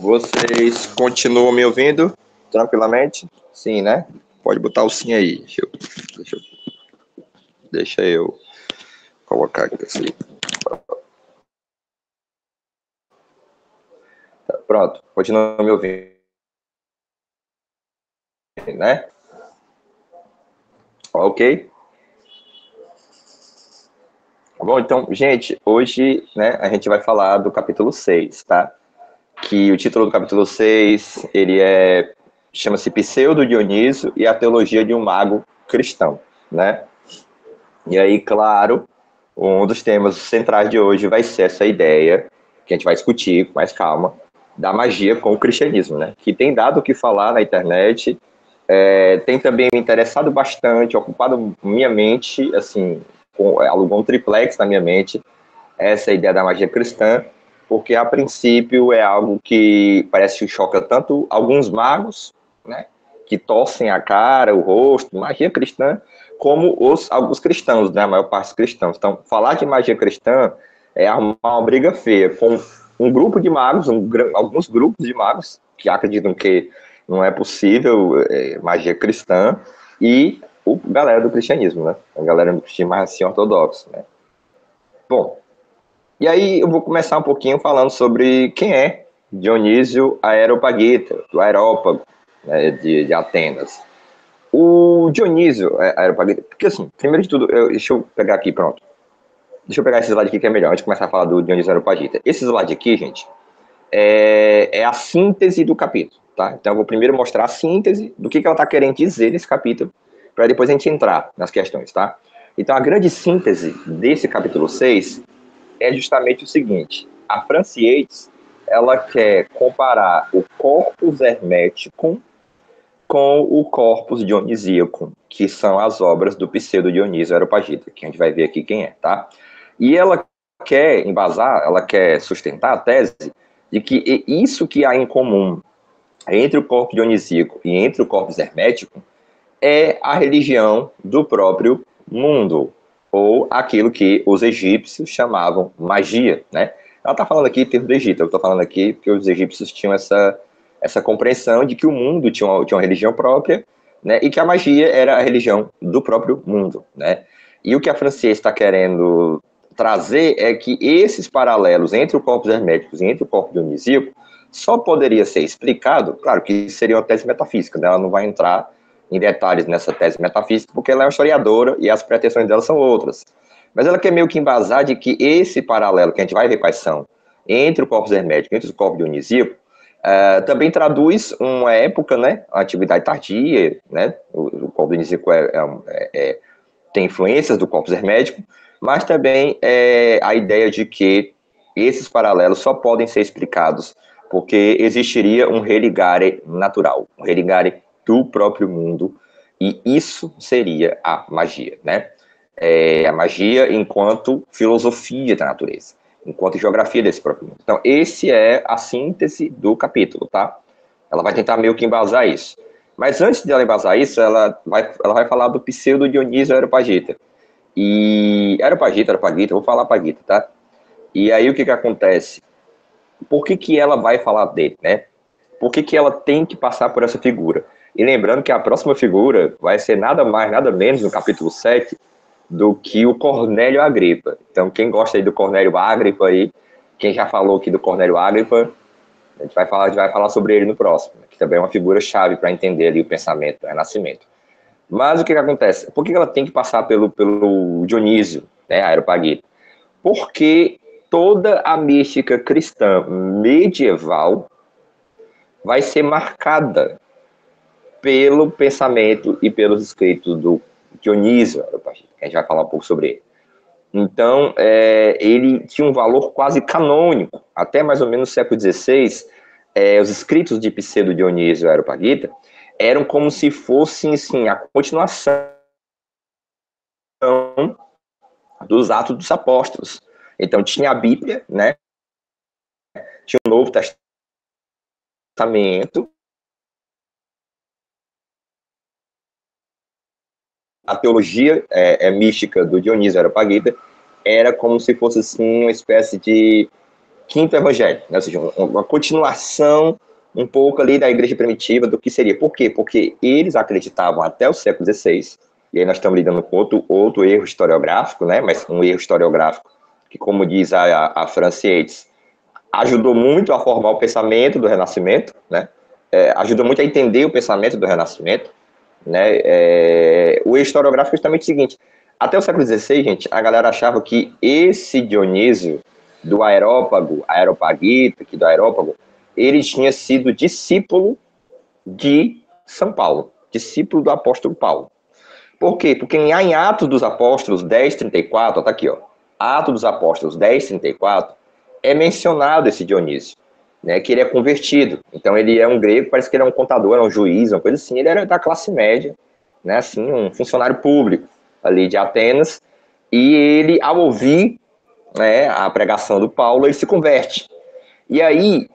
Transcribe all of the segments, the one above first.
Vocês continuam me ouvindo tranquilamente? Sim, né? Pode botar o sim aí. Deixa eu colocar aqui assim. Tá, pronto, continua me ouvindo, né? Ok? Bom, então, gente, hoje, né, a gente vai falar do capítulo 6, tá? Que o título do capítulo 6, chama-se Pseudo Dionísio e a Teologia de um Mago Cristão, né? E aí, claro, um dos temas centrais de hoje vai ser essa ideia, que a gente vai discutir com mais calma, da magia com o cristianismo, né? Que tem dado o que falar na internet, tem também me interessado bastante, ocupado minha mente, assim, alugou um triplex na minha mente, essa ideia da magia cristã, porque a princípio é algo que parece que choca tanto alguns magos, né, que torcem a cara, o rosto, magia cristã, como alguns cristãos, né, a maior parte dos cristãos. Então, falar de magia cristã é arrumar uma briga feia com um grupo de magos, alguns grupos de magos que acreditam que não é possível magia cristã, e a galera do cristianismo, né, a galera do cristianismo mais assim ortodoxo, né. Bom, e aí eu vou começar um pouquinho falando sobre quem é Dionísio Areopagita, do Areópago, né, de Atenas. O Dionísio Areopagita, porque assim, primeiro de tudo, deixa eu pegar aqui, pronto. Deixa eu pegar esse slide aqui que é melhor, antes de começar a falar do Dionísio Areopagita. Esse slide aqui, gente, é a síntese do capítulo, tá? Então eu vou primeiro mostrar a síntese do que ela está querendo dizer nesse capítulo, para depois a gente entrar nas questões, tá? Então a grande síntese desse capítulo 6 é justamente o seguinte: a Francie Yates, ela quer comparar o corpus hermético com o corpus dionisíaco, que são as obras do pseudo Dionísio Areopagita, que a gente vai ver aqui quem é, tá? E ela quer embasar, ela quer sustentar a tese de que isso que há em comum entre o corpo dionisíaco e entre o corpus hermético é a religião do próprio mundo, ou aquilo que os egípcios chamavam magia, né? Ela está falando aqui em termos do Egito, eu estou falando aqui porque os egípcios tinham essa compreensão de que o mundo tinha uma religião própria, né? E que a magia era a religião do próprio mundo, né? E o que a Francie está querendo trazer é que esses paralelos entre o corpus hermético e entre o corpo dionisíaco só poderia ser explicado, claro que seria uma tese metafísica, né? Ela não vai entrar em detalhes nessa tese metafísica, porque ela é uma historiadora e as pretensões dela são outras. Mas ela quer meio que embasar de que esse paralelo, que a gente vai ver quais são, entre o corpus hermético e entre o corpo dionisíaco, também traduz uma época, né, a atividade tardia, né, o corpo dionisíaco tem influências do corpus hermético, mas também a ideia de que esses paralelos só podem ser explicados porque existiria um religare natural, um religare do próprio mundo, e isso seria a magia, né? A magia enquanto filosofia da natureza, enquanto geografia desse próprio mundo. Então, esse é a síntese do capítulo, tá? Ela vai tentar meio que embasar isso. Mas antes de ela embasar isso, ela vai falar do pseudo Dionísio Areopagita. E Areopagita, vou falar Pagita, tá? E aí o que acontece? Por que ela vai falar dele, né? Por que ela tem que passar por essa figura? E lembrando que a próxima figura vai ser nada mais, nada menos, no capítulo 7, do que o Cornélio Agripa. Então, quem gosta aí do Cornélio Agripa aí, quem já falou aqui do Cornélio Agripa, a gente vai falar sobre ele no próximo, que também é uma figura chave para entender ali o pensamento do Renascimento. Mas o que acontece? Por que ela tem que passar pelo Dionísio, né, Areopagita? Porque toda a mística cristã medieval vai ser marcada pelo pensamento e pelos escritos do Dionísio Areopagita, que a gente vai falar um pouco sobre ele. Então, ele tinha um valor quase canônico. Até mais ou menos no século XVI, os escritos de Pseudo Dionísio Areopagita eram como se fossem, assim, a continuação dos Atos dos Apóstolos. Então, tinha a Bíblia, né? Tinha o Novo Testamento, a teologia mística do Dionísio Areopagita era como se fosse assim uma espécie de quinto evangelho, né? Ou seja, uma continuação um pouco ali da igreja primitiva do que seria. Por quê? Porque eles acreditavam até o século XVI, e aí nós estamos lidando com outro erro historiográfico, né? Mas um erro historiográfico que, como diz a Frances Yates, ajudou muito a formar o pensamento do Renascimento, né? Ajudou muito a entender o pensamento do Renascimento, né? O erro historiográfico é justamente o seguinte: até o século XVI, gente, a galera achava que esse Dionísio do Areopagita, do Areópago, ele tinha sido discípulo de São Paulo, discípulo do apóstolo Paulo. Por quê? Porque em Atos dos Apóstolos 10:34, tá aqui, ó, Atos dos Apóstolos 10:34, é mencionado esse Dionísio, né, que ele é convertido. Então ele é um grego, parece que ele é um contador, é um juiz, uma coisa assim, ele era da classe média, né, assim, um funcionário público ali de Atenas, e ele, ao ouvir, né, a pregação do Paulo, ele se converte. E aí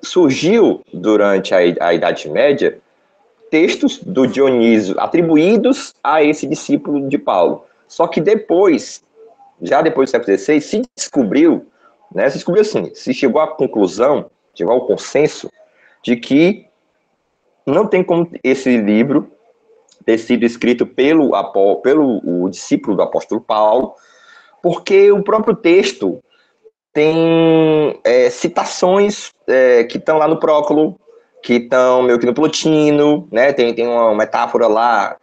surgiu, durante a Idade Média, textos do Dionísio atribuídos a esse discípulo de Paulo. Só que depois, já depois do século XVI, se descobriu, né, se chegou à conclusão, chegou ao consenso, de que não tem como esse livro ter sido escrito pelo o discípulo do apóstolo Paulo, porque o próprio texto tem citações que estão lá no Próclo, que estão meio que no Plotino, né? Tem uma metáfora lá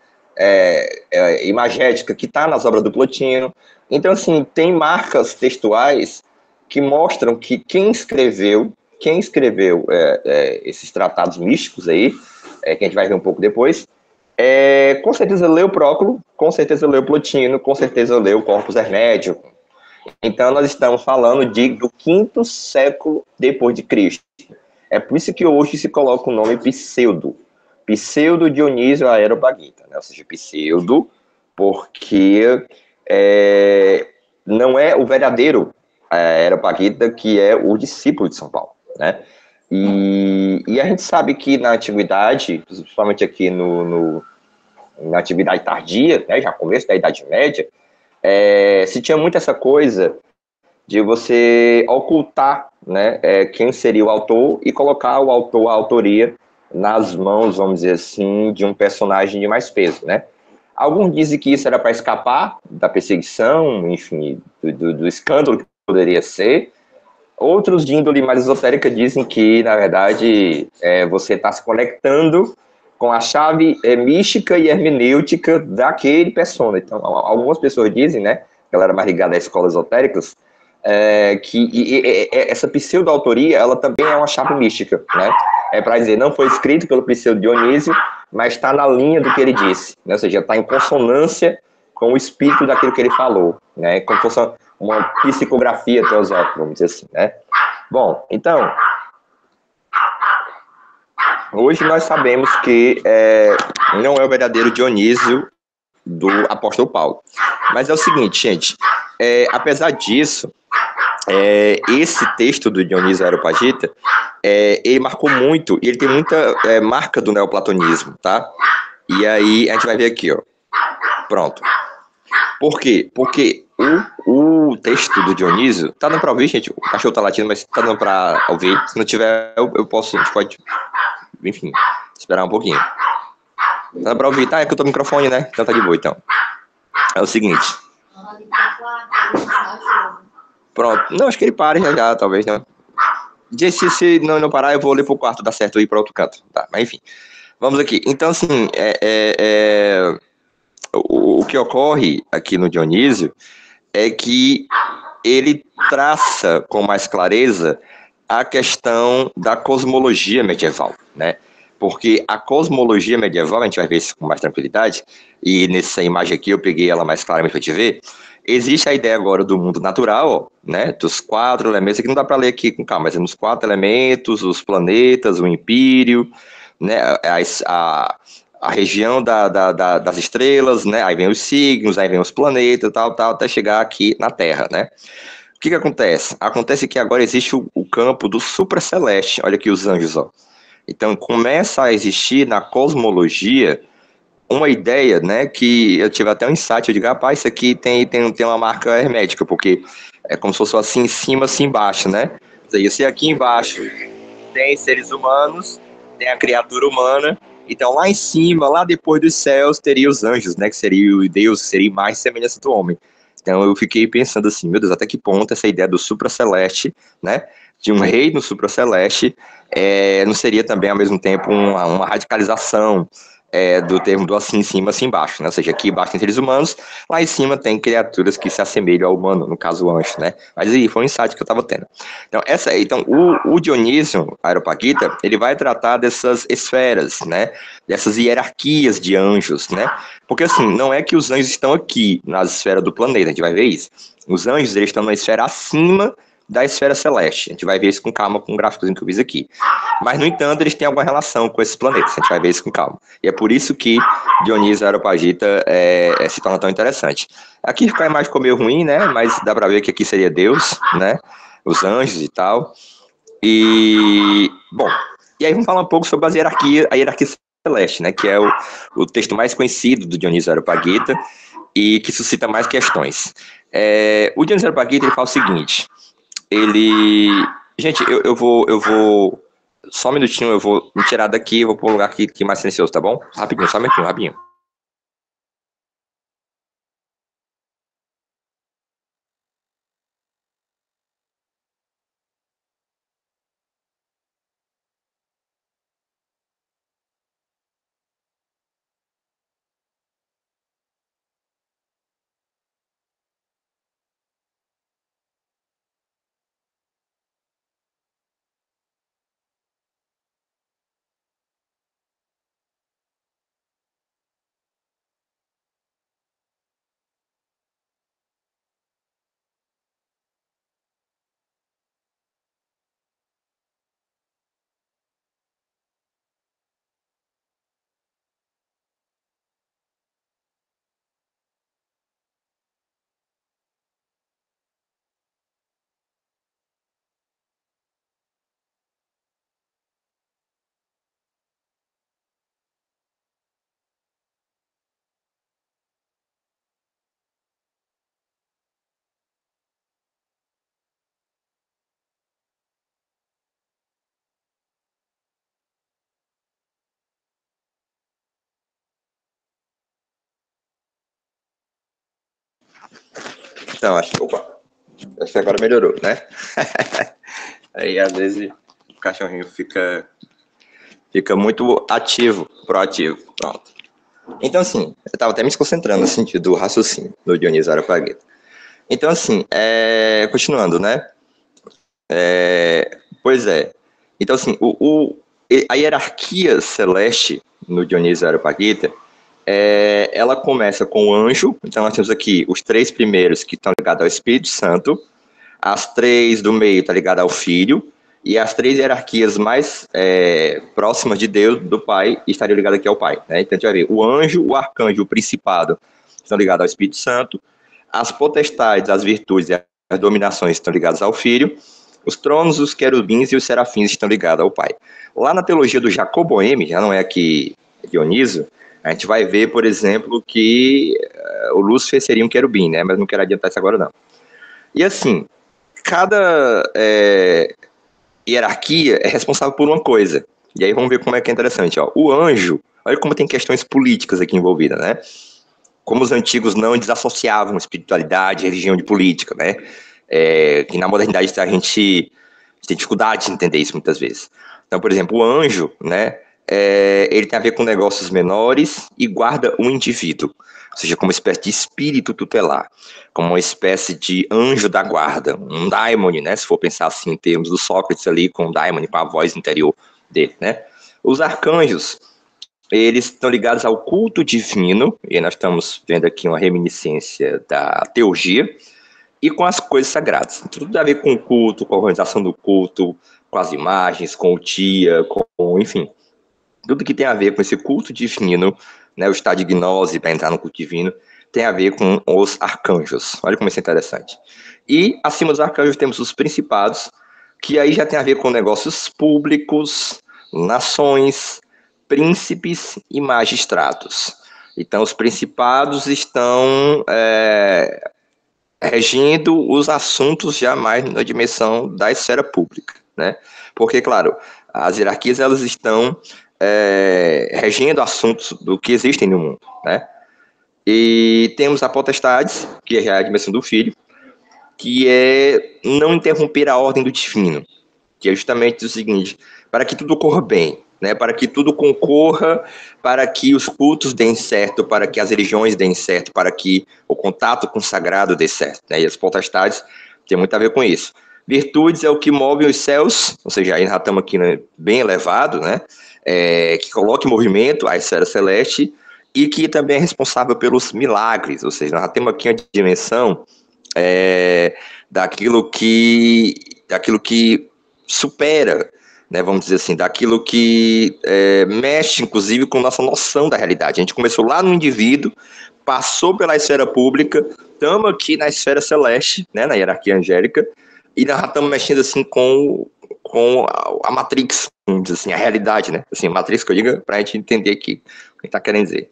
imagética que está nas obras do Plotino. Então, assim, tem marcas textuais que mostram que quem escreveu esses tratados místicos aí, que a gente vai ver um pouco depois, com certeza leu Próclo, com certeza leu Plotino, com certeza leu Corpus Hermético. Então, nós estamos falando do quinto século depois de Cristo. É por isso que hoje se coloca o nome Pseudo Dionísio Areopagita, né? Ou seja, pseudo, porque não é o verdadeiro Areopagita, que é o discípulo de São Paulo, né? E a gente sabe que na antiguidade, principalmente aqui na antiguidade tardia, né, já começo da Idade Média, se tinha muito essa coisa de você ocultar, né, quem seria o autor e colocar o autor, a autoria, nas mãos, vamos dizer assim, de um personagem de mais peso, né? Alguns dizem que isso era para escapar da perseguição, enfim, do escândalo que poderia ser. Outros de índole mais esotérica dizem que, na verdade, você está se conectando com a chave mística e hermenêutica daquele persona. Então, algumas pessoas dizem, né, galera mais ligada às escolas esotéricas, que essa pseudo-autoria, ela também é uma chave mística, né? Para dizer, não foi escrito pelo pseudo Dionísio, mas está na linha do que ele disse, né? Ou seja, está em consonância com o espírito daquilo que ele falou, né? Como se fosse uma psicografia teosófica, vamos dizer assim, né? Bom, então, hoje nós sabemos que não é o verdadeiro Dionísio do apóstolo Paulo. Mas é o seguinte, gente, apesar disso, esse texto do Dionísio Areopagita, ele marcou muito, e ele tem muita marca do neoplatonismo, tá? E aí a gente vai ver aqui, ó. Pronto. Por quê? Porque o texto do Dionísio, tá dando pra ouvir, gente? O cachorro tá latindo, mas tá dando pra ouvir. Se não tiver, a gente pode, enfim, esperar um pouquinho. Tá dando pra ouvir, tá? É que eu tô no microfone, né? Então tá de boa, então. É o seguinte. Pronto. Não, acho que ele pare já, talvez, não. Se não parar, eu vou ler pro quarto, dá certo, eu ir pra outro canto. Tá, mas enfim. Vamos aqui. Então, assim, o que ocorre aqui no Dionísio é que ele traça com mais clareza a questão da cosmologia medieval, né? Porque a cosmologia medieval, a gente vai ver isso com mais tranquilidade, e nessa imagem aqui eu peguei ela mais claramente para te ver. Existe a ideia agora do mundo natural, né, dos 4 elementos, aqui não dá para ler aqui com calma, mas nos 4 elementos, os planetas, o empírio, né, a região das estrelas, né, aí vem os signos, aí vem os planetas, tal, até chegar aqui na Terra, né. O que acontece? Acontece que agora existe o campo do supraceleste, olha aqui os anjos, ó. Então começa a existir na cosmologia uma ideia, né, que eu tive até um insight, eu digo, rapaz, isso aqui tem uma marca hermética, porque é como se fosse assim em cima, assim embaixo, né? E se aqui embaixo tem seres humanos, tem a criatura humana, então lá em cima, lá depois dos céus, teria os anjos, né? Que seria o Deus, que seria mais semelhança do homem. Então eu fiquei pensando assim, meu Deus, até que ponto essa ideia do supraceleste, né? De um reino supraceleste, não seria também ao mesmo tempo uma radicalização do termo do assim em cima, assim embaixo, né? Ou seja, aqui embaixo tem seres humanos, lá em cima tem criaturas que se assemelham ao humano, no caso o anjo, né? Mas aí foi um insight que eu estava tendo. Então, o Dionísio Areopagita, ele vai tratar dessas esferas, né? Dessas hierarquias de anjos, né? Porque assim, não é que os anjos estão aqui nas esferas do planeta, a gente vai ver isso. Os anjos, eles estão na esfera acima da esfera celeste. A gente vai ver isso com calma com o gráfico que eu fiz aqui. Mas, no entanto, eles têm alguma relação com esses planetas. A gente vai ver isso com calma. E é por isso que Dionísio Areopagita se torna tão interessante. Aqui fica a imagem ficou meio ruim, né? Mas dá para ver que aqui seria Deus, né? Os anjos e tal. E, bom, e aí vamos falar um pouco sobre a hierarquia celeste, né? Que é o texto mais conhecido do Dionísio Areopagita e que suscita mais questões. O Dionísio Areopagita, ele fala o seguinte... Gente, eu vou. Só um minutinho, eu vou me tirar daqui, eu vou para um lugar aqui mais silencioso, tá bom? Rapidinho, só um minutinho, rapidinho. Então, acho que agora melhorou, né? Aí, às vezes, o cachorrinho fica muito ativo, proativo. Pronto. Então, assim, eu estava até me desconcentrando no sentido do raciocínio do Dionísio Areopagita. Então, assim, continuando, né? Pois é. Então, assim, a hierarquia celeste no Dionísio Areopagita, ela começa com o anjo. Então, nós temos aqui os três primeiros que estão ligados ao Espírito Santo, as três do meio estão ligadas ao Filho, e as três hierarquias mais próximas de Deus, do Pai, estariam ligadas aqui ao Pai. Né? Então, a gente vai ver o anjo, o arcanjo, o principado estão ligados ao Espírito Santo, as potestades, as virtudes e as dominações estão ligadas ao Filho, os tronos, os querubins e os serafins estão ligados ao Pai. Lá na teologia do Jacob Boehme, já não é aqui Dionísio, a gente vai ver, por exemplo, que o Lúcifer seria um querubim, né? Mas não quero adiantar isso agora, não. E assim, cada hierarquia é responsável por uma coisa. E aí vamos ver como é que é interessante. Ó. O anjo, olha como tem questões políticas aqui envolvidas, né? Como os antigos não desassociavam espiritualidade, religião de política, né? Que na modernidade a gente tem dificuldade de entender isso muitas vezes. Então, por exemplo, o anjo, né? Ele tem a ver com negócios menores e guarda o indivíduo, ou seja, como uma espécie de espírito tutelar, como uma espécie de anjo da guarda, um daimon, né? Se for pensar assim em termos do Sócrates ali, com o daimon, com a voz interior dele, né? Os arcanjos, eles estão ligados ao culto divino, e nós estamos vendo aqui uma reminiscência da teurgia, e com as coisas sagradas. Tudo a ver com o culto, com a organização do culto, com as imagens, com o dia, enfim, tudo que tem a ver com esse culto divino, né, o estado de gnose para entrar no culto divino, tem a ver com os arcanjos. Olha como isso é interessante. E acima dos arcanjos temos os principados, que aí já tem a ver com negócios públicos, nações, príncipes e magistrados. Então, os principados estão regendo os assuntos jamais na dimensão da esfera pública, né? Porque, claro, as hierarquias elas estão regendo assuntos do que existem no mundo, né? E temos a potestade, que é a dimensão do filho, que é não interromper a ordem do divino, que é justamente o seguinte, para que tudo corra bem, né, para que tudo concorra, para que os cultos deem certo, para que as religiões deem certo, para que o contato com o sagrado dê certo, né, e as potestades têm muito a ver com isso. Virtudes é o que move os céus, ou seja, aí já estamos aqui, né, bem elevado, né, que coloca em movimento a esfera celeste e que também é responsável pelos milagres, ou seja, nós já temos aqui a dimensão daquilo que supera, né, vamos dizer assim, daquilo que mexe, inclusive, com nossa noção da realidade. A gente começou lá no indivíduo, passou pela esfera pública, estamos aqui na esfera celeste, né, na hierarquia angélica, e nós estamos mexendo assim com a Matrix, vamos dizer assim, a realidade, né? Assim, a Matrix que eu digo para a gente entender aqui o que está querendo dizer.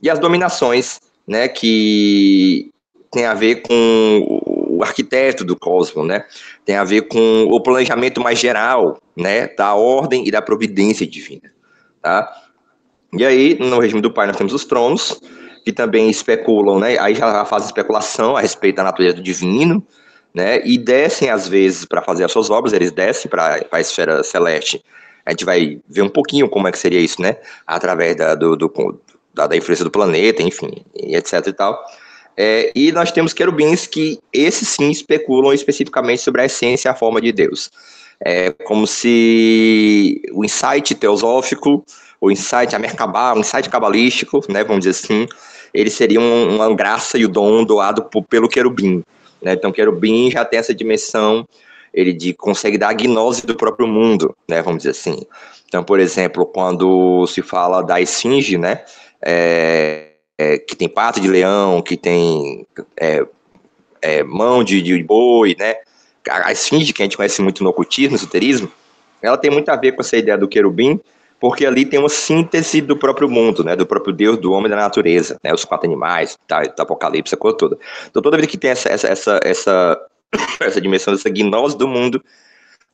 E as dominações, né, que tem a ver com o arquiteto do cosmos, né? Tem a ver com o planejamento mais geral, né, da ordem e da providência divina, tá? E aí, no regime do Pai, nós temos os tronos, que também especulam, né? Aí já fazem especulação a respeito da natureza do divino, né? E descem, às vezes, para fazer as suas obras, eles descem para a esfera celeste. A gente vai ver um pouquinho como é que seria isso, né? Através da influência do planeta, enfim, e etc e tal. E nós temos querubins que, esses sim, especulam especificamente sobre a essência e a forma de Deus. É como se o insight teosófico, o insight Merkabah, o insight cabalístico, né, vamos dizer assim, ele seria uma graça e o dom doado pelo querubim. Né? Então, o querubim já tem essa dimensão, ele consegue dar a gnose do próprio mundo, né, vamos dizer assim. Então, por exemplo, quando se fala da esfinge, né, que tem pata de leão, que tem mão de boi, né? A esfinge, que a gente conhece muito no ocultismo, no esoterismo, ela tem muito a ver com essa ideia do querubim, porque ali tem uma síntese do próprio mundo, né? Do próprio Deus, do homem e da natureza, né? Os 4 animais, do Apocalipse, a coisa toda. Então, toda vez que tem essa dimensão, essa gnose do mundo,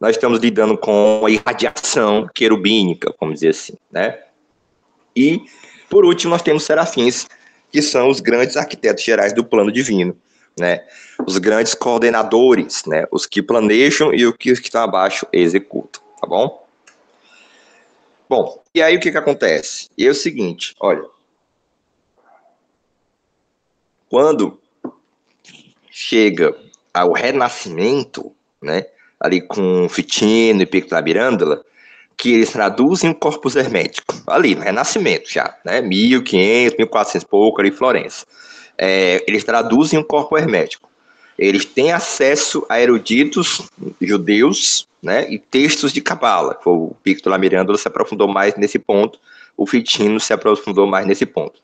nós estamos lidando com a irradiação querubínica, vamos dizer assim, né? E, por último, nós temos serafins, que são os grandes arquitetos gerais do plano divino, né? Os grandes coordenadores, né? Os que planejam e os que estão abaixo executam, tá bom? Bom, e aí o que acontece? E é o seguinte, olha, quando chega ao renascimento, né? Ali com Fitino e Pico da Mirândola, que eles traduzem o corpus hermético, ali no Renascimento já, né, 1500, 1400 e pouco, ali em Florença. Eles traduzem o corpo hermético. Eles têm acesso a eruditos judeus, né, e textos de Cabala. O Picto da Mirândola se aprofundou mais nesse ponto, o Fitino se aprofundou mais nesse ponto.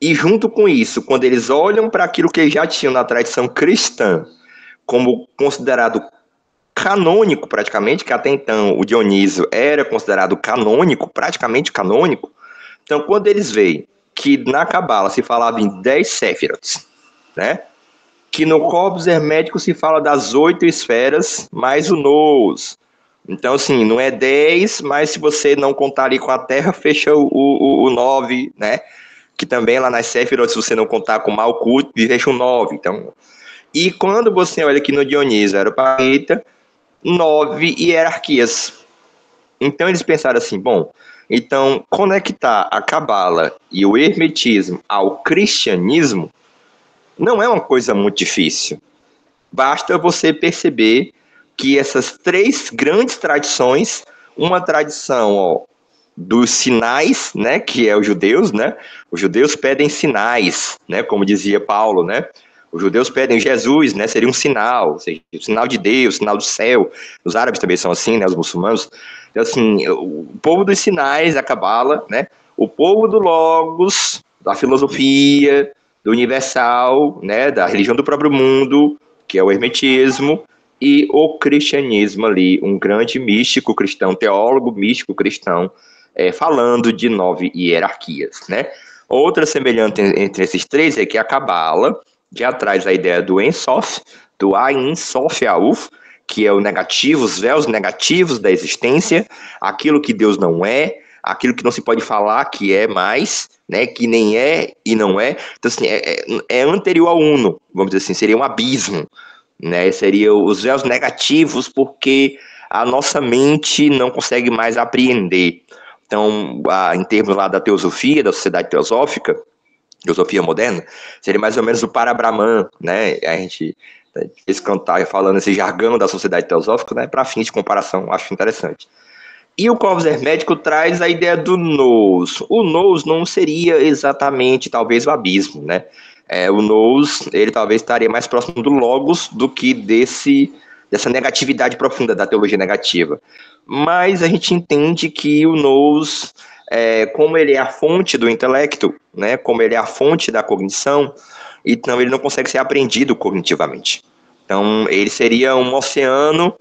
E junto com isso, quando eles olham para aquilo que eles já tinham na tradição cristã, como considerado canônico praticamente, que até então o Dionísio era considerado canônico, praticamente canônico. Então, quando eles veem que na Cabala se falava em 10 Séfirotes, né? Que no corpus hermético se fala das 8 esferas mais o Nous. Então, assim, não é 10, mas se você não contar ali com a Terra, fecha o 9, né? Que também lá nas Séfirotes, se você não contar com Malkuth, fecha o 9. Então, e quando você olha aqui no Dionísio, era o Parita, 9 hierarquias. Então eles pensaram assim, bom, então conectar a Cabala e o hermetismo ao cristianismo não é uma coisa muito difícil. Basta você perceber que essas 3 grandes tradições, uma tradição dos sinais, né, que é os judeus, né? Os judeus pedem sinais, né, como dizia Paulo, né? Os judeus pedem Jesus, né? Seria um sinal, ou seja, o sinal de Deus, o sinal do céu. Os árabes também são assim, né? Os muçulmanos. Então, assim, o povo dos sinais, a Cabala, né? O povo do Logos, da filosofia, do universal, né? Da religião do próprio mundo, que é o hermetismo, e o cristianismo ali, um grande místico cristão, teólogo místico cristão, falando de 9 hierarquias, né? Outra semelhança entre esses 3 é que a Cabala já traz a ideia do Ensof, do Ein Sof Auf, que é o negativo, os véus negativos da existência, aquilo que Deus não é, aquilo que não se pode falar que é mais, né, que nem é e não é. Então, assim, é anterior ao uno, vamos dizer assim, seria um abismo, né, seria os véus negativos, porque a nossa mente não consegue mais apreender. Então, em termos lá da teosofia, da sociedade teosófica, filosofia moderna, seria mais ou menos o Parabrahman, né? A gente esse cantar falando esse jargão da sociedade teosófica, né? Para fins de comparação, acho interessante. E o Corvus Hermético traz a ideia do nous. O nous não seria exatamente, talvez, o abismo, né? O nous, ele talvez estaria mais próximo do logos do que dessa negatividade profunda da teologia negativa. Mas a gente entende que o nous, como ele é a fonte do intelecto, né? Como ele é a fonte da cognição, então ele não consegue ser apreendido cognitivamente. Então ele seria um oceano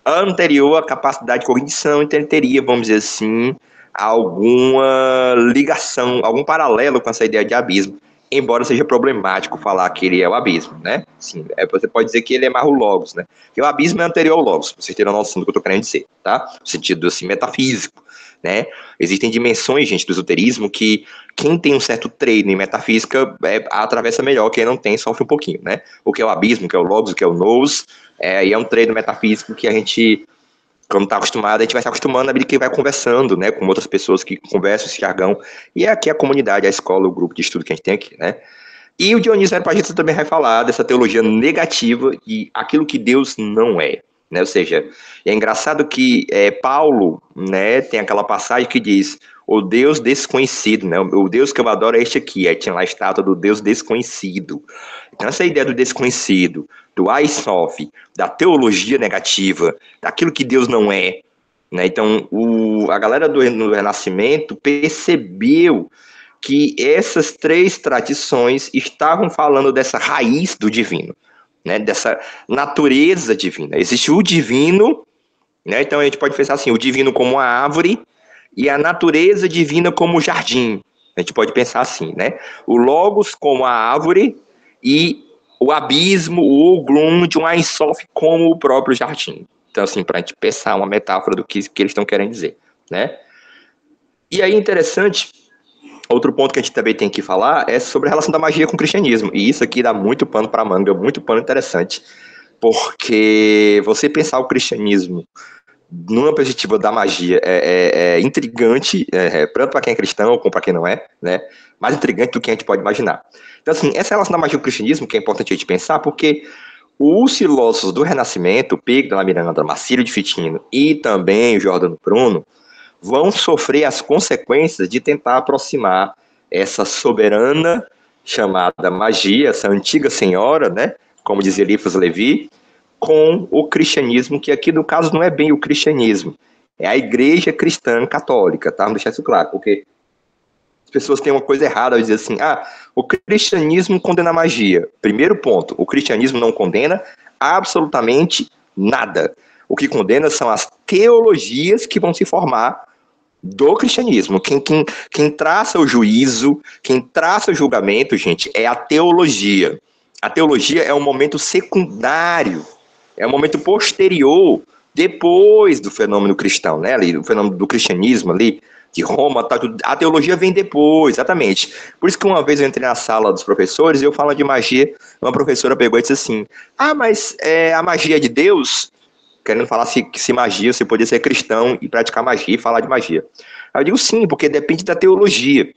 anterior à capacidade de cognição, então ele teria, vamos dizer assim, alguma ligação, algum paralelo com essa ideia de abismo, embora seja problemático falar que ele é o abismo, né? Sim, você pode dizer que ele é mais o logos, né? Porque o abismo é anterior ao logos, pra vocês terem noção do que eu estou querendo dizer, tá? No sentido, assim, metafísico, né? Existem dimensões, gente, do esoterismo que quem tem um certo treino em metafísica atravessa melhor, quem não tem sofre um pouquinho, né? O que é o abismo, o que é o logos, o que é o nous, e é um treino metafísico que a gente, quando está acostumado, a gente vai se acostumando à medida que vai conversando, né, com outras pessoas que conversam esse jargão, e aqui a comunidade, a escola, o grupo de estudo que a gente tem aqui, né. E o Dionísio Areopagita também vai falar dessa teologia negativa e aquilo que Deus não é, né, ou seja, é engraçado que Paulo, né, tem aquela passagem que diz, o Deus desconhecido, né, o Deus que eu adoro é este aqui, aí tinha lá a estátua do Deus desconhecido. Então essa ideia do desconhecido, do Aisof, da teologia negativa, daquilo que Deus não é, né? Então a galera do Renascimento percebeu que essas três tradições estavam falando dessa raiz do divino, né? Dessa natureza divina. Existe o divino, né? Então a gente pode pensar assim, o divino como a árvore e a natureza divina como o jardim. A gente pode pensar assim, né? O logos como a árvore e o abismo, o gloom de um Ein Sof como o próprio jardim. Então, assim, para a gente pensar uma metáfora do que eles estão querendo dizer, né? E aí, interessante, outro ponto que a gente também tem que falar é sobre a relação da magia com o cristianismo. E isso aqui dá muito pano para manga, muito pano interessante, porque você pensar o cristianismo numa perspectiva da magia é intrigante, tanto para quem é cristão como para quem não é, né? Mais intrigante do que a gente pode imaginar. Então, assim, essa relação da magia com o cristianismo que é importante a gente pensar, porque os filósofos do Renascimento, Pico della Miranda, Marcílio de Fitino e também o Giordano Bruno, vão sofrer as consequências de tentar aproximar essa soberana chamada magia, essa antiga senhora, né? Como dizia Eliphas Levi, com o cristianismo, que aqui no caso não é bem o cristianismo, é a igreja cristã católica, tá? Vamos deixar isso claro, porque as pessoas têm uma coisa errada ao dizer assim, o cristianismo condena a magia. Primeiro ponto, o cristianismo não condena absolutamente nada. O que condena são as teologias que vão se formar do cristianismo. Quem traça o juízo, quem traça o julgamento, gente, é a teologia. A teologia é um momento secundário, é um momento posterior, depois do fenômeno cristão, né? Ali, o fenômeno do cristianismo ali, de Roma, tá, a teologia vem depois, exatamente. Por isso que uma vez eu entrei na sala dos professores e eu falando de magia, uma professora pegou e disse assim, mas a magia é de Deus? Querendo falar se magia, você podia ser cristão e praticar magia e falar de magia. Aí eu digo sim, porque depende da teologia,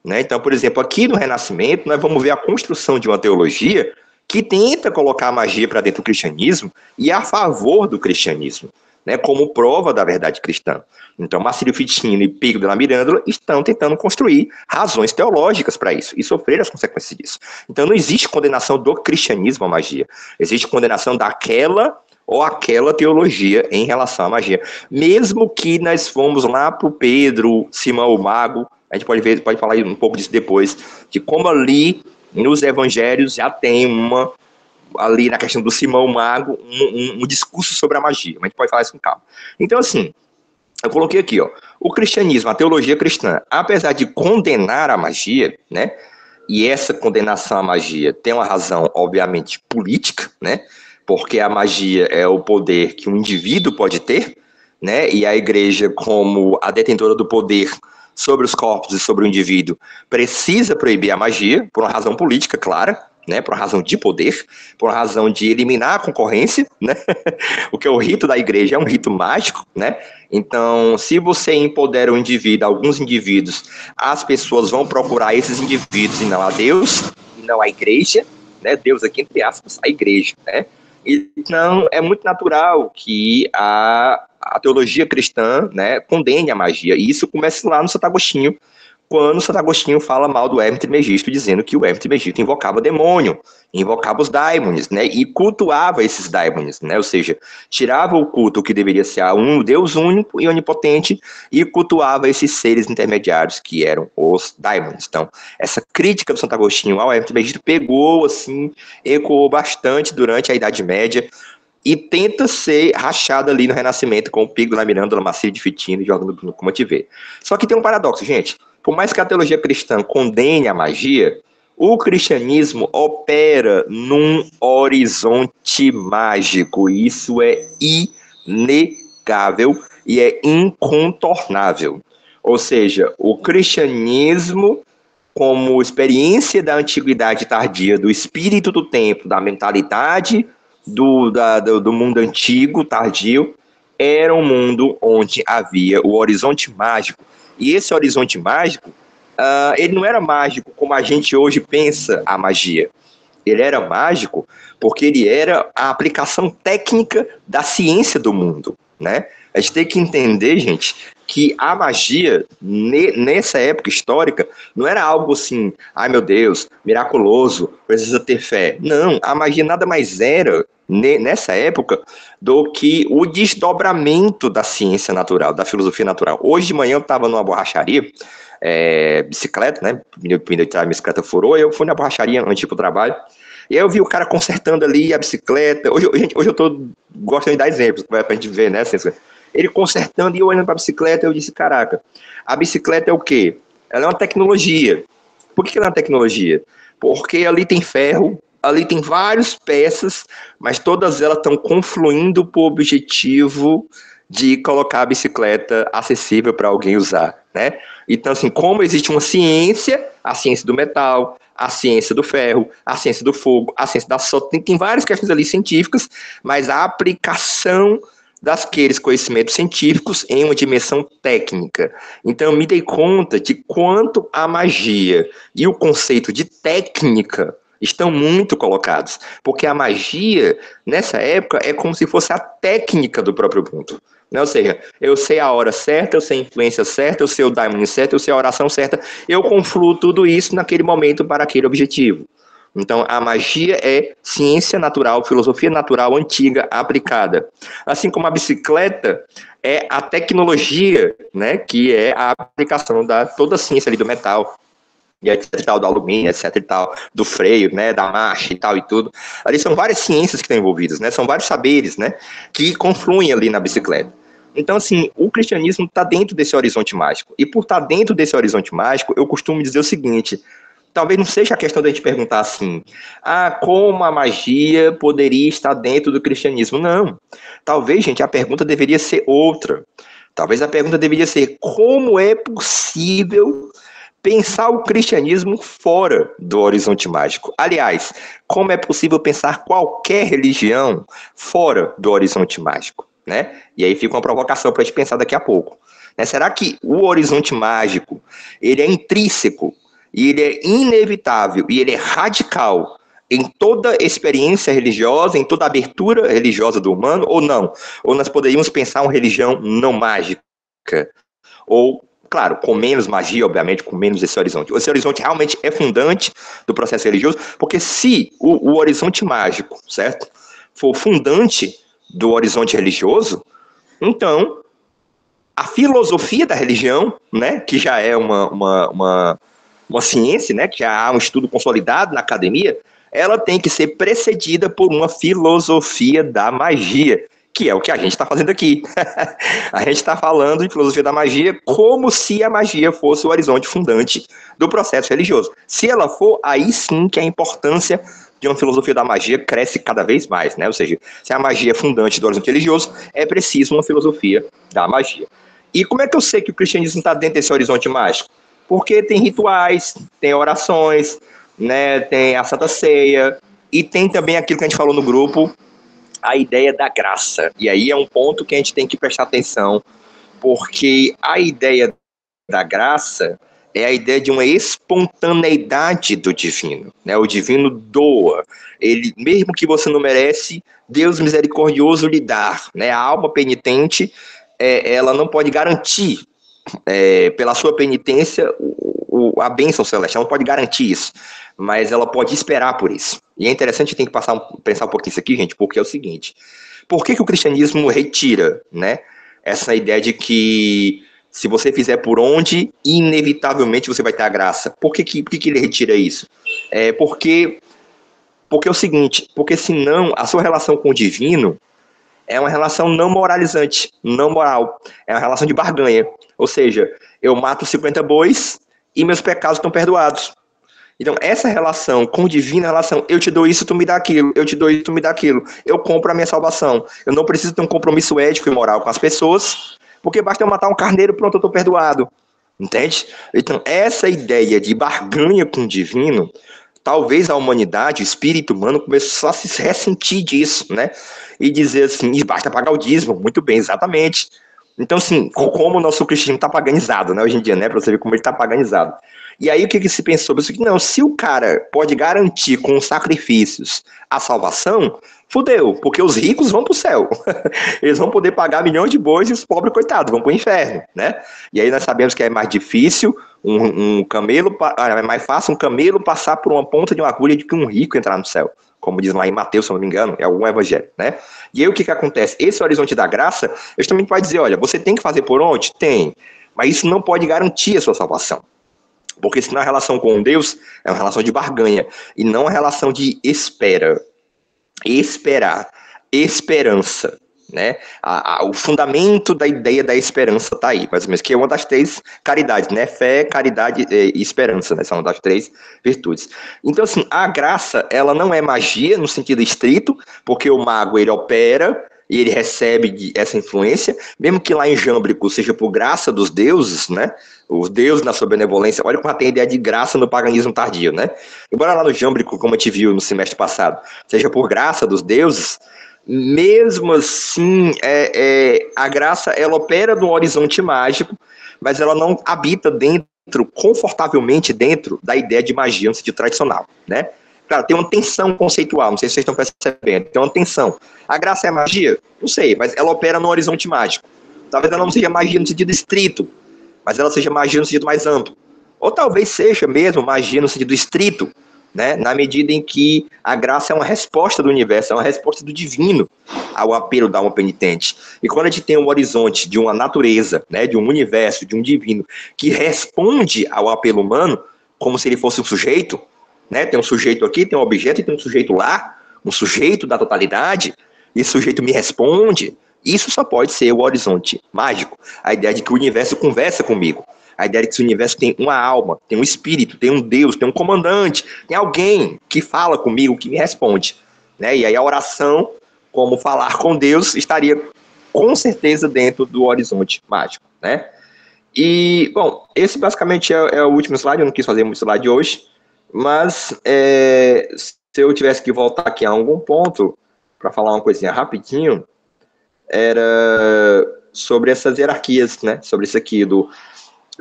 né? Então, por exemplo, aqui no Renascimento, nós vamos ver a construção de uma teologia que tenta colocar a magia para dentro do cristianismo e a favor do cristianismo, né, como prova da verdade cristã. Então, Marcílio Fitino e Pico della Mirandola estão tentando construir razões teológicas para isso e sofrer as consequências disso. Então, não existe condenação do cristianismo à magia. Existe condenação daquela ou aquela teologia em relação à magia. Mesmo que nós fomos lá para o Pedro, Simão o Mago, a gente pode falar um pouco disso depois, de como ali nos evangelhos já tem ali na questão do Simão o Mago, um discurso sobre a magia, mas a gente pode falar isso com calma. Então, assim, eu coloquei aqui, o cristianismo, a teologia cristã, apesar de condenar a magia, né, e essa condenação à magia tem uma razão, obviamente, política, né? Porque a magia é o poder que um indivíduo pode ter, né? E a igreja, como a detentora do poder sobre os corpos e sobre o indivíduo, precisa proibir a magia, por uma razão política clara, né, por uma razão de poder, por uma razão de eliminar a concorrência, né, porque o rito da igreja é um rito mágico, né, então se você empodera o indivíduo, alguns indivíduos, as pessoas vão procurar esses indivíduos e não a Deus, e não a igreja, né, Deus aqui entre aspas, a igreja, né, então é muito natural que a teologia cristã, né, condene a magia, e isso começa lá no Santo Agostinho, quando Santo Agostinho fala mal do Hermes Trismegisto, dizendo que o Hermes Trismegisto invocava demônio, invocava os daimones, né, e cultuava esses daimones, né, ou seja, tirava o culto que deveria ser a um Deus único e onipotente e cultuava esses seres intermediários que eram os daimones. Então, essa crítica do Santo Agostinho ao Hermes Trismegisto pegou, assim, ecoou bastante durante a Idade Média e tenta ser rachada ali no Renascimento com o Pico da Miranda, Marcílio de Fitino e Jordão Bruno, como eu te vê. Só que tem um paradoxo, gente. Por mais que a teologia cristã condene a magia, o cristianismo opera num horizonte mágico. Isso é inegável e é incontornável. Ou seja, o cristianismo, como experiência da antiguidade tardia, do espírito do tempo, da mentalidade do mundo antigo, tardio, era um mundo onde havia o horizonte mágico. E esse horizonte mágico, ele não era mágico como a gente hoje pensa a magia. Ele era mágico porque ele era a aplicação técnica da ciência do mundo, né? A gente tem que entender, gente, que a magia, nessa época histórica, não era algo assim, ai meu Deus, miraculoso, precisa ter fé. Não, a magia nada mais era, nessa época, do que o desdobramento da ciência natural, da filosofia natural. Hoje de manhã eu estava numa borracharia, bicicleta, né? O pneu de trás da bicicleta furou, eu fui na borracharia antes para o trabalho, e aí eu vi o cara consertando ali a bicicleta. Hoje eu tô gostando de dar exemplos pra gente ver, né? Ele consertando e eu olhando para a bicicleta, eu disse, caraca, a bicicleta é o quê? Ela é uma tecnologia. Por que ela é uma tecnologia? Porque ali tem ferro, ali tem várias peças, mas todas elas estão confluindo para o objetivo de colocar a bicicleta acessível para alguém usar, né? Então, assim, como existe uma ciência, a ciência do metal, a ciência do ferro, a ciência do fogo, a ciência da solda, tem várias questões ali científicas, mas a aplicação daqueles conhecimentos científicos em uma dimensão técnica. Então, eu me dei conta de quanto a magia e o conceito de técnica estão muito colocados, porque a magia, nessa época, é como se fosse a técnica do próprio mundo. Ou seja, eu sei a hora certa, eu sei a influência certa, eu sei o daimon certo, eu sei a oração certa, eu confluo tudo isso naquele momento para aquele objetivo. Então, a magia é ciência natural, filosofia natural antiga aplicada. Assim como a bicicleta é a tecnologia, né, que é a aplicação da toda a ciência ali do metal, e etc e tal, do alumínio, etc e tal, do freio, né, da marcha e tal e tudo. Ali são várias ciências que estão envolvidas, né, são vários saberes, né, que confluem ali na bicicleta. Então, assim, o cristianismo está dentro desse horizonte mágico. E por estar dentro desse horizonte mágico, eu costumo dizer o seguinte: talvez não seja a questão da gente perguntar assim, como a magia poderia estar dentro do cristianismo? Não. Talvez, gente, a pergunta deveria ser outra. Talvez a pergunta deveria ser: como é possível pensar o cristianismo fora do horizonte mágico? Aliás, como é possível pensar qualquer religião fora do horizonte mágico? Né? E aí fica uma provocação para a gente pensar daqui a pouco. Né? Será que o horizonte mágico ele é intrínseco, e ele é inevitável, e ele é radical em toda experiência religiosa, em toda abertura religiosa do humano, ou não? Ou nós poderíamos pensar uma religião não mágica? Ou, claro, com menos magia, obviamente, com menos esse horizonte. Esse horizonte realmente é fundante do processo religioso, porque se o horizonte mágico, certo, for fundante do horizonte religioso, então a filosofia da religião, né, que já é uma ciência, né, que já há um estudo consolidado na academia, ela tem que ser precedida por uma filosofia da magia, que é o que a gente está fazendo aqui. A gente está falando de filosofia da magia como se a magia fosse o horizonte fundante do processo religioso. Se ela for, aí sim que a importância de uma filosofia da magia cresce cada vez mais, né? Ou seja, se a magia é fundante do horizonte religioso, é preciso uma filosofia da magia. E como é que eu sei que o cristianismo está dentro desse horizonte mágico? Porque tem rituais, tem orações, né? Tem a Santa Ceia, e tem também aquilo que a gente falou no grupo, a ideia da graça. E aí é um ponto que a gente tem que prestar atenção, porque a ideia da graça é a ideia de uma espontaneidade do divino, né? O divino doa. Ele, mesmo que você não merece, Deus misericordioso lhe dá, né? A alma penitente, ela não pode garantir, pela sua penitência, a bênção celeste. Ela não pode garantir isso, mas ela pode esperar por isso. E é interessante, tem que pensar um pouquinho isso aqui, gente, porque é o seguinte: por que o cristianismo retira, né, essa ideia de que se você fizer por onde, inevitavelmente você vai ter a graça? Por que ele retira isso? Porque é o seguinte, porque senão a sua relação com o divino é uma relação não moralizante, não moral. É uma relação de barganha. Ou seja, eu mato 50 bois e meus pecados estão perdoados. Então, essa relação com o divino é a relação: eu te dou isso, tu me dá aquilo, eu te dou isso, tu me dá aquilo. Eu compro a minha salvação. Eu não preciso ter um compromisso ético e moral com as pessoas, porque basta eu matar um carneiro, pronto, eu estou perdoado. Entende? Então, essa ideia de barganha com o divino, talvez a humanidade, o espírito humano, começou a se ressentir disso, né? E dizer assim: basta pagar o dízimo. Muito bem, exatamente. Então, assim, como o nosso cristianismo está paganizado, né, hoje em dia, né? Para você ver como ele está paganizado. E aí, o que se pensou? Pensou que não, se o cara pode garantir com os sacrifícios a salvação, fudeu, porque os ricos vão para o céu. Eles vão poder pagar milhões de bois e os pobres, coitados, vão para o inferno, né? E aí nós sabemos que é mais difícil é mais fácil um camelo passar por uma ponta de uma agulha do que um rico entrar no céu, como diz lá em Mateus, se não me engano, é algum evangelho, né? E aí o que acontece? Esse horizonte da graça, justamente vai dizer: olha, você tem que fazer por onde? Tem, mas isso não pode garantir a sua salvação. Porque senão a relação com Deus é uma relação de barganha, e não uma relação de espera. Esperar, esperança, né? O fundamento da ideia da esperança está aí, mais ou menos, que é uma das três caridades, né? Fé, caridade e esperança, né? São uma das três virtudes. Então, assim, a graça, ela não é magia no sentido estrito, porque o mago, ele opera e ele recebe essa influência, mesmo que lá em Jâmbrico seja por graça dos deuses, né? Os deuses na sua benevolência. Olha como tem a ideia de graça no paganismo tardio, né? Embora lá no Jâmbrico, como a gente viu no semestre passado, seja por graça dos deuses, mesmo assim, a graça, ela opera no horizonte mágico, mas ela não habita confortavelmente dentro da ideia de magia no sentido tradicional, né? Claro, tem uma tensão conceitual, não sei se vocês estão percebendo, tem uma tensão. A graça é magia? Não sei, mas ela opera no horizonte mágico. Talvez ela não seja magia no sentido estrito, mas ela seja magia no sentido mais amplo. Ou talvez seja mesmo magia no sentido estrito, né? Na medida em que a graça é uma resposta do universo, é uma resposta do divino ao apelo da alma penitente. E quando a gente tem um horizonte de uma natureza, né, de um universo, de um divino, que responde ao apelo humano, como se ele fosse um sujeito, né? Tem um sujeito aqui, tem um objeto e tem um sujeito lá, um sujeito da totalidade, e esse sujeito me responde. Isso só pode ser o horizonte mágico, a ideia de que o universo conversa comigo, a ideia de que esse universo tem uma alma, tem um espírito, tem um Deus, tem um comandante, tem alguém que fala comigo, que me responde, né? E aí a oração, como falar com Deus, estaria com certeza dentro do horizonte mágico, né? E, bom, esse basicamente é o último slide. Eu não quis fazer muito slide hoje, mas se eu tivesse que voltar aqui a algum ponto para falar uma coisinha rapidinho, era sobre essas hierarquias, né? Sobre isso aqui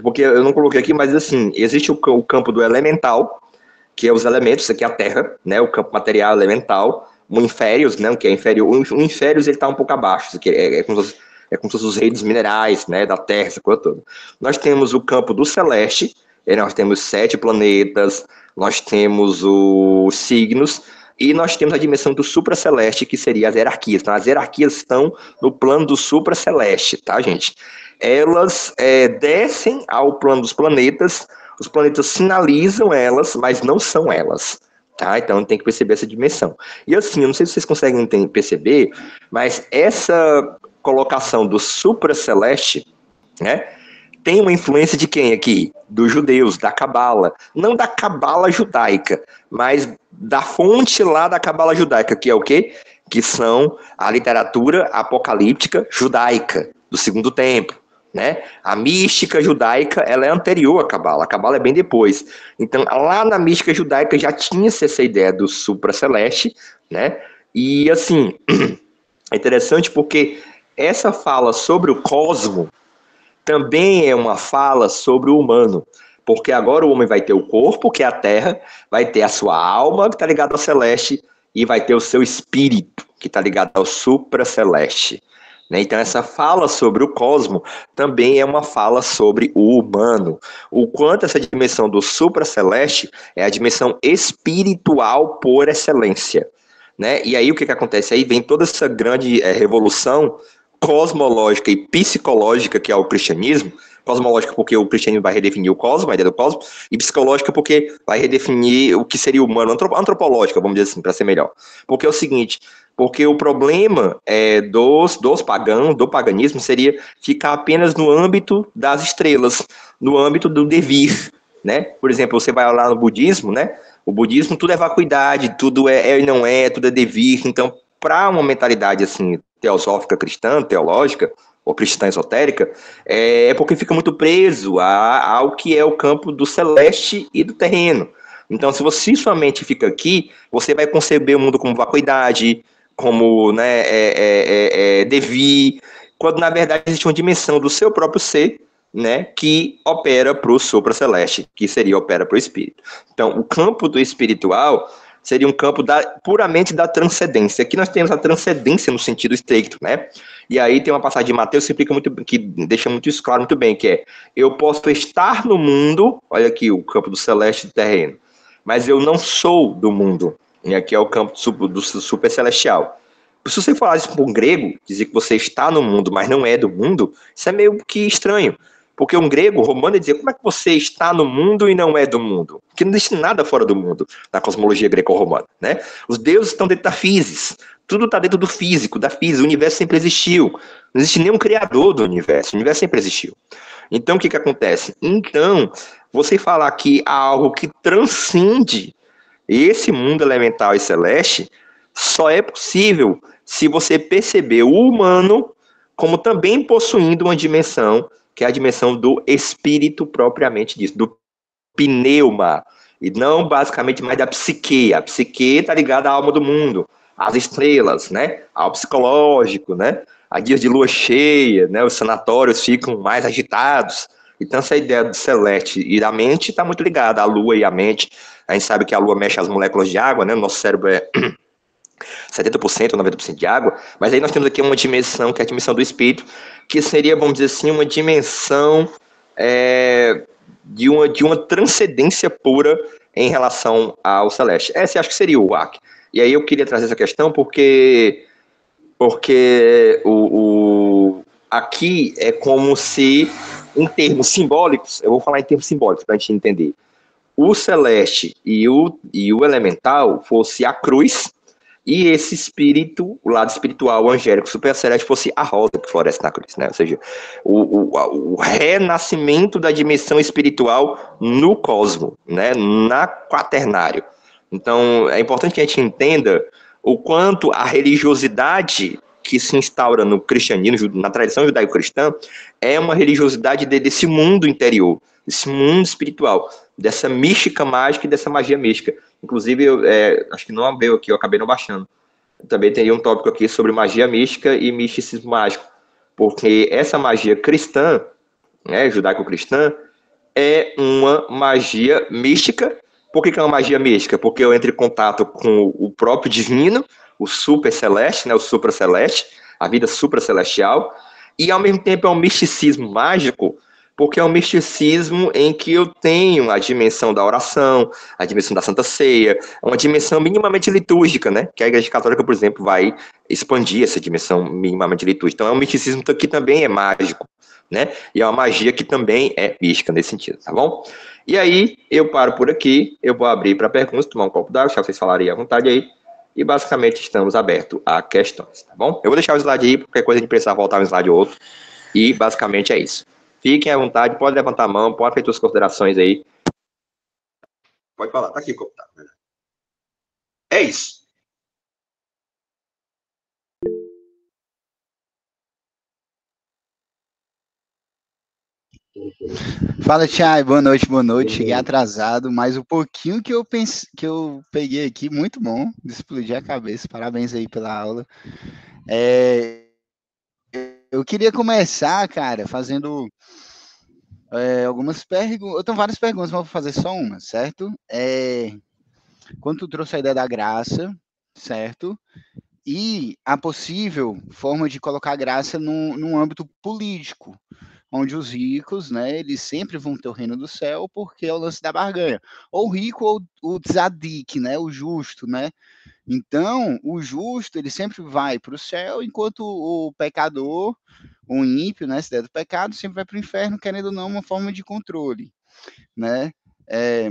porque eu não coloquei aqui, mas assim, existe o campo do elemental, que é os elementos, isso aqui é a Terra, né? O campo material elemental, o inférios, né? Que é inferior. O inférios, ele está um pouco abaixo, isso aqui é como se fosse os reinos minerais, né? Da Terra, essa coisa toda. Nós temos o campo do celeste, nós temos 7 planetas, nós temos os signos, e nós temos a dimensão do supraceleste, que seria as hierarquias. Então, as hierarquias estão no plano do supraceleste, tá, gente? Elas descem ao plano dos planetas, os planetas sinalizam elas, mas não são elas, Tá? Então tem que perceber essa dimensão. E assim, eu não sei se vocês conseguem perceber, mas essa colocação do supraceleste, né, tem uma influência de quem aqui? Dos judeus, da Cabala. Não da Cabala judaica, mas da fonte lá da Cabala judaica, que é o quê? Que são a literatura apocalíptica judaica, do Segundo Templo. Né? A mística judaica, ela é anterior à Cabala. A Cabala é bem depois. Então, lá na mística judaica já tinha-se essa ideia do supraceleste, né? E, assim, é interessante porque essa fala sobre o cosmo também é uma fala sobre o humano, porque agora o homem vai ter o corpo, que é a terra, vai ter a sua alma, que está ligada ao celeste, e vai ter o seu espírito, que está ligado ao supraceleste. Né? Então, essa fala sobre o cosmo também é uma fala sobre o humano. O quanto essa dimensão do supraceleste é a dimensão espiritual por excelência. Né? E aí, o que acontece? Aí vem toda essa grande revolução cosmológica e psicológica que é o cristianismo. Cosmológica porque o cristianismo vai redefinir o cosmos, a ideia do cosmos, e psicológica porque vai redefinir o que seria humano, antropológica, vamos dizer assim, para ser melhor. Porque é o seguinte, porque o problema dos pagãos, do paganismo, seria ficar apenas no âmbito das estrelas, no âmbito do devir, né? Por exemplo, você vai lá no budismo, né? O budismo tudo é vacuidade, tudo é e não é, tudo é devir. Então, para uma mentalidade assim teosófica cristã, teológica, ou cristã esotérica, é porque fica muito preso ao que é o campo do celeste e do terreno. Então, se você somente fica aqui, você vai conceber o mundo como vacuidade, como devir, quando na verdade existe uma dimensão do seu próprio ser, né, que opera para o supraceleste, que seria opera para o espírito. Então, o campo do espiritual seria um campo puramente da transcendência. Aqui nós temos a transcendência no sentido estricto, né? E aí tem uma passagem de Mateus que explica que deixa muito isso claro muito bem, que é: eu posso estar no mundo, olha aqui o campo do celeste e do terreno, mas eu não sou do mundo. E aqui é o campo do super celestial. Se você falar isso para um grego, dizer que você está no mundo, mas não é do mundo, isso é meio que estranho. Porque um grego romano dizia: como é que você está no mundo e não é do mundo? Porque não existe nada fora do mundo na cosmologia greco-romana, né? Os deuses estão dentro da physis, tudo está dentro do físico, da física. O universo sempre existiu. Não existe nenhum criador do universo. O universo sempre existiu. Então, o que acontece? Então, você falar que há algo que transcende esse mundo elemental e celeste só é possível se você perceber o humano como também possuindo uma dimensão, que é a dimensão do espírito propriamente dito, do pneuma, e não basicamente mais da psique. A psique está ligada à alma do mundo, às estrelas, né? Ao psicológico, né? A dias de lua cheia, né? Os sanatórios ficam mais agitados. Então essa ideia do celeste e da mente está muito ligada à lua e à mente. A gente sabe que a lua mexe as moléculas de água, né? O nosso cérebro é 70% ou 90% de água, mas aí nós temos aqui uma dimensão, que é a dimensão do espírito, que seria, vamos dizer assim, uma dimensão de uma transcendência pura em relação ao celeste. Esse acho que seria o WAC. E aí eu queria trazer essa questão porque aqui é como se, em termos simbólicos, eu vou falar em termos simbólicos para a gente entender, o celeste e o elemental fosse a cruz, e esse espírito, o lado espiritual, o angélico, o superceleste, fosse a rosa que floresce na cruz, né? Ou seja, o renascimento da dimensão espiritual no cosmo, né? Na quaternário. Então, é importante que a gente entenda o quanto a religiosidade que se instaura no cristianismo, na tradição judaico-cristã, é uma religiosidade desse mundo interior, desse mundo espiritual, dessa mística mágica e dessa magia mística. Inclusive, acho que não abriu aqui, eu acabei não baixando. Eu também teria um tópico aqui sobre magia mística e misticismo mágico, porque essa magia cristã, né, judaico-cristã, é uma magia mística. Por que é uma magia mística? Porque eu entro em contato com o próprio divino, o super celeste, né, o supraceleste, a vida supracelestial, e ao mesmo tempo é um misticismo mágico, porque é um misticismo em que eu tenho a dimensão da oração, a dimensão da Santa Ceia, uma dimensão minimamente litúrgica, né? Que a Igreja Católica, por exemplo, vai expandir essa dimensão minimamente litúrgica. Então é um misticismo que também é mágico, né? E é uma magia que também é mística nesse sentido, tá bom? E aí, eu paro por aqui, eu vou abrir para perguntas, tomar um copo d'água, deixar vocês falarem à vontade aí, e basicamente estamos abertos a questões, tá bom? Eu vou deixar o slide aí, qualquer coisa a gente precisar voltar um slide ou outro, e basicamente é isso. Fiquem à vontade, pode levantar a mão, pode fazer suas considerações aí. Pode falar, tá aqui o copo d'água. É isso. Fala, Thiago, boa noite, boa noite. Cheguei atrasado, mas o pouquinho que eu peguei aqui, muito bom, de explodir a cabeça. Parabéns aí pela aula. Eu queria começar, cara, fazendo algumas perguntas. Eu tenho várias perguntas, mas vou fazer só uma, certo? Quando tu trouxe a ideia da graça, certo? E a possível forma de colocar graça num âmbito político, onde os ricos, né, eles sempre vão ter o reino do céu, porque é o lance da barganha. Ou o rico ou o tzadik, né, o justo, né? Então, o justo, ele sempre vai para o céu, enquanto o pecador, o ímpio, né, se der do pecado, sempre vai para o inferno, querendo ou não, uma forma de controle, né?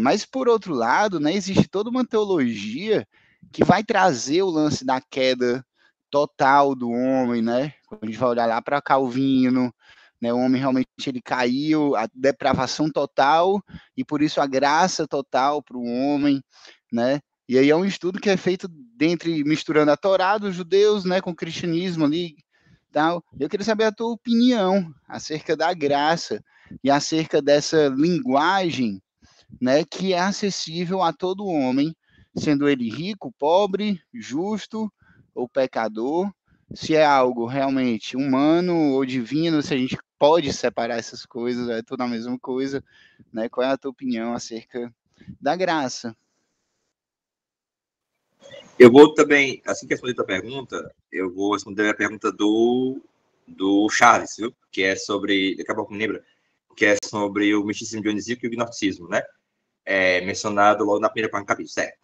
Mas, por outro lado, né, existe toda uma teologia que vai trazer o lance da queda total do homem, né? Quando a gente vai olhar lá para Calvino, né, o homem realmente ele caiu, a depravação total, e por isso a graça total para o homem, né? E aí é um estudo que é feito dentre misturando a Torá dos judeus, né, com o cristianismo ali, tal. Eu queria saber a tua opinião acerca da graça e acerca dessa linguagem, né, que é acessível a todo homem, sendo ele rico, pobre, justo ou pecador, se é algo realmente humano ou divino, se a gente pode separar essas coisas, é tudo a mesma coisa, né? Qual é a tua opinião acerca da graça? Eu vou também, assim que responder a tua pergunta, eu vou responder a pergunta do Charles, viu? Que é sobre, daqui a pouco me lembra, que é sobre o misticismo dionisíaco e o gnosticismo, né? Mencionado logo na primeira parte do capítulo, certo?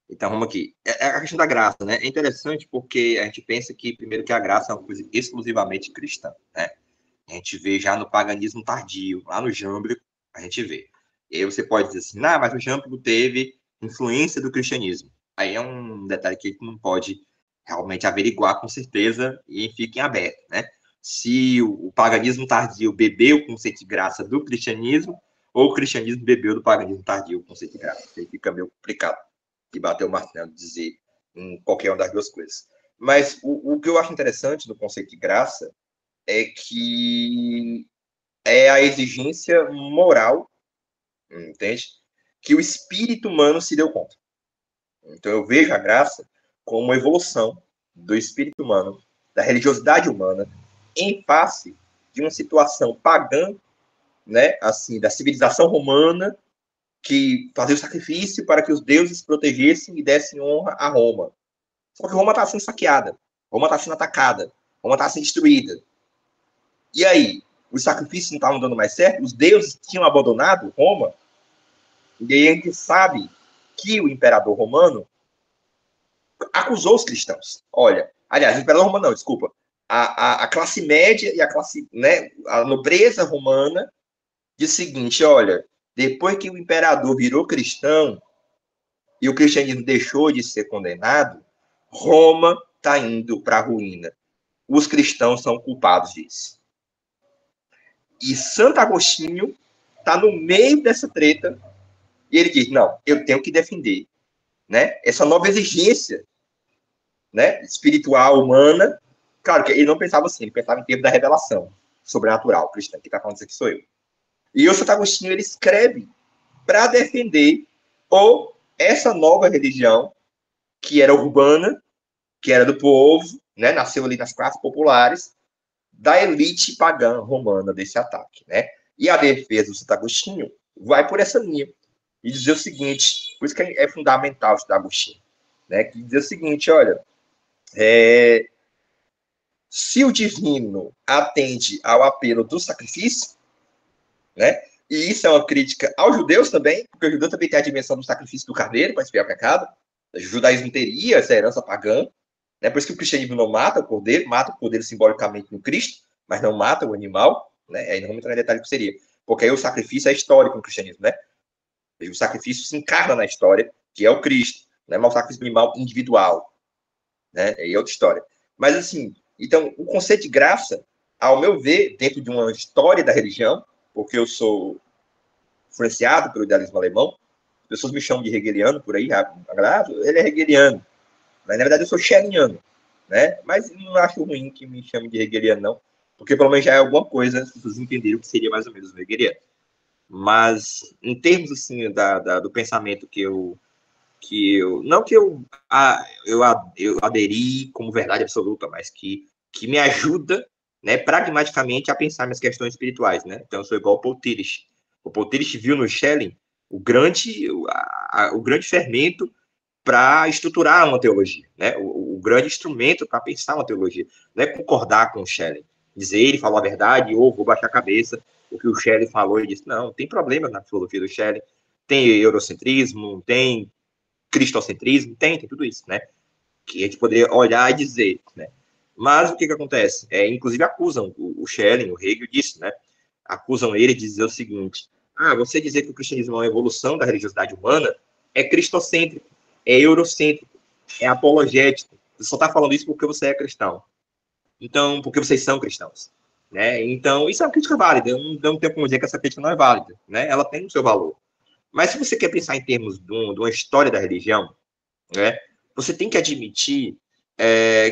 Então, vamos aqui. É a questão da graça, né? É interessante porque a gente pensa que, primeiro, que a graça é uma coisa exclusivamente cristã, né? A gente vê já no paganismo tardio, lá no Jâmblico, a gente vê. E aí você pode dizer assim, mas o Jâmblico teve influência do cristianismo. Aí é um detalhe que a gente não pode realmente averiguar com certeza e fica em aberto, né? Se o paganismo tardio bebeu o conceito de graça do cristianismo ou o cristianismo bebeu do paganismo tardio o conceito de graça. Aí fica meio complicado de bater o martelo, dizer em qualquer uma das duas coisas. Mas o que eu acho interessante no conceito de graça é que é a exigência moral, entende? Que o espírito humano se deu conta. Então eu vejo a graça como uma evolução do espírito humano, da religiosidade humana, em face de uma situação pagã, né, assim, da civilização romana, que fazia o sacrifício para que os deuses protegessem e dessem honra a Roma. Só que Roma está sendo saqueada, Roma está sendo atacada, Roma está sendo destruída. E aí, os sacrifícios não estavam dando mais certo, os deuses tinham abandonado Roma, e aí a gente sabe que o imperador romano acusou os cristãos. Olha, aliás, o imperador romano não, desculpa. A classe média e a classe, né, a nobreza romana diz o seguinte, olha, depois que o imperador virou cristão e o cristianismo deixou de ser condenado, Roma está indo para a ruína. Os cristãos são culpados disso. E Santo Agostinho está no meio dessa treta e ele diz, não, eu tenho que defender, né, essa nova exigência, né, espiritual, humana. Claro que ele não pensava assim, ele pensava em termos da revelação sobrenatural cristã, que está falando isso aqui sou eu. E o Santo Agostinho, ele escreve para defender essa nova religião, que era urbana, que era do povo, né, nasceu ali nas classes populares, da elite pagã romana desse ataque, né? E a defesa do Santo Agostinho vai por essa linha e dizer o seguinte, por isso que é fundamental estudar Agostinho, né? Que dizer o seguinte, olha, se o divino atende ao apelo do sacrifício, né? E isso é uma crítica aos judeus também, porque o judeu também tem a dimensão do sacrifício do carneiro para expiar o pecado. O judaísmo teria essa herança pagã, né? Por isso que o cristianismo não mata o cordeiro, mata o cordeiro simbolicamente no Cristo, mas não mata o animal, né? Aí não vamos entrar em detalhe do que seria. Porque aí o sacrifício é histórico no cristianismo, né? E o sacrifício se encarna na história, que é o Cristo, né? Mas o sacrifício animal individual, né? É outra história. Mas, assim, então, o conceito de graça, ao meu ver, dentro de uma história da religião, porque eu sou influenciado pelo idealismo alemão, as pessoas me chamam de hegeliano por aí, a galera, ele é hegeliano. Mas, na verdade, eu sou schellingiano, né? Mas não acho ruim que me chame de hegeliano, não, porque pelo menos já é alguma coisa, as pessoas entenderam o que seria mais ou menos o hegeliano. Mas, em termos, assim, do pensamento não que eu aderi como verdade absoluta, mas que me ajuda, né, pragmaticamente a pensar nas questões espirituais, né? Então, eu sou igual o Paul Tillich. O Paul Tillich viu no Schelling o grande fermento para estruturar uma teologia, né? O grande instrumento para pensar uma teologia. Não é concordar com o Schelling, dizer ele falou a verdade ou vou baixar a cabeça o que o Schelling falou e disse, não, tem problema na filosofia do Schelling, tem eurocentrismo, tem cristocentrismo, tem tudo isso, né? Que a gente poderia olhar e dizer, né? Mas o que acontece? Inclusive acusam o Schelling, o Hegel disso, né? Acusam ele de dizer o seguinte, você dizer que o cristianismo é uma evolução da religiosidade humana é cristocêntrico, é eurocêntrico, é apologético. Você só está falando isso porque você é cristão. Então, porque vocês são cristãos. Né? Então, isso é uma crítica válida. Eu não tenho como dizer que essa crítica não é válida. Né? Ela tem o seu valor. Mas se você quer pensar em termos de uma história da religião, né, você tem que admitir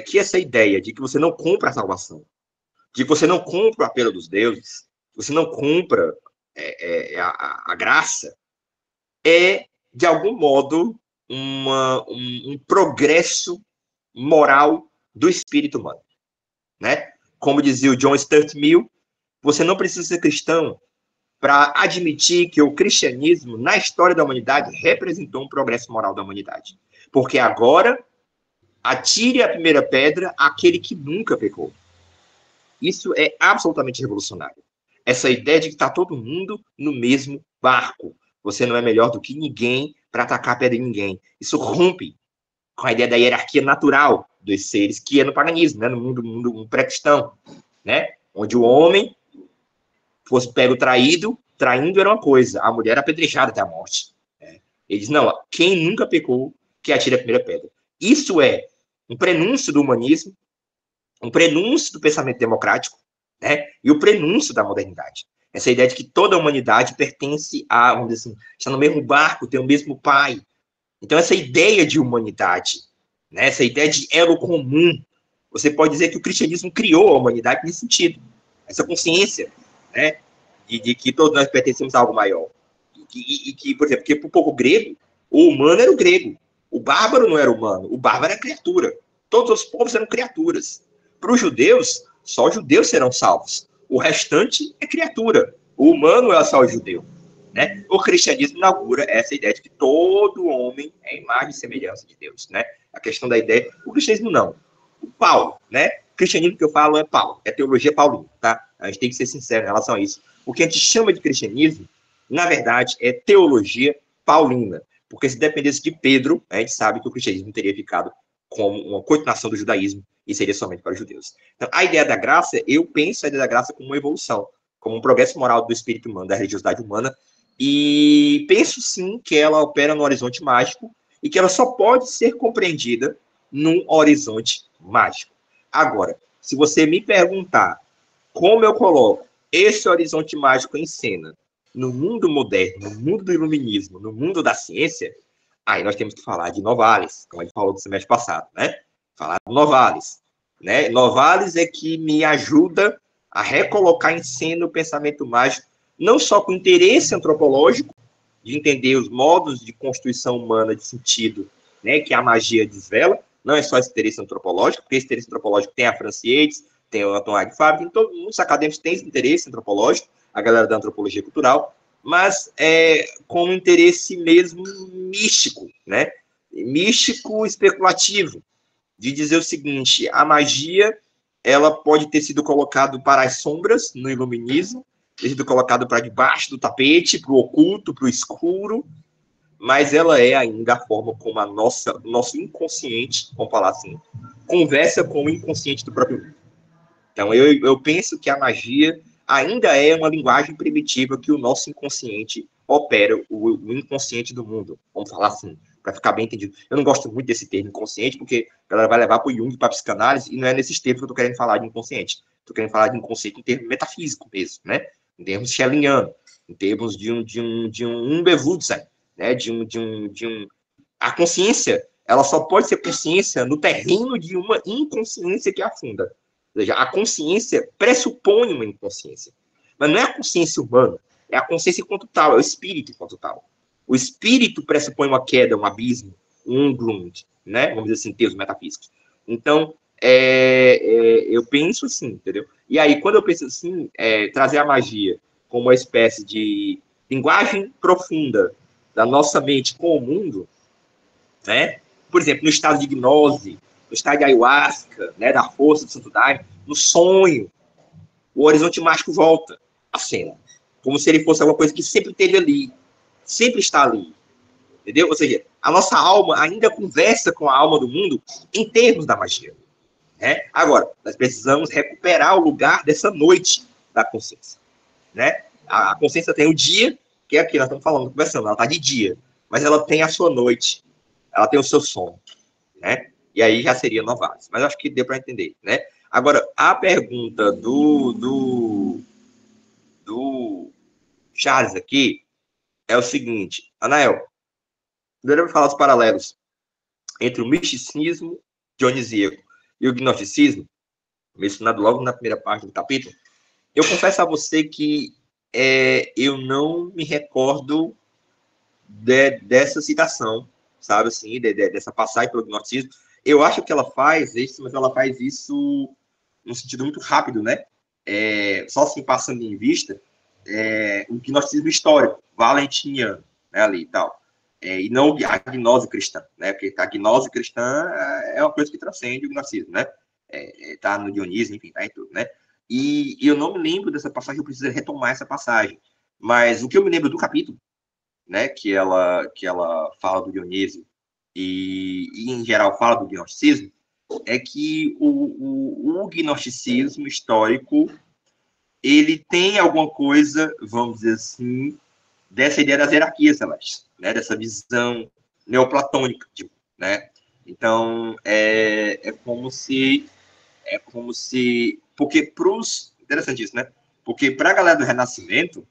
que essa ideia de que você não compra a salvação, de que você não compra o apelo dos deuses, você não compra a graça, é, de algum modo, um progresso moral do espírito humano. Né? Como dizia o John Stuart Mill, você não precisa ser cristão para admitir que o cristianismo, na história da humanidade, representou um progresso moral da humanidade. Porque agora, atire a primeira pedra aquele que nunca pecou. Isso é absolutamente revolucionário. Essa ideia de que está todo mundo no mesmo barco. Você não é melhor do que ninguém para atacar a pedra em ninguém. Isso rompe com a ideia da hierarquia natural dos seres, que é no paganismo, né? No mundo pré-cristão, né? Onde o homem fosse pego traindo era uma coisa, a mulher apedrejada até a morte. Né? Ele diz, não, quem nunca pecou, que atire a primeira pedra. Isso é um prenúncio do humanismo, um prenúncio do pensamento democrático, né? E o prenúncio da modernidade. Essa ideia de que toda a humanidade pertence a, vamos dizer assim, está no mesmo barco, tem o mesmo pai. Então, essa ideia de humanidade, né? Essa ideia de elo comum, você pode dizer que o cristianismo criou a humanidade nesse sentido. Essa consciência, né? De que todos nós pertencemos a algo maior. E que, por exemplo, porque para o povo grego, o humano era o grego. O bárbaro não era humano. O bárbaro era criatura. Todos os povos eram criaturas. Para os judeus, só os judeus serão salvos. O restante é criatura. O humano é só o judeu. Né? O cristianismo inaugura essa ideia de que todo homem é imagem e semelhança de Deus. Né? A questão da ideia... O cristianismo não. O Paulo, né? O cristianismo que eu falo é Paulo. É teologia paulina, tá? A gente tem que ser sincero em relação a isso. O que a gente chama de cristianismo, na verdade, é teologia paulina. Porque se dependesse de Pedro, a gente sabe que o cristianismo teria ficado como uma continuação do judaísmo e seria somente para os judeus. Então, a ideia da graça, eu penso a ideia da graça como uma evolução, como um progresso moral do espírito humano, da religiosidade humana, e penso sim que ela opera no horizonte mágico e que ela só pode ser compreendida num horizonte mágico. Agora, se você me perguntar como eu coloco esse horizonte mágico em cena no mundo moderno, no mundo do iluminismo, no mundo da ciência, aí nós temos que falar de Novalis, como a gente falou do semestre passado, né? Falar de Novalis. Né? Novalis é que me ajuda a recolocar em cena o pensamento mágico, não só com interesse antropológico, de entender os modos de constituição humana de sentido, né, que a magia desvela, não é só esse interesse antropológico, porque esse interesse antropológico tem a Franci Yates, tem o Anton Hagfab, tem muitos acadêmicos têm esse interesse antropológico, a galera da antropologia cultural, mas com um interesse mesmo místico, né? Místico especulativo, de dizer o seguinte, a magia ela pode ter sido colocada para as sombras no iluminismo, ter sido colocada para debaixo do tapete, para o oculto, para o escuro, mas ela é ainda a forma como nosso inconsciente, vamos falar assim, conversa com o inconsciente do próprio mundo. Então, eu penso que a magia, ainda é uma linguagem primitiva que o nosso inconsciente opera, o inconsciente do mundo, vamos falar assim, para ficar bem entendido. Eu não gosto muito desse termo inconsciente, porque a galera vai levar para o Jung, para a psicanálise, e não é nesses termos que eu estou querendo falar de inconsciente. Estou querendo falar de inconsciente em termos metafísicos mesmo, né? Em termos schellingianos, em termos de um Bewusstsein, né? A consciência, ela só pode ser consciência no terreno de uma inconsciência que afunda. Ou seja, a consciência pressupõe uma inconsciência. Mas não é a consciência humana, é a consciência enquanto tal, é o espírito enquanto tal. O espírito pressupõe uma queda, um abismo, um grund, né? Vamos dizer assim, em termos metafísicos. Então, eu penso assim, entendeu? E aí, quando eu penso assim, trazer a magia como uma espécie de linguagem profunda da nossa mente com o mundo, né? Por exemplo, no estado de gnose, no estado de ayahuasca, né, da força do Santo Daime, no sonho, o horizonte mágico volta à cena, como se ele fosse alguma coisa que sempre esteve ali, sempre está ali, entendeu? Ou seja, a nossa alma ainda conversa com a alma do mundo em termos da magia, né? Agora, nós precisamos recuperar o lugar dessa noite da consciência, né? A consciência tem o dia, que é aqui, nós estamos falando, conversando, ela está de dia, mas ela tem a sua noite, ela tem o seu sono, né? E aí já seria Novalis. Mas acho que deu para entender, né? Agora, a pergunta do Charles aqui é o seguinte, Anael, devemos falar dos paralelos entre o misticismo dionisíaco e o gnosticismo, mencionado logo na primeira parte do capítulo. Eu confesso a você que eu não me recordo dessa citação, sabe, assim, dessa passagem pelo gnosticismo. Eu acho que ela faz isso, mas ela faz isso num sentido muito rápido, né? Só assim, passando em vista, o gnosticismo histórico, valentiniano, né, ali e tal. E não a gnose cristã, né? Porque a gnose cristã é uma coisa que transcende o gnosticismo, né? Tá no Dionísio, enfim, tá em tudo, né? E eu não me lembro dessa passagem, eu preciso retomar essa passagem. Mas o que eu me lembro do capítulo, né, que ela fala do Dionísio e em geral fala do gnosticismo, é que o gnosticismo histórico ele tem alguma coisa, vamos dizer assim, dessa ideia das hierarquias celestes, né, dessa visão neoplatônica, tipo, né? Então é como se porque interessante isso, né? Porque para a galera do Renascimento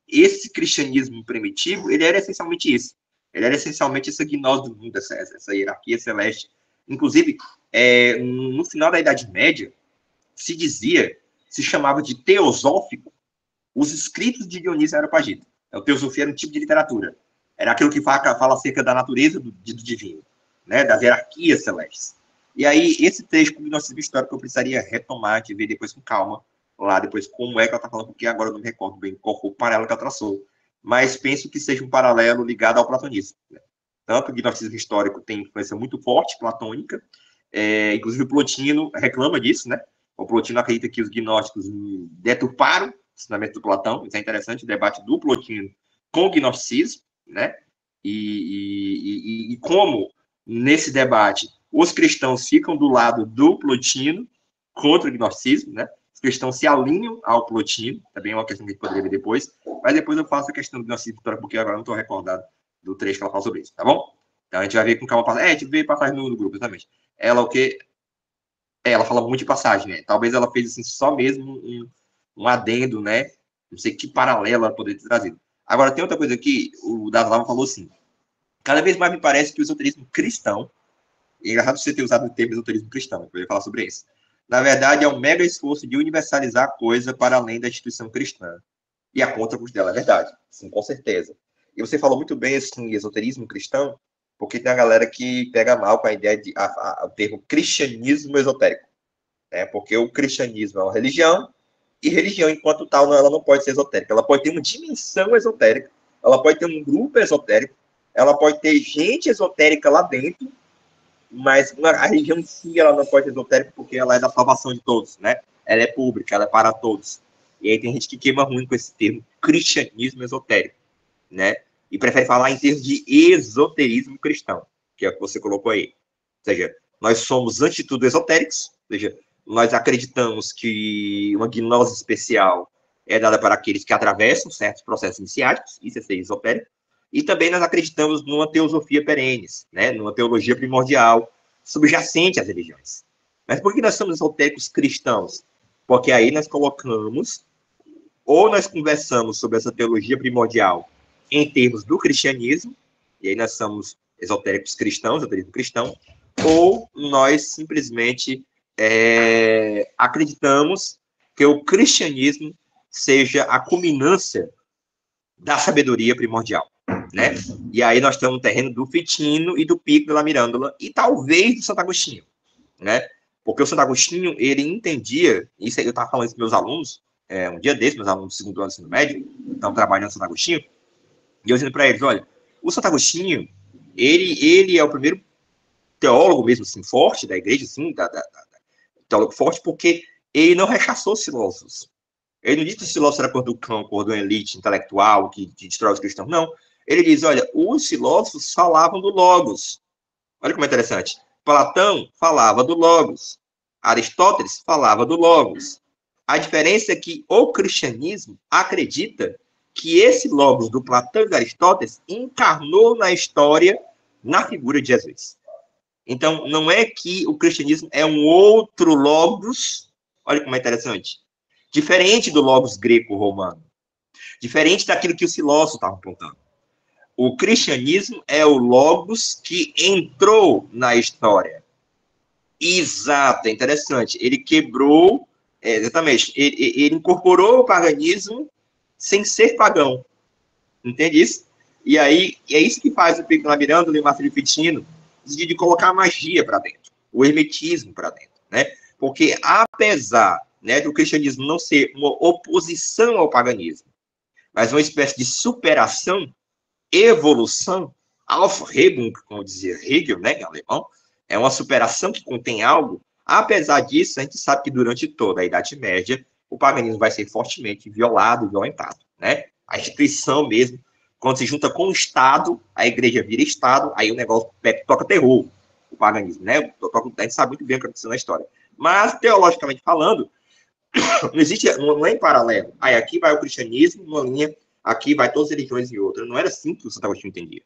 esse cristianismo primitivo, ele era essencialmente isso. Ele era essencialmente essa gnose do mundo, essa hierarquia celeste. Inclusive, no final da Idade Média, se chamava de teosófico os escritos de Dionísio Areopagita. A teosofia era um tipo de literatura. Era aquilo que fala acerca da natureza do divino, né, das hierarquias celestes. E aí, esse trecho do gnosticismo histórico eu precisaria retomar, de ver depois com calma, lá depois como é que ela está falando, porque agora eu não me recordo bem qual foi o paralelo que ela traçou. Mas penso que seja um paralelo ligado ao platonismo. Né? Tanto o gnosticismo histórico tem influência muito forte platônica, inclusive o Plotino reclama disso, né? O Plotino acredita que os gnósticos deturparam o ensinamento do Platão, isso é interessante, o debate do Plotino com o gnosticismo, né? E como, nesse debate, os cristãos ficam do lado do Plotino contra o gnosticismo, né? Os cristãos se alinham ao Plotino, também é uma questão que a gente poderia ver depois, mas depois eu faço a questão do gnosticismo, porque agora não estou recordado do trecho que ela fala sobre isso, tá bom? Então a gente vai ver com calma. A gente vê passagem no grupo, exatamente. Ela o quê? Ela fala muito de passagem, né? Talvez ela fez assim, só mesmo um adendo, né? Não sei que paralelo ela poderia ter trazido. Agora, tem outra coisa aqui, o Daslava falou assim, cada vez mais me parece que o esoterismo cristão, e é engraçado você ter usado o termo esoterismo cristão, eu ia falar sobre isso, na verdade é um mega esforço de universalizar a coisa para além da instituição cristã. E a contraponto dela é verdade, sim, com certeza. E você falou muito bem, assim, esoterismo cristão, porque tem a galera que pega mal com a ideia de o termo cristianismo esotérico, né? Porque o cristianismo é uma religião, e religião, enquanto tal, ela não pode ser esotérica. Ela pode ter uma dimensão esotérica, ela pode ter um grupo esotérico, ela pode ter gente esotérica lá dentro, mas a religião em si ela não pode ser esotérica porque ela é da salvação de todos, né? Ela é pública, ela é para todos. E aí tem gente que queima ruim com esse termo cristianismo esotérico, né? E prefere falar em termos de esoterismo cristão, que é o que você colocou aí. Ou seja, nós somos, antes de tudo, esotéricos, ou seja, nós acreditamos que uma gnose especial é dada para aqueles que atravessam certos processos iniciáticos, isso é ser esotérico, e também nós acreditamos numa teosofia perenes, né, numa teologia primordial, subjacente às religiões. Mas por que nós somos esotéricos cristãos? Porque aí nós colocamos, ou nós conversamos sobre essa teologia primordial em termos do cristianismo, e aí nós somos esotéricos cristãos, esoterismo cristão, ou nós simplesmente acreditamos que o cristianismo seja a culminância da sabedoria primordial, né? E aí nós estamos no terreno do Fitino e do Pico de la Mirândola, e talvez do Santo Agostinho, né? Porque o Santo Agostinho, ele entendia, isso eu estava falando isso com meus alunos, um dia desses, meus alunos do segundo ano do ensino médio, estão trabalhando no Santo Agostinho, e eu dizendo para eles, olha, o Santo Agostinho, ele é o primeiro teólogo mesmo, assim, forte da igreja, assim, teólogo forte, porque ele não rechaçou os filósofos. Ele não disse que os filósofos eram cor do cão, cor do elite intelectual, que destrói os cristãos, não. Ele diz, olha, os filósofos falavam do logos. Olha como é interessante. Platão falava do logos. Aristóteles falava do logos. A diferença é que o cristianismo acredita que esse logos do Platão e de Aristóteles encarnou na história, na figura de Jesus. Então, não é que o cristianismo é um outro logos, olha como é interessante, diferente do logos greco-romano, diferente daquilo que os filósofos estavam apontando. O cristianismo é o logos que entrou na história. Exato, é interessante. Ele quebrou, exatamente, ele incorporou o paganismo sem ser pagão. Entende isso? E aí, é isso que faz o Pico de la Mirândola e o Marcelo Fitino de colocar a magia para dentro, o hermetismo para dentro, né? Porque apesar, né, do cristianismo não ser uma oposição ao paganismo, mas uma espécie de superação, evolução, Aufhebung, como dizia Hegel, né, em alemão, é uma superação que contém algo. Apesar disso, a gente sabe que durante toda a Idade Média, o paganismo vai ser fortemente violado e violentado, né? A instituição mesmo, quando se junta com o Estado, a igreja vira Estado, aí o negócio toca terror, o paganismo, né? A gente sabe muito bem o que aconteceu na história. Mas, teologicamente falando, não existe, não é em paralelo. Aí aqui vai o cristianismo, numa linha, aqui vai todas as religiões em outra. Não era assim que o Santo Agostinho entendia.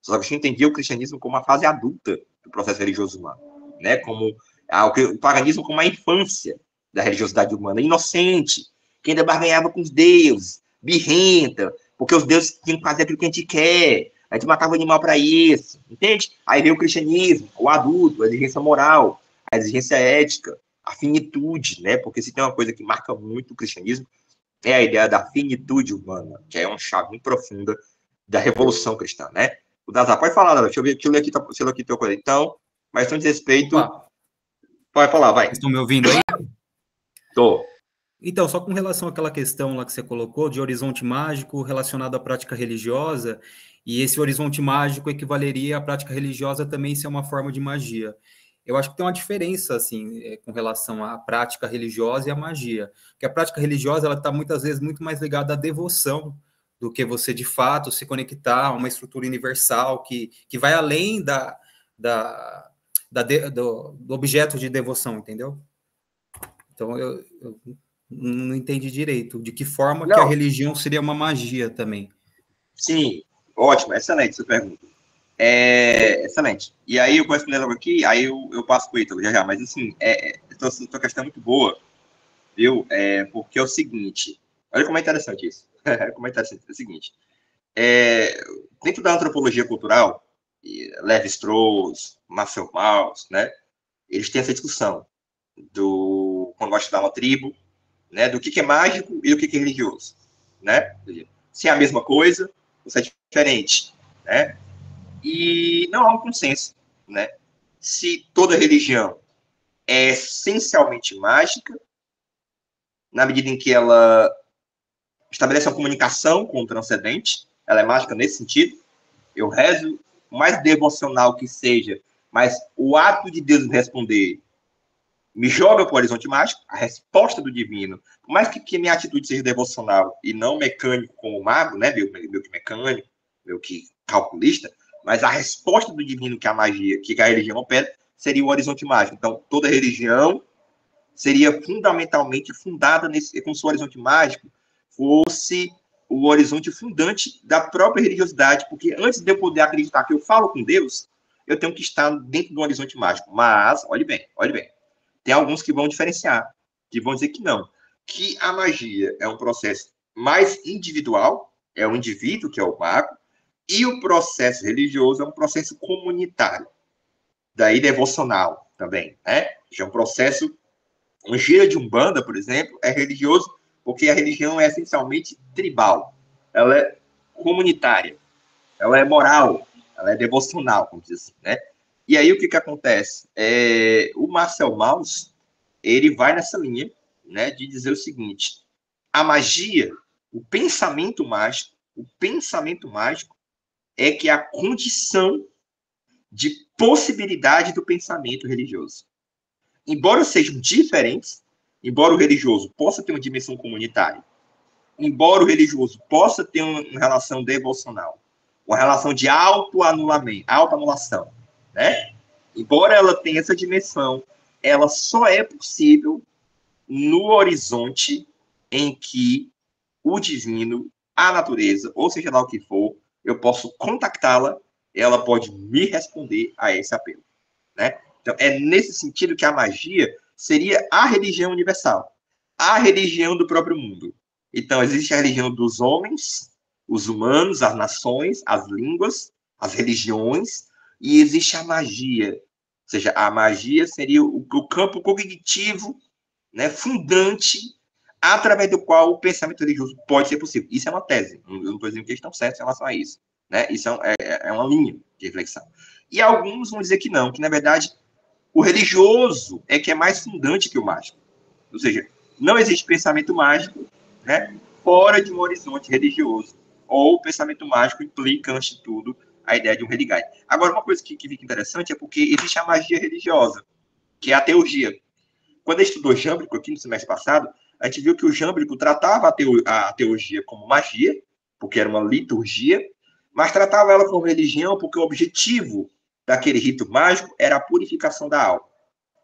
O Santo Agostinho entendia o cristianismo como uma fase adulta do processo religioso humano, né? Como o paganismo como a infância da religiosidade humana, inocente, que ainda barganhava com os deuses, birrenta, porque os deuses tinham que fazer aquilo que a gente quer, a gente matava o animal para isso, entende? Aí veio o cristianismo, o adulto, a exigência moral, a exigência ética, a finitude, né? Porque se tem uma coisa que marca muito o cristianismo, é a ideia da finitude humana, que é uma chave muito profunda da revolução cristã, né? O Dazar, pode falar, deixa eu ler aqui, se eu ler aqui teu coisa. Então, mas com desrespeito, Opa. Pode falar, vai. Vocês estão me ouvindo aí? Tô. Então, só com relação àquela questão lá que você colocou, de horizonte mágico relacionado à prática religiosa, e esse horizonte mágico equivaleria à prática religiosa também ser uma forma de magia. Eu acho que tem uma diferença, assim, com relação à prática religiosa e à magia. Porque a prática religiosa, ela está muitas vezes muito mais ligada à devoção do que você, de fato, se conectar a uma estrutura universal que vai além do objeto de devoção, entendeu? Então, eu não entendi direito de que forma que a religião seria uma magia também. Sim, ótimo, excelente essa pergunta. Excelente. E aí eu vou responder logo aqui, aí eu passo para o Ítalo já, mas assim, essa questão é muito boa, viu? Porque é o seguinte, olha como é interessante isso. Como é interessante, é o seguinte, dentro da antropologia cultural, Lévi-Strauss, Marcel Mauss, né, eles têm essa discussão quando vai estudar uma tribo, né, do que é mágico e do que é religioso, né? Se é a mesma coisa, ou se é diferente, né? E não há um consenso, né? Se toda religião é essencialmente mágica, na medida em que ela estabelece uma comunicação com o transcendente, ela é mágica nesse sentido. Eu rezo, o mais devocional que seja, mas o ato de Deus me responder me joga para o horizonte mágico, a resposta do divino, por mais que minha atitude seja devocional e não mecânico como o mago, né, meu que mecânico, meu que calculista, mas a resposta do divino que a magia, que a religião opera, seria o horizonte mágico. Então, toda religião seria fundamentalmente fundada como se o horizonte mágico fosse o horizonte fundante da própria religiosidade, porque antes de eu poder acreditar que eu falo com Deus, eu tenho que estar dentro do horizonte mágico. Mas, olhe bem, tem alguns que vão diferenciar, que vão dizer que não, que a magia é um processo mais individual, é o indivíduo que é o mago, e o processo religioso é um processo comunitário, daí devocional também, né? Já é um processo, uma gira de Umbanda, por exemplo, é religioso porque a religião é essencialmente tribal, ela é comunitária, ela é moral, ela é devocional, como diz assim, né? E aí o que acontece? O Marcel Mauss, ele vai nessa linha, né, de dizer o seguinte: a magia, o pensamento mágico é que é a condição de possibilidade do pensamento religioso. Embora sejam diferentes, embora o religioso possa ter uma dimensão comunitária, embora o religioso possa ter uma relação devocional, uma relação de autoanulação, né? Embora ela tenha essa dimensão, ela só é possível no horizonte em que o divino, a natureza, ou seja lá o que for, eu posso contactá-la, ela pode me responder a esse apelo, né? Então, é nesse sentido que a magia seria a religião universal, a religião do próprio mundo. Então, existe a religião dos homens, os humanos, as nações, as línguas, as religiões, e existe a magia. Ou seja, a magia seria o campo cognitivo, né, fundante, através do qual o pensamento religioso pode ser possível. Isso é uma tese. Eu não estou dizendo que eles estão certos em relação a isso, né? Isso é uma linha de reflexão. E alguns vão dizer que não, que, na verdade, o religioso é que é mais fundante que o mágico. Ou seja, não existe pensamento mágico, né, fora de um horizonte religioso. Ou o pensamento mágico implica, antes de tudo, a ideia de um religai. Agora, uma coisa que fica interessante é porque existe a magia religiosa, que é a teurgia. Quando a gente estudou Jâmblico aqui no semestre passado, a gente viu que o Jâmblico tratava a teurgia como magia, porque era uma liturgia, mas tratava ela como religião porque o objetivo daquele rito mágico era a purificação da alma.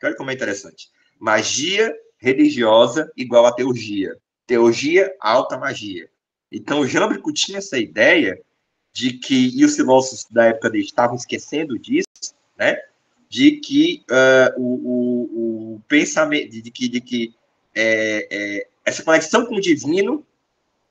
Olha como é interessante. Magia religiosa igual a teurgia. Teurgia, alta magia. Então, o Jâmblico tinha essa ideia de que, e os filósofos da época dele estavam esquecendo disso, né? De que o pensamento, de que essa conexão com o divino,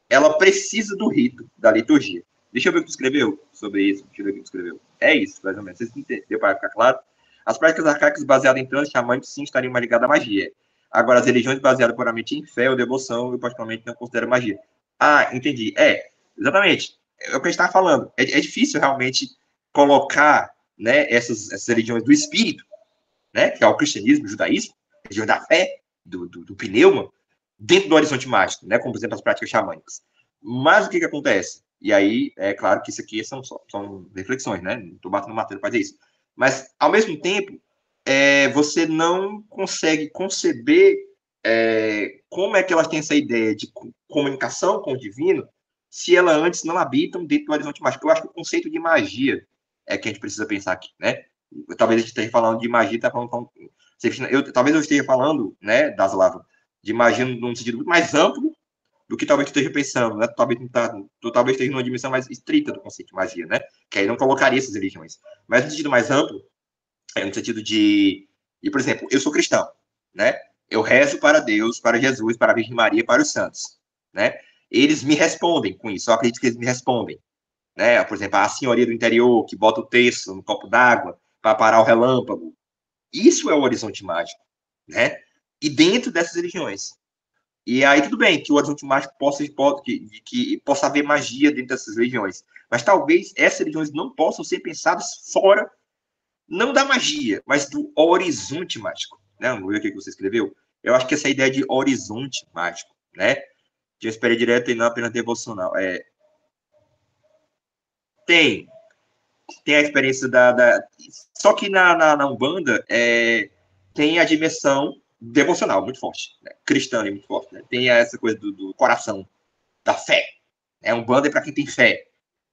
ela precisa do rito, da liturgia. Deixa eu ver o que tu escreveu sobre isso. Deixa eu ver o que tu escreveu. É isso, mais ou menos. Vocês entenderam para ficar claro? As práticas arcaicas baseadas em transe xamânicos, sim, estariam mais ligadas à magia. Agora, as religiões baseadas puramente em fé ou devoção, eu particularmente não considero magia. Ah, entendi. Exatamente. É o que a gente estava falando. É difícil realmente colocar, né, essas religiões do espírito, né, que é o cristianismo, o judaísmo, a religião da fé, do pneuma, dentro do horizonte mágico, né, como, por exemplo, as práticas xamânicas. Mas o que acontece? E aí, é claro que isso aqui são reflexões, né? Não estou batendo matéria para fazer isso. Mas, ao mesmo tempo, você não consegue conceber como é que elas têm essa ideia de comunicação com o divino se elas antes não habitam dentro do horizonte mágico. Eu acho que o conceito de magia é que a gente precisa pensar aqui, né? Talvez a gente esteja falando de magia, talvez eu esteja falando, né, das lavas, de magia num sentido muito mais amplo do que talvez tu esteja pensando, né? Tu talvez esteja numa dimensão mais estrita do conceito de magia, né? Que aí não colocaria essas religiões. Mas no sentido mais amplo, no sentido de, por exemplo, eu sou cristão, né? Eu rezo para Deus, para Jesus, para a Virgem Maria, para os santos, né? Eles me respondem com isso, eu acredito que eles me respondem, né? Por exemplo, a senhoria do interior que bota o terço no copo d'água para parar o relâmpago. Isso é o horizonte mágico, né? E dentro dessas religiões. E aí tudo bem que o horizonte mágico possa haver magia dentro dessas religiões. Mas talvez essas religiões não possam ser pensadas fora, não da magia, mas do horizonte mágico. Né? Vamos ver o que você escreveu. Eu acho que essa ideia de horizonte mágico, né? De uma espécie direta e não apenas devocional. Tem a experiência Só que na Umbanda tem a dimensão devocional muito forte, né? Cristã muito forte, né? Tem essa coisa do coração, da fé. Umbanda é para quem tem fé.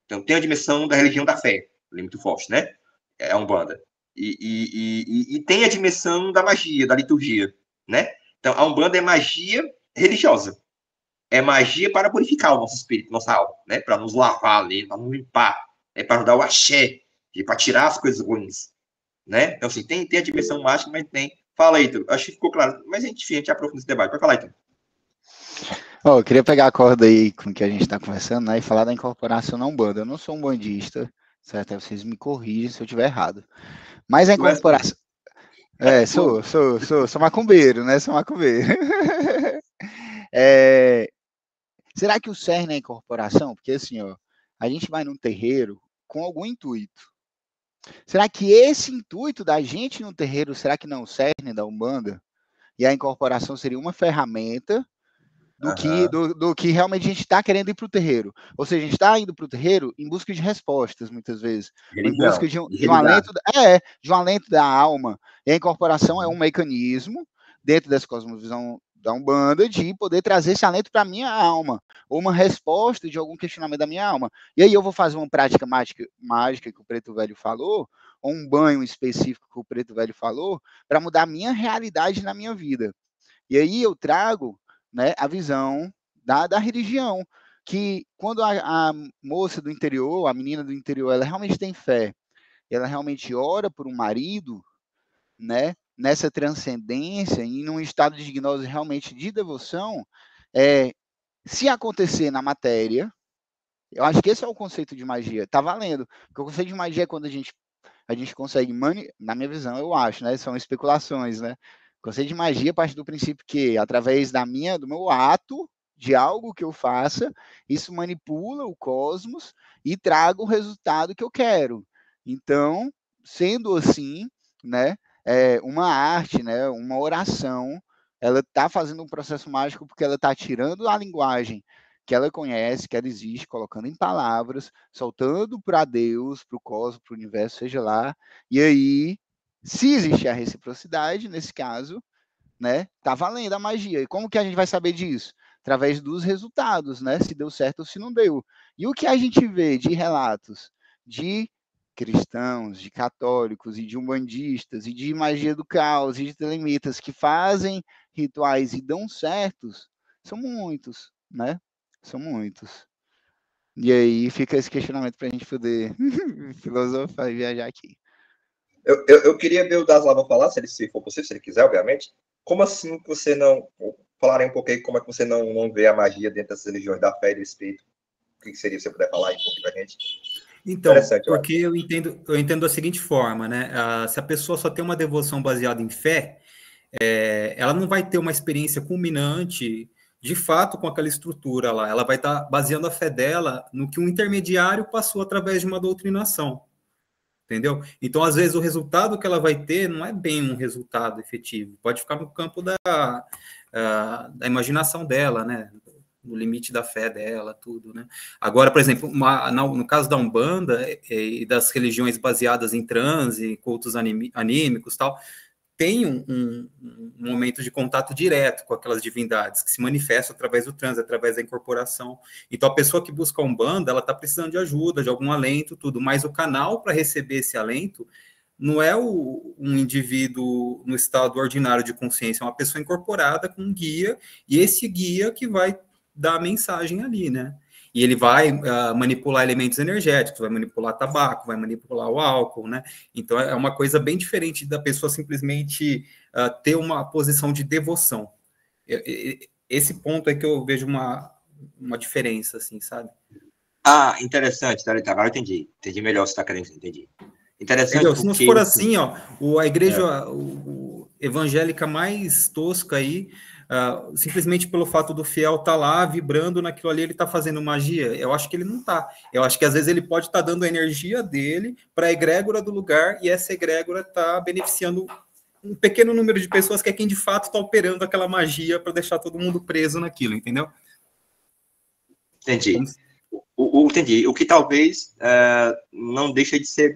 Então tem a dimensão da religião da fé, muito forte, né? É Umbanda. E tem a dimensão da magia, da liturgia, né? Então, a Umbanda é magia religiosa. É magia para purificar o nosso espírito, nossa alma, né? Para nos lavar ali, para nos limpar, para ajudar o axé, para tirar as coisas ruins, né? Então, assim, tem a dimensão mágica, mas tem. Fala aí, Ítalo. Acho que ficou claro. Mas, enfim, a gente aprofunda esse debate. Pode falar, Ítalo. Oh, eu queria pegar a corda aí com o que a gente está conversando, né, e falar da incorporação na Umbanda. Eu não sou um bandista, certo? Vocês me corrigem se eu estiver errado. Mas a incorporação... Sou macumbeiro, né? Sou macumbeiro. Será que o cerne é a incorporação? Porque assim, ó, a gente vai num terreiro com algum intuito. Será que esse intuito da gente no terreiro, será que não é o cerne da Umbanda? E a incorporação seria uma ferramenta do que realmente a gente está querendo ir para o terreiro. Ou seja, a gente está indo para o terreiro em busca de respostas, muitas vezes. Ou em busca de um alento, de um alento da alma. E a incorporação é um mecanismo, dentro dessa cosmovisão da Umbanda, de poder trazer esse alento para a minha alma. Ou uma resposta de algum questionamento da minha alma. E aí eu vou fazer uma prática mágica que o Preto Velho falou, ou um banho específico que o Preto Velho falou, para mudar a minha realidade na minha vida. E aí eu trago, né, a visão da religião, que quando a moça do interior, a menina do interior, ela realmente tem fé, ela realmente ora por um marido, né, nessa transcendência, e num estado de gnose realmente de devoção, se acontecer na matéria, eu acho que esse é o conceito de magia, tá valendo, porque o conceito de magia é quando a gente consegue, na minha visão, eu acho, né, são especulações, né, o conceito de magia parte do princípio que, através do meu ato, de algo que eu faça, isso manipula o cosmos e traga o resultado que eu quero. Então, sendo assim, né, uma arte, né, uma oração, ela está fazendo um processo mágico porque ela está tirando a linguagem que ela conhece, que ela existe, colocando em palavras, soltando para Deus, para o cosmos, para o universo, seja lá, e aí, se existe a reciprocidade, nesse caso, né, tá valendo a magia. E como que a gente vai saber disso? Através dos resultados, né, se deu certo ou se não deu. E o que a gente vê de relatos de cristãos, de católicos e de umbandistas e de magia do caos e de telemitas que fazem rituais e dão certos, são muitos, né? São muitos. E aí fica esse questionamento para a gente poder filosofar e viajar aqui. Eu queria ver o Daslava falar, se for possível, se ele quiser, obviamente. Como assim que você não... Falarem um pouquinho como é que você não vê a magia dentro dessas religiões da fé e do espírito? O que seria, se você puder falar aí um pouquinho pra gente? Então, porque eu entendo da seguinte forma, né? Se a pessoa só tem uma devoção baseada em fé, ela não vai ter uma experiência culminante, de fato, com aquela estrutura lá. Ela vai estar baseando a fé dela no que um intermediário passou através de uma doutrinação. Entendeu? Então, às vezes, o resultado que ela vai ter não é bem um resultado efetivo. Pode ficar no campo da imaginação dela, né? No limite da fé dela, tudo, né? Agora, por exemplo, no caso da Umbanda e das religiões baseadas em transe, cultos anímicos, tal, tem um momento de contato direto com aquelas divindades, que se manifestam através do transe, através da incorporação. Então, a pessoa que busca a Umbanda, ela está precisando de ajuda, de algum alento, tudo, mas o canal para receber esse alento não é um indivíduo no estado ordinário de consciência, é uma pessoa incorporada com um guia, e esse guia que vai dar a mensagem ali, né? E ele vai manipular elementos energéticos, vai manipular tabaco, vai manipular o álcool, né? Então, é uma coisa bem diferente da pessoa simplesmente ter uma posição de devoção. Esse ponto é que eu vejo uma diferença, assim, sabe? Ah, interessante, Thalita. Agora eu entendi. Entendi melhor o que você está querendo, entendi. Interessante. Entendeu? Se não for assim, ó, a igreja evangélica mais tosca aí, simplesmente pelo fato do fiel estar lá vibrando naquilo ali, ele está fazendo magia. Eu acho que ele não está. Eu acho que às vezes ele pode estar dando a energia dele para a egrégora do lugar, e essa egrégora está beneficiando um pequeno número de pessoas que é quem de fato está operando aquela magia para deixar todo mundo preso naquilo, entendeu? Entendi. Entendi. O que talvez não deixa de ser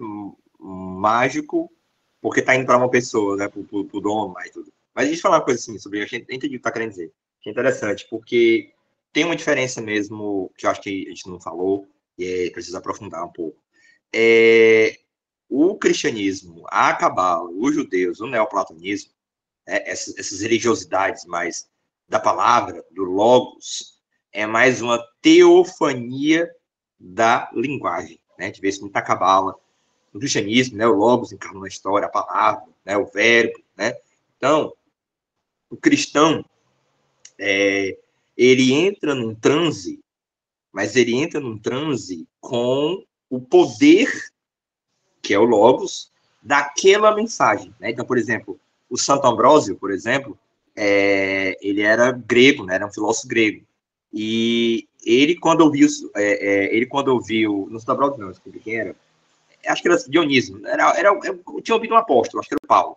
mágico, porque está indo para uma pessoa, né, para o dono e tudo. Mas deixa eu falar uma coisa assim sobre... Eu entendi o que está querendo dizer. Que é interessante, porque tem uma diferença mesmo, que eu acho que a gente não falou, e precisa aprofundar um pouco. O cristianismo, a cabala, os judeus, o neoplatonismo, essas religiosidades mais da palavra, do logos, é mais uma teofania da linguagem, né? A gente vê isso muito na Cabala, no cristianismo, né? O logos encarna na história, a palavra, né? O verbo, né? Então, o cristão, ele entra num transe, mas ele entra num transe com o poder, que é o logos, daquela mensagem, né? Então, por exemplo, o Santo Ambrósio, por exemplo, ele era grego, né? Era um filósofo grego. E ele, quando ouviu, não Santo Ambrósio, não, desculpa quem era, acho que era Dionísio, eu tinha ouvido um apóstolo, acho que era o Paulo.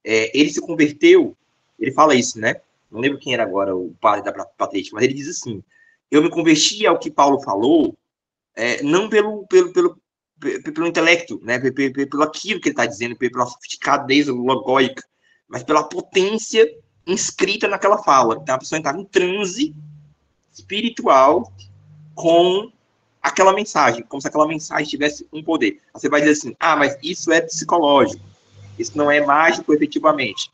Ele se converteu, ele fala isso, né? Não lembro quem era agora o padre da patrística, mas ele diz assim: eu me converti ao que Paulo falou, não pelo intelecto, né? Pelo aquilo que ele está dizendo, pela sofisticadeza logóica, mas pela potência inscrita naquela fala. Então a pessoa entrava em transe espiritual com aquela mensagem, como se aquela mensagem tivesse um poder. Você vai dizer assim: mas isso é psicológico, isso não é mágico efetivamente.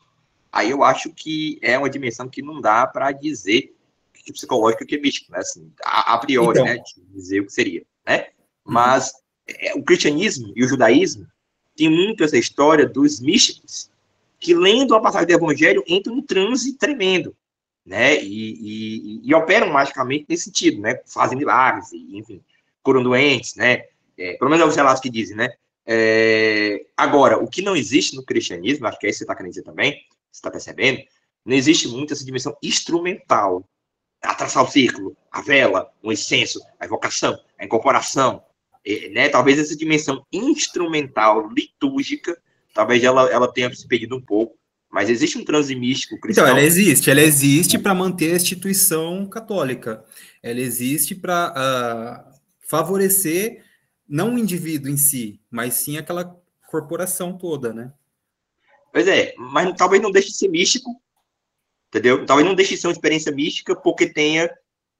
Aí eu acho que é uma dimensão que não dá para dizer que é psicológico e que é místico, né? Assim, a priori, então, né? Dizer o que seria, né? Mas o cristianismo e o judaísmo tem muito essa história dos místicos que, lendo a passagem do evangelho, entram num transe tremendo, né? E operam magicamente nesse sentido, né? Fazem milagres, enfim, curam doentes, né? Pelo menos é os relatos que dizem, né? Agora, o que não existe no cristianismo, acho que é isso que você está querendo dizer também, você está percebendo, não existe muito essa dimensão instrumental. A traçar o círculo, a vela, o incenso, a evocação, a incorporação, né? Talvez essa dimensão instrumental, litúrgica, talvez ela tenha se perdido um pouco, mas existe um transe místico cristão. Então, ela existe para manter a instituição católica, ela existe para favorecer não o indivíduo em si, mas sim aquela corporação toda, né? Pois mas talvez não deixe de ser místico, entendeu? Talvez não deixe de ser uma experiência mística porque tenha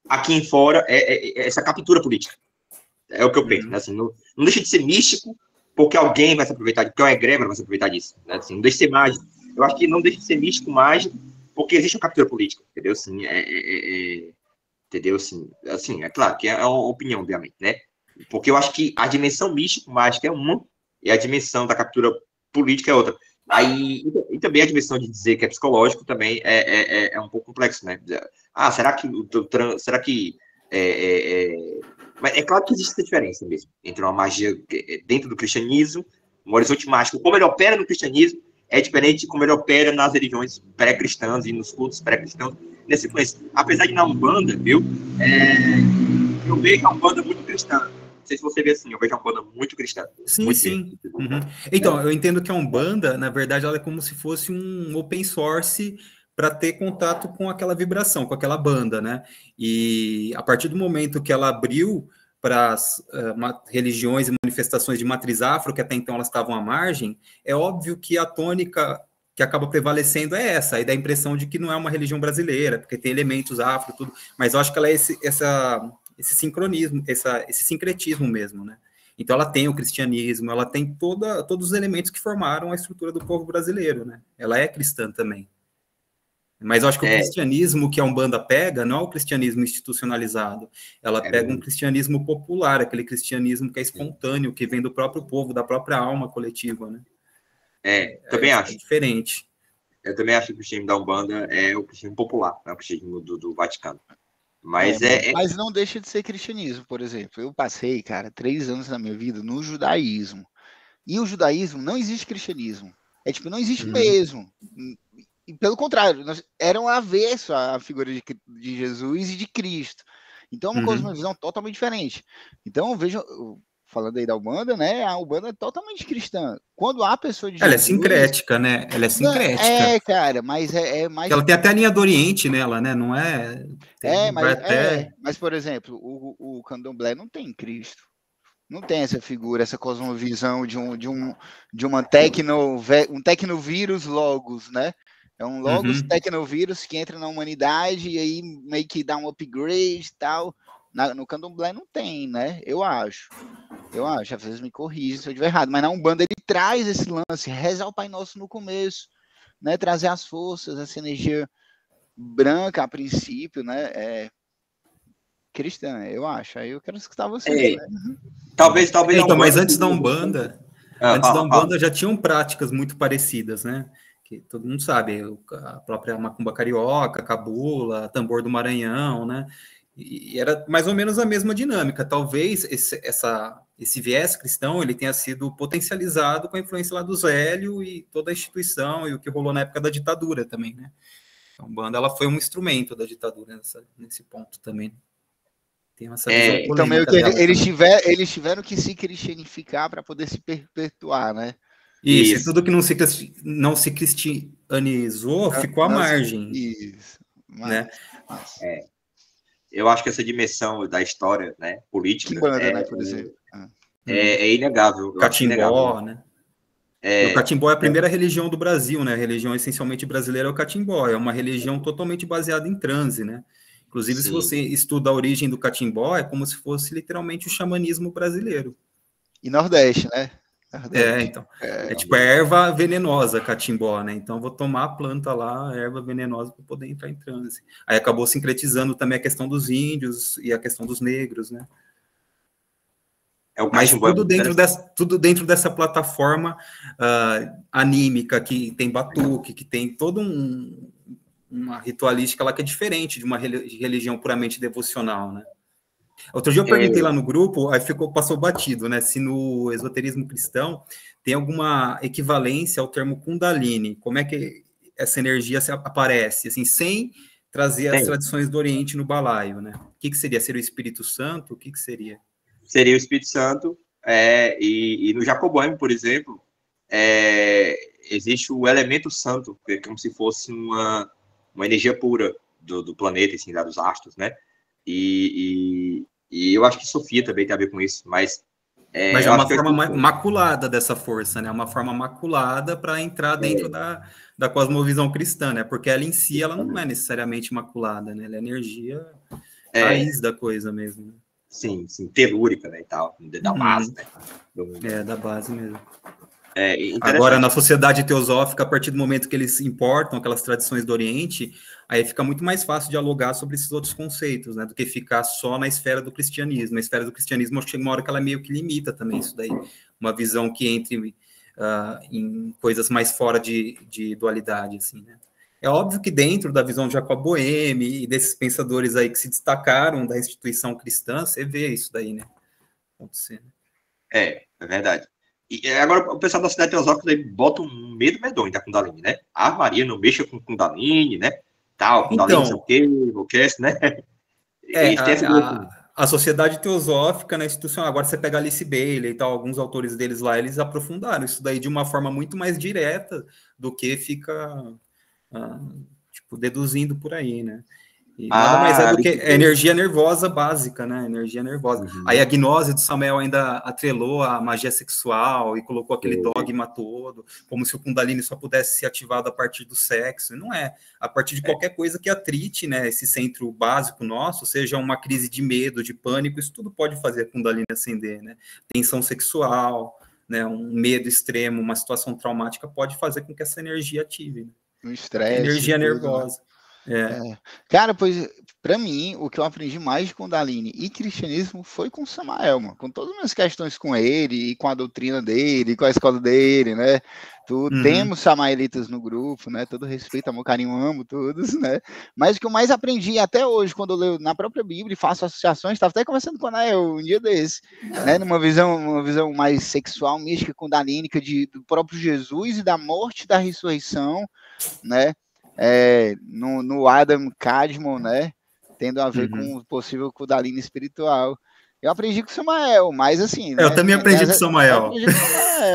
aqui em fora essa captura política. É o que eu penso, né? Assim, não deixa de ser místico porque alguém vai se aproveitar, porque uma egrégora vai se aproveitar disso, né? Assim, não deixa de ser mágico. Eu acho que não deixa de ser místico mágico porque existe uma captura política, entendeu? Assim, entendeu? Assim, é claro que é uma opinião, obviamente, né? Porque eu acho que a dimensão místico-mágica é uma e a dimensão da captura política é outra. Aí, e também a dimensão de dizer que é psicológico também é um pouco complexo, né? Será que mas é claro que existe essa diferença mesmo entre uma magia dentro do cristianismo, um horizonte mágico, como ele opera no cristianismo, é diferente de como ele opera nas religiões pré-cristãs e nos cultos pré-cristãos. Nessa sequência, apesar de na Umbanda, viu? Eu vejo a Umbanda muito cristã. Não sei se você vê assim, eu vejo a Umbanda muito cristã. Sim, muito sim. Uhum. Então, eu entendo que a Umbanda, na verdade, ela é como se fosse um open source para ter contato com aquela vibração, com aquela banda, né? E a partir do momento que ela abriu para as religiões e manifestações de matriz afro, que até então elas estavam à margem, é óbvio que a tônica que acaba prevalecendo é essa, aí dá a impressão de que não é uma religião brasileira, porque tem elementos afro, tudo, mas eu acho que ela é esse sincronismo, esse sincretismo mesmo, né? Então ela tem o cristianismo, ela tem todos os elementos que formaram a estrutura do povo brasileiro, né? Ela é cristã também. Mas eu acho que o cristianismo que a Umbanda pega não é o cristianismo institucionalizado. Ela pega um cristianismo popular, aquele cristianismo que é espontâneo, que vem do próprio povo, da própria alma coletiva, né? Também acho. É diferente. Eu também acho que o cristianismo da Umbanda é o cristianismo popular, é o cristianismo do Vaticano. Mas Mas não deixa de ser cristianismo, por exemplo. Eu passei, cara, 3 anos na minha vida no judaísmo. E o judaísmo não existe cristianismo. Não existe mesmo. E pelo contrário, eram avesso à figura de Jesus e de Cristo. Então é uma coisa, uma visão totalmente diferente. Então, vejo, falando aí da Umbanda, né? A Umbanda é totalmente cristã. Quando há pessoa de Ela Jesus... é sincrética, né? Ela é sincrética. Cara, mas é mais... Porque ela tem até a linha do Oriente nela, né? Não é... Mas, por exemplo, o candomblé não tem Cristo. Não tem essa figura, essa cosmovisão de uma um tecnovírus logos, né? É um logos tecnovírus que entra na humanidade e aí meio que dá um upgrade e tal. No candomblé não tem, né? Eu acho. Às vezes me corrigem se eu estiver errado. Mas na Umbanda ele traz esse lance, rezar o Pai Nosso no começo, né, trazer as forças, essa energia branca a princípio, né, cristã, eu acho. Aí eu quero escutar vocês. Né? Talvez Então, mas Umbanda antes da seja- Umbanda, fala. já tinham práticas muito parecidas, né? Que todo mundo sabe, a própria macumba carioca, cabula, tambor do Maranhão, né? E era mais ou menos a mesma dinâmica. Talvez esse viés cristão ele tenha sido potencializado com a influência lá do Zélio e toda a instituição e o que rolou na época da ditadura também, né? A Umbanda ela foi um instrumento da ditadura nesse ponto também. Tem essa visão Então, meio polêmica que dela eles tiveram que se cristianificar para poder se perpetuar, né? Isso, e tudo que não se cristianizou ficou à margem. Isso. Né? Eu acho que essa dimensão da história, né, política, Kimbanda, né, por exemplo. É inegável. Catimbó, né? O catimbó é a primeira religião do Brasil, né? A religião essencialmente brasileira é o catimbó. É uma religião totalmente baseada em transe, né? Inclusive, Sim. se você estuda a origem do catimbó, é como se fosse literalmente o xamanismo brasileiro. E Nordeste, né? Nordeste. Então. É tipo a erva venenosa, catimbó, né? Então, vou tomar a planta lá, a erva venenosa, para poder entrar em transe. Aí acabou sincretizando também a questão dos índios e a questão dos negros, né? Mas tudo dentro dessa plataforma anímica, que tem batuque, que tem toda uma ritualística lá que é diferente de uma religião puramente devocional, né? Outro dia eu perguntei lá no grupo, aí passou batido, né? Se no esoterismo cristão tem alguma equivalência ao termo Kundalini, como é que essa energia aparece, assim, sem trazer as tradições do Oriente no balaio, né? O que seria? Seria o Espírito Santo? O que seria? Seria o Espírito Santo, e no Jacobão, por exemplo, existe o elemento santo, que é como se fosse uma energia pura do planeta, assim, dos astros, né? E eu acho que Sofia também tem a ver com isso, mas é uma forma maculada dessa força, né? Uma forma maculada para entrar dentro da cosmovisão cristã, né? Porque ela em si, ela não é necessariamente maculada, né? Ela é energia raiz da coisa mesmo, né? Sim, telúrica, né, e tal, da base, né? Da base mesmo. Agora, na sociedade teosófica, a partir do momento que eles importam aquelas tradições do Oriente, aí fica muito mais fácil dialogar sobre esses outros conceitos, né, do que ficar só na esfera do cristianismo. A esfera do cristianismo, chega uma hora que ela meio que limita também isso daí, uma visão que entre em coisas mais fora de dualidade, assim, né. É óbvio que dentro da visão de Jacob Boehme e desses pensadores aí que se destacaram da instituição cristã, você vê isso daí, né, acontecendo. É verdade. E agora o pessoal da cidade teosófica bota um medo medonho da Kundalini, né? A Maria não mexa com Kundalini, né? Tal, Kundalini, não sei o quê, enlouquece, né? A sociedade teosófica, né, institucional, agora você pega Alice Bailey e tal, alguns autores deles lá, eles aprofundaram isso daí de uma forma muito mais direta do que fica deduzindo por aí, né? E nada mais é do que energia nervosa básica, né? Energia nervosa. Aí a gnose do Samael ainda atrelou a magia sexual e colocou aquele dogma todo, como se o Kundalini só pudesse ser ativado a partir do sexo. E não é. A partir de qualquer coisa que atrite, né, esse centro básico nosso, seja uma crise de medo, de pânico, isso tudo pode fazer a Kundalini acender, né? Tensão sexual, né, um medo extremo, uma situação traumática pode fazer com que essa energia ative, né? Um estresse. Energia nervosa. Cara, pois, pra mim, o que eu aprendi mais de Kundalini e cristianismo foi com Samael, mano. Com todas as minhas questões com ele, e com a doutrina dele, e com a escola dele, né? Temos samaelitas no grupo, né? Todo respeito, amor, carinho, amo todos, né? Mas o que eu mais aprendi até hoje, quando eu leio na própria Bíblia e faço associações, estava até conversando com a Anael um dia desse, né? Uma visão mais sexual, mística, kundalínica do próprio Jesus e da morte e da ressurreição, né? No Adam Kadmon, né? Tendo a ver com o possível Kundalini espiritual. Eu aprendi com o Samael, mas assim... Eu também aprendi com o Samael.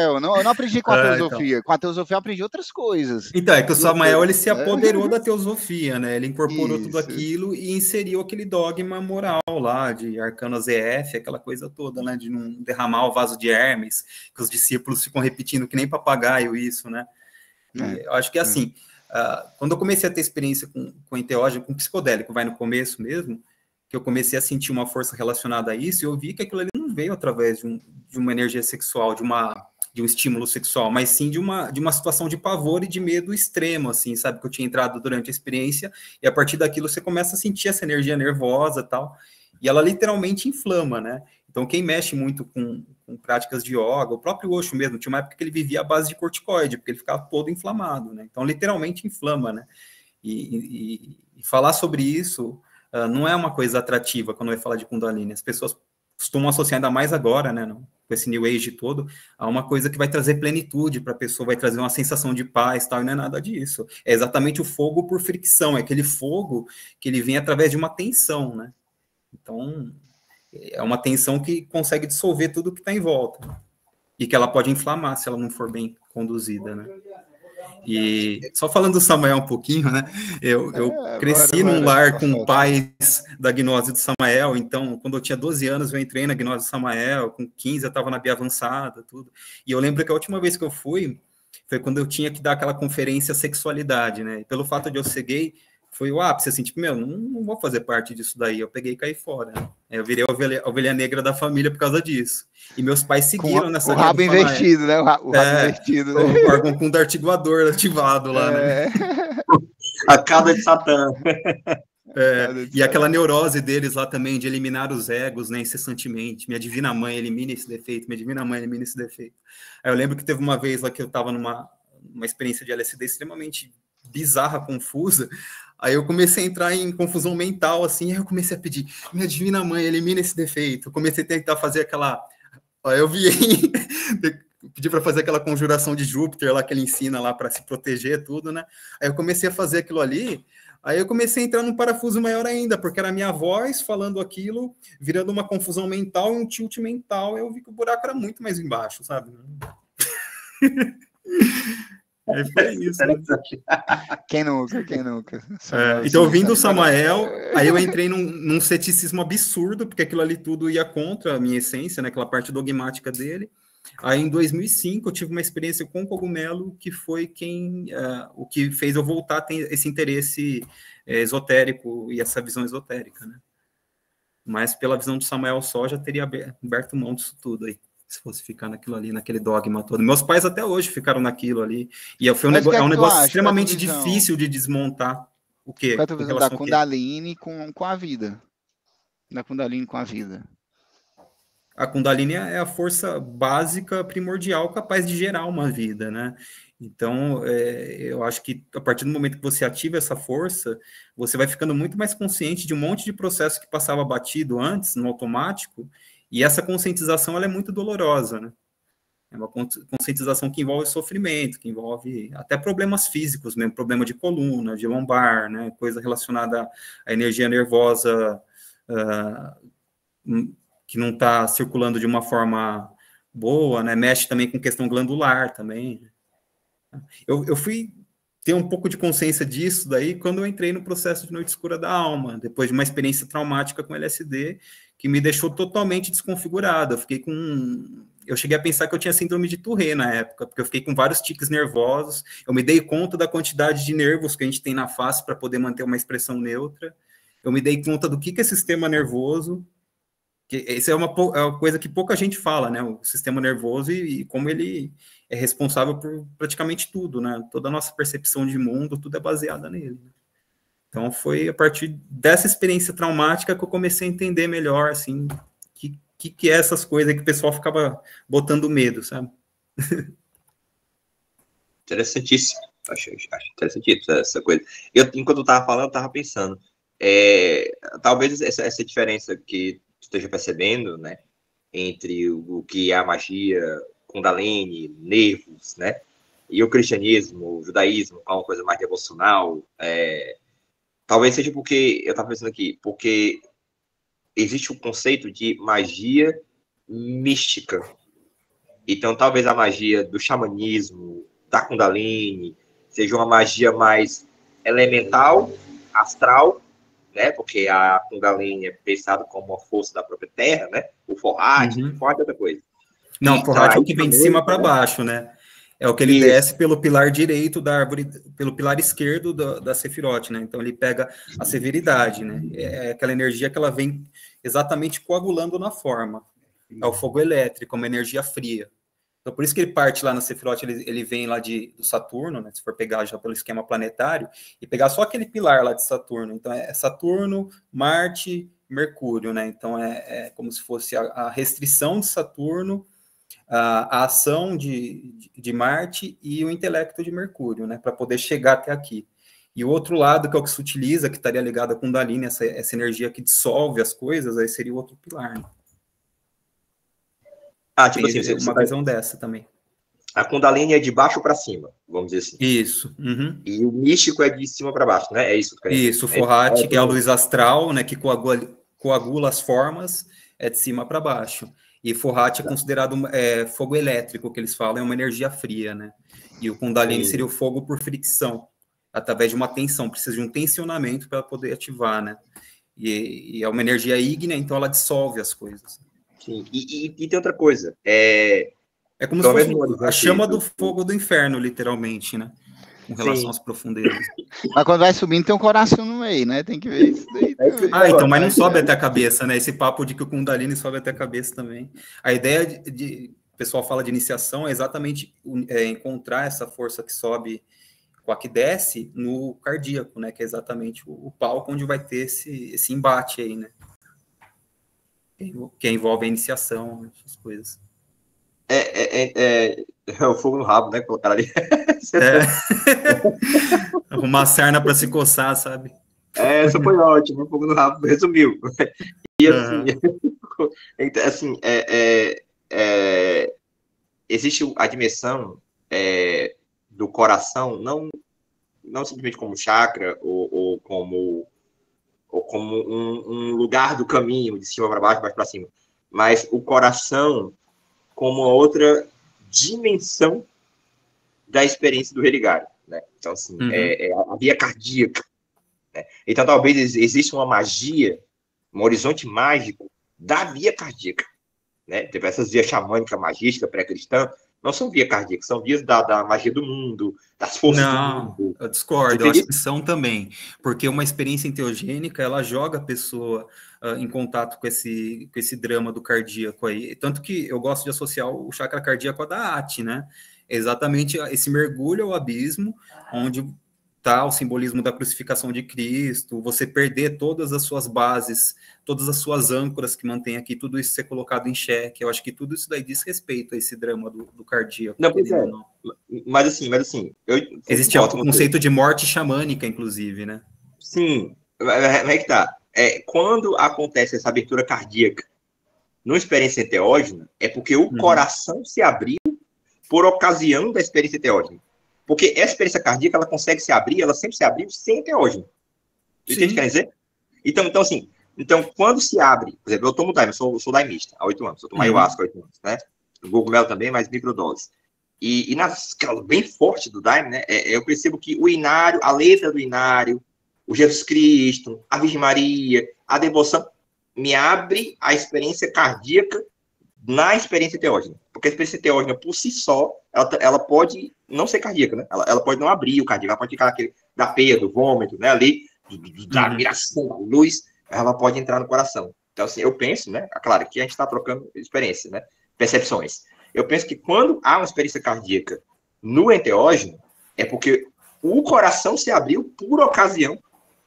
Eu não aprendi com a teosofia. Então. Com a teosofia eu aprendi outras coisas. Então, é que o Samael, ele se apoderou da teosofia, né? Ele incorporou tudo aquilo e inseriu aquele dogma moral lá, de Arcano ZF, aquela coisa toda, né? De não derramar o vaso de Hermes, que os discípulos ficam repetindo que nem papagaio isso, né? Eu acho que assim... quando eu comecei a ter experiência com enteógeno, com psicodélico, vai no começo mesmo, que eu comecei a sentir uma força relacionada a isso, e eu vi que aquilo ali não veio através de uma energia sexual, de de um estímulo sexual, mas sim de uma situação de pavor e de medo extremo, assim, sabe? Que eu tinha entrado durante a experiência, e a partir daquilo você começa a sentir essa energia nervosa e tal, e ela literalmente inflama, né? Então, quem mexe muito com práticas de yoga, o próprio Osho mesmo, tinha uma época que ele vivia à base de corticoide, porque ele ficava todo inflamado, né? Então, literalmente inflama, né? E falar sobre isso não é uma coisa atrativa quando vai falar de Kundalini. As pessoas costumam associar, ainda mais agora, né, com esse New Age todo, a uma coisa que vai trazer plenitude para a pessoa, vai trazer uma sensação de paz, tal, e não é nada disso. É exatamente o fogo por fricção, é aquele fogo que ele vem através de uma tensão, né? Então, é uma tensão que consegue dissolver tudo que está em volta, e que ela pode inflamar se ela não for bem conduzida, né? E só falando do Samael um pouquinho, né? Eu cresci num lar com pais da gnose do Samael, então, quando eu tinha 12 anos, eu entrei na gnose do Samael, com 15 eu estava na Bia Avançada, tudo. E eu lembro que a última vez que eu fui, foi quando eu tinha que dar aquela conferência sexualidade, né? E pelo fato de eu ser gay, foi o ápice, assim, tipo, não vou fazer parte disso daí. Eu peguei e caí fora, né? Eu virei a ovelha negra da família por causa disso. E meus pais seguiram nessa linha. O rabo invertido, né? O rabo invertido, né? O órgão com articulador ativado lá, né? A cauda de Satã. E aquela neurose deles lá também, de eliminar os egos, né, incessantemente. Minha divina mãe elimina esse defeito, minha divina mãe elimina esse defeito. Aí eu lembro que teve uma vez lá que eu estava numa experiência de LSD extremamente bizarra, confusa. Aí eu comecei a entrar em confusão mental, assim, aí eu comecei a pedir, minha divina mãe, elimina esse defeito. Eu comecei a tentar fazer aquela... Aí eu vi pedi para fazer aquela conjuração de Júpiter lá que ele ensina lá para se proteger, tudo, né? Aí eu comecei a fazer aquilo ali, aí eu comecei a entrar num parafuso maior ainda, porque era a minha voz falando aquilo, virando uma confusão mental e um tilt mental, eu vi que o buraco era muito mais embaixo, sabe? Aí foi isso. Né? Quem nunca? Então, ouvindo o Samael, aí eu entrei num ceticismo absurdo, porque aquilo ali tudo ia contra a minha essência, né, aquela parte dogmática dele. Aí, em 2005, eu tive uma experiência com o cogumelo, que foi o que fez eu voltar a ter esse interesse esotérico e essa visão esotérica, né? Mas pela visão do Samael só, já teria aberto mão disso tudo aí, se fosse ficar naquilo ali, naquele dogma todo. Meus pais até hoje ficaram naquilo ali, e foi um negócio extremamente difícil de desmontar. O quê? Qual é a tua visão da Kundalini com a vida? Da Kundalini com a vida? A Kundalini é a força básica, primordial, capaz de gerar uma vida, né? Então, eu acho que a partir do momento que você ativa essa força, você vai ficando muito mais consciente de um monte de processo que passava batido antes, no automático, e essa conscientização ela é muito dolorosa, né? É uma conscientização que envolve sofrimento, que envolve até problemas físicos mesmo, problema de coluna, de lombar, né? Coisa relacionada à energia nervosa que não está circulando de uma forma boa, né? Mexe também com questão glandular também. Eu fui ter um pouco de consciência disso daí quando eu entrei no processo de Noite Escura da Alma, depois de uma experiência traumática com LSD, que me deixou totalmente desconfigurado. Eu cheguei a pensar que eu tinha síndrome de Tourette na época, porque eu fiquei com vários tiques nervosos, eu me dei conta da quantidade de nervos que a gente tem na face para poder manter uma expressão neutra, eu me dei conta do que é sistema nervoso, que isso é uma coisa que pouca gente fala, né, o sistema nervoso e como ele é responsável por praticamente tudo, né, toda a nossa percepção de mundo, tudo é baseada nele. Então, foi a partir dessa experiência traumática que eu comecei a entender melhor, assim, que é essas coisas que o pessoal ficava botando medo, sabe? Interessantíssimo. Acho interessantíssimo essa coisa. Enquanto eu estava falando, eu estava pensando, talvez essa diferença que tu esteja percebendo, né, entre o que é a magia, Kundalini, nervos, né, e o cristianismo, o judaísmo, que é uma coisa mais devocional, talvez seja porque, eu estava pensando aqui, porque existe um conceito de magia mística. Então, talvez a magia do xamanismo, da Kundalini, seja uma magia mais elemental, astral, né? Porque a Kundalini é pensada como uma força da própria Terra, né? O Forrat, Forrat é outra coisa. Não, o Forrat é o que vem de cima para baixo, né? É o que ele desce pelo pilar direito da árvore, pelo pilar esquerdo da Sefirot, né? Então ele pega a severidade, né? É aquela energia que ela vem exatamente coagulando na forma. É o fogo elétrico, uma energia fria. Então, por isso que ele parte lá na Sefirot, ele vem lá do Saturno, né? Se for pegar já pelo esquema planetário, e pegar só aquele pilar lá de Saturno. Então, é Saturno, Marte, Mercúrio, né? Então, é como se fosse a restrição de Saturno, a ação de Marte e o intelecto de Mercúrio, né? Para poder chegar até aqui. E o outro lado, que é o que se utiliza, que estaria ligado à Kundalini, essa energia que dissolve as coisas, aí seria o outro pilar, né? Tipo tem assim, uma visão dessa também. A Kundalini é de baixo para cima, vamos dizer assim. Isso. Uhum. E o místico é de cima para baixo, né? É isso que eu quero dizer. Isso, o Forrat, que é a luz astral, né, que coagula as formas, é de cima para baixo. E Forrat é considerado fogo elétrico, que eles falam, é uma energia fria, né? E o Kundalini seria o fogo por fricção, através de uma tensão, precisa de um tensionamento para poder ativar, né? E é uma energia ígnea, então ela dissolve as coisas. Sim, e tem outra coisa, É como se fosse a chama do fogo do inferno, literalmente, né? Com relação às profundezas. Mas quando vai subindo, tem um coração no meio, né? Tem que ver isso daí. Então, mas não sobe até a cabeça, né? Esse papo de que o Kundalini sobe até a cabeça também. A ideia o pessoal fala de iniciação é exatamente encontrar essa força que sobe com a que desce no cardíaco, né? Que é exatamente o palco onde vai ter esse embate aí, né? Que envolve a iniciação, essas coisas. É o fogo no rabo, né? Colocar ali. Arrumar sarna para se coçar, sabe? Essa foi ótima, o fogo no rabo resumiu. E assim, existe a dimensão do coração, não simplesmente como chakra ou como um lugar do caminho, de cima para baixo para cima, mas o coração como outra dimensão da experiência do religário, né? Então, assim, a via cardíaca. Né? Então, talvez exista uma magia, um horizonte mágico da via cardíaca. Né? Tipo, essas vias xamânicas, magísticas, pré-cristãs, não são vias cardíacas, são vias da magia do mundo, das forças do mundo. Eu discordo, eu acho que são também, porque uma experiência enteogênica, ela joga a pessoa em contato com esse drama do cardíaco aí, tanto que eu gosto de associar o chakra cardíaco a Da'at, né? Exatamente esse mergulho ao abismo, onde está o simbolismo da crucificação de Cristo, você perder todas as suas bases, todas as suas âncoras que mantém aqui, tudo isso ser colocado em xeque. Eu acho que tudo isso daí diz respeito a esse drama do cardíaco. Não, pois é. Não. Mas assim, existe o conceito de morte xamânica, inclusive, né? Sim, mas é que tá. Quando acontece essa abertura cardíaca numa experiência enteógena, é porque o coração se abriu por ocasião da experiência enteógena. Porque essa experiência cardíaca, ela consegue se abrir, ela sempre se abriu sem enteógeno. Entende o que quer dizer? Então, assim, quando se abre, por exemplo, eu tomo daime, eu sou daimista há 8 anos, eu tomo ayahuasca há 8 anos, né? Cogumelo também, mas microdose. E nas escalas bem forte do daime, né, eu percebo que o inário, a letra do inário, o Jesus Cristo, a Virgem Maria, a devoção, me abre a experiência cardíaca na experiência enteógena. Porque a experiência enteógena, por si só, ela pode não ser cardíaca, né? Ela pode não abrir o cardíaco, ela pode ficar naquele da peia, do vômito, né? Ali, da miração, da luz, ela pode entrar no coração. Então, assim, eu penso, né? Claro que a gente está trocando experiência, né? Percepções. Eu penso que quando há uma experiência cardíaca no enteógeno, é porque o coração se abriu por ocasião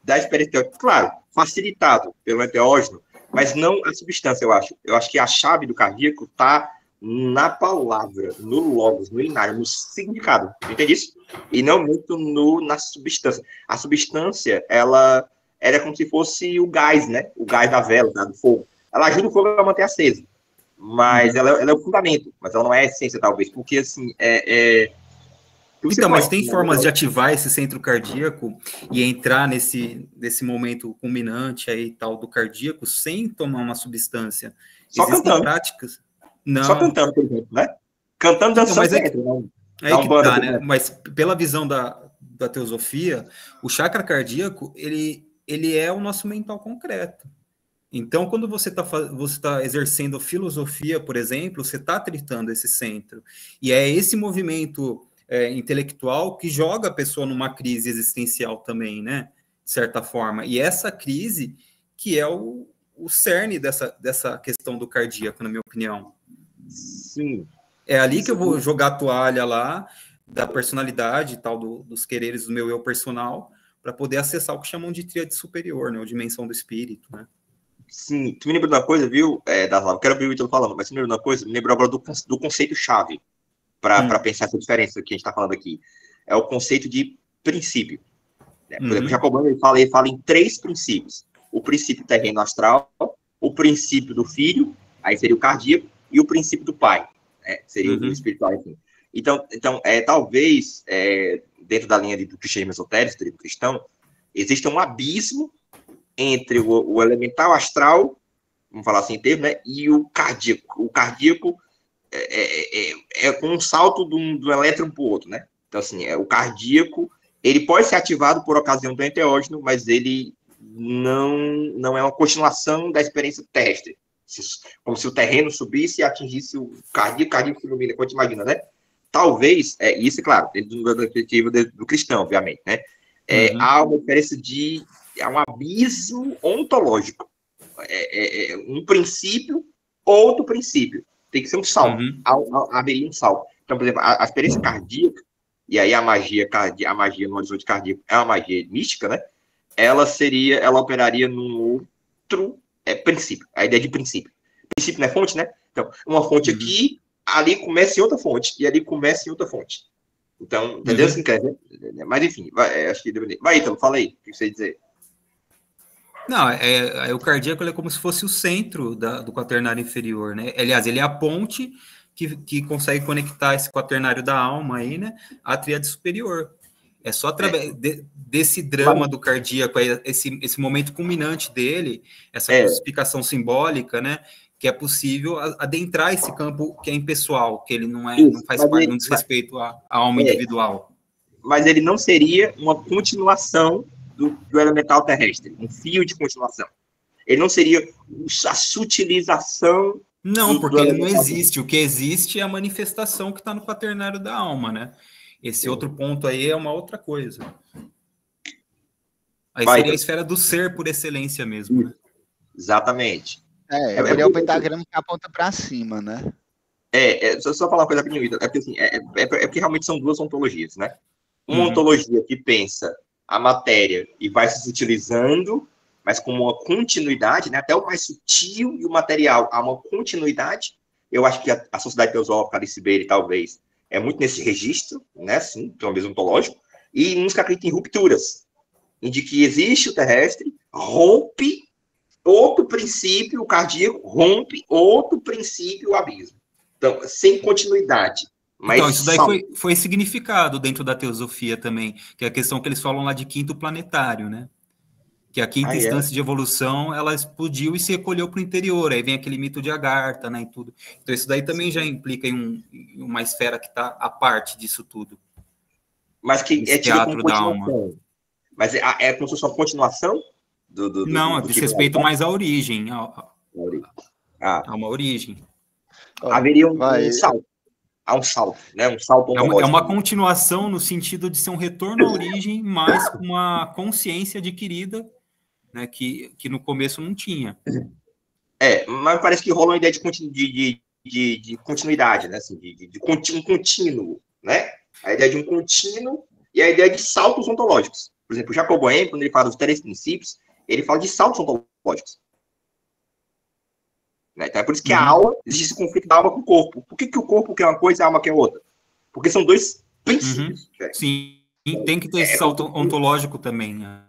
da experiência enteógena. Claro, facilitado pelo enteógeno, mas não a substância, eu acho. Eu acho que a chave do cardíaco está na palavra, no logos, no inário, no significado. Entende isso? E não muito na substância. A substância, ela é como se fosse o gás, né? O gás da vela, do fogo. Ela ajuda o fogo a manter aceso. Mas ela é o fundamento. Mas ela não é a essência, talvez. Porque, assim, Então, mas tem formas de ativar esse centro cardíaco e entrar nesse momento culminante aí tal do cardíaco sem tomar uma substância. Só existem cantando. Práticas. Não. Só cantando, por exemplo, né? Cantando, dançando. Mas aí que tá, né? Mas pela visão da teosofia, o chakra cardíaco, ele é o nosso mental concreto. Então, quando você tá exercendo filosofia, por exemplo, você está tritando esse centro. E é esse movimento intelectual que joga a pessoa numa crise existencial também, né? De certa forma. E essa crise que é o cerne dessa questão do cardíaco, na minha opinião. Sim. É ali que eu vou jogar a toalha lá, da personalidade e tal, dos quereres do meu eu personal, para poder acessar o que chamam de tríade superior, né? Ou dimensão do espírito, né? Sim, tu me lembrou de uma coisa, viu, Daslava? Quero ouvir o Ítalo falando, mas tu me lembrou de uma coisa? Me lembrou agora do conceito-chave para pensar essa diferença que a gente está falando aqui. É o conceito de princípio. Né? Por exemplo, Jacobão ele fala em 3 princípios. O princípio terreno astral, o princípio do filho, aí seria o cardíaco, e o princípio do pai, né? Seria o espiritual, enfim. Então talvez, dentro da linha do cristianismo esotérico, do cristão, exista um abismo entre o elemental astral, vamos falar assim em termos, né, e o cardíaco. O cardíaco é com um salto do elétron para o outro, né? Então, assim, o cardíaco, ele pode ser ativado por ocasião do enteógeno, mas ele não é uma continuação da experiência terrestre. Como se o terreno subisse e atingisse o cardíaco se ilumina, como a gente imagina, né? Talvez, isso, claro, dentro da perspectiva do cristão, obviamente, né? Há uma diferença há um abismo ontológico. Um princípio, outro princípio. Tem que ser um salto. Haveria um salto. Então, por exemplo, a experiência cardíaca, e aí a magia no horizonte cardíaco é uma magia mística, né? Ela operaria num outro princípio. A ideia de princípio. Princípio não é fonte, né? Então, uma fonte aqui, ali começa em outra fonte, e ali começa em outra fonte. Então, entendeu? Assim, mas, enfim, acho que deve. Vai, então, fala aí, o que você ia dizer? Não, o cardíaco é como se fosse o centro do quaternário inferior, né? Aliás, ele é a ponte que consegue conectar esse quaternário da alma aí, né? À tríade superior. É só através desse drama do cardíaco, esse momento culminante dele, essa crucificação simbólica, né? Que é possível adentrar esse campo que é impessoal, que ele não faz parte, não diz respeito à alma individual. Mas ele não seria uma continuação do elemental terrestre, um fio de continuação. Ele não seria a sutilização. Não, porque ele não existe. O que existe é a manifestação que está no quaternário da alma, né? Esse outro ponto aí é uma outra coisa. Aí seria a esfera do ser por excelência mesmo, né? Exatamente. Ele é o pentagrama que aponta para cima, né? Só falar uma coisa rapidinho, porque assim, porque realmente são 2 ontologias, né? Uma ontologia que pensa a matéria e vai se utilizando, mas com uma continuidade, né? Até o mais sutil e o material há uma continuidade. Eu acho que a Sociedade Teosófica, Alice Bailey, talvez, é muito nesse registro, né? Sim, talvez ontológico, e uns que acreditam em rupturas, em de que existe o terrestre, rompe outro princípio, o cardíaco, rompe outro princípio, o abismo. Então, sem continuidade. Mas então, isso daí foi significado dentro da teosofia também, que é a questão que eles falam lá de quinto planetário, né? Que a quinta instância de evolução, ela explodiu e se recolheu para o interior, aí vem aquele mito de Agartha, né, e tudo. Então, isso daí também já implica em uma esfera que está à parte disso tudo. Mas que é teatro da alma. Mas é como se fosse uma continuação Não, diz respeito mais à origem. A uma origem. Haveria um salto. Há um salto, né? Um salto ontológico. É uma continuação no sentido de ser um retorno à origem, mas com uma consciência adquirida, né, que no começo não tinha. Mas parece que rola uma ideia de continuidade, né? Assim, um contínuo, né? A ideia de um contínuo e a ideia de saltos ontológicos. Por exemplo, o Jacob Boehme, quando ele fala dos 3 princípios, ele fala de saltos ontológicos. Então é por isso que a alma, existe esse conflito da alma com o corpo. Por que o corpo quer uma coisa e a alma quer outra? Porque são 2 princípios. Sim, tem que ter esse salto ontológico também. Né?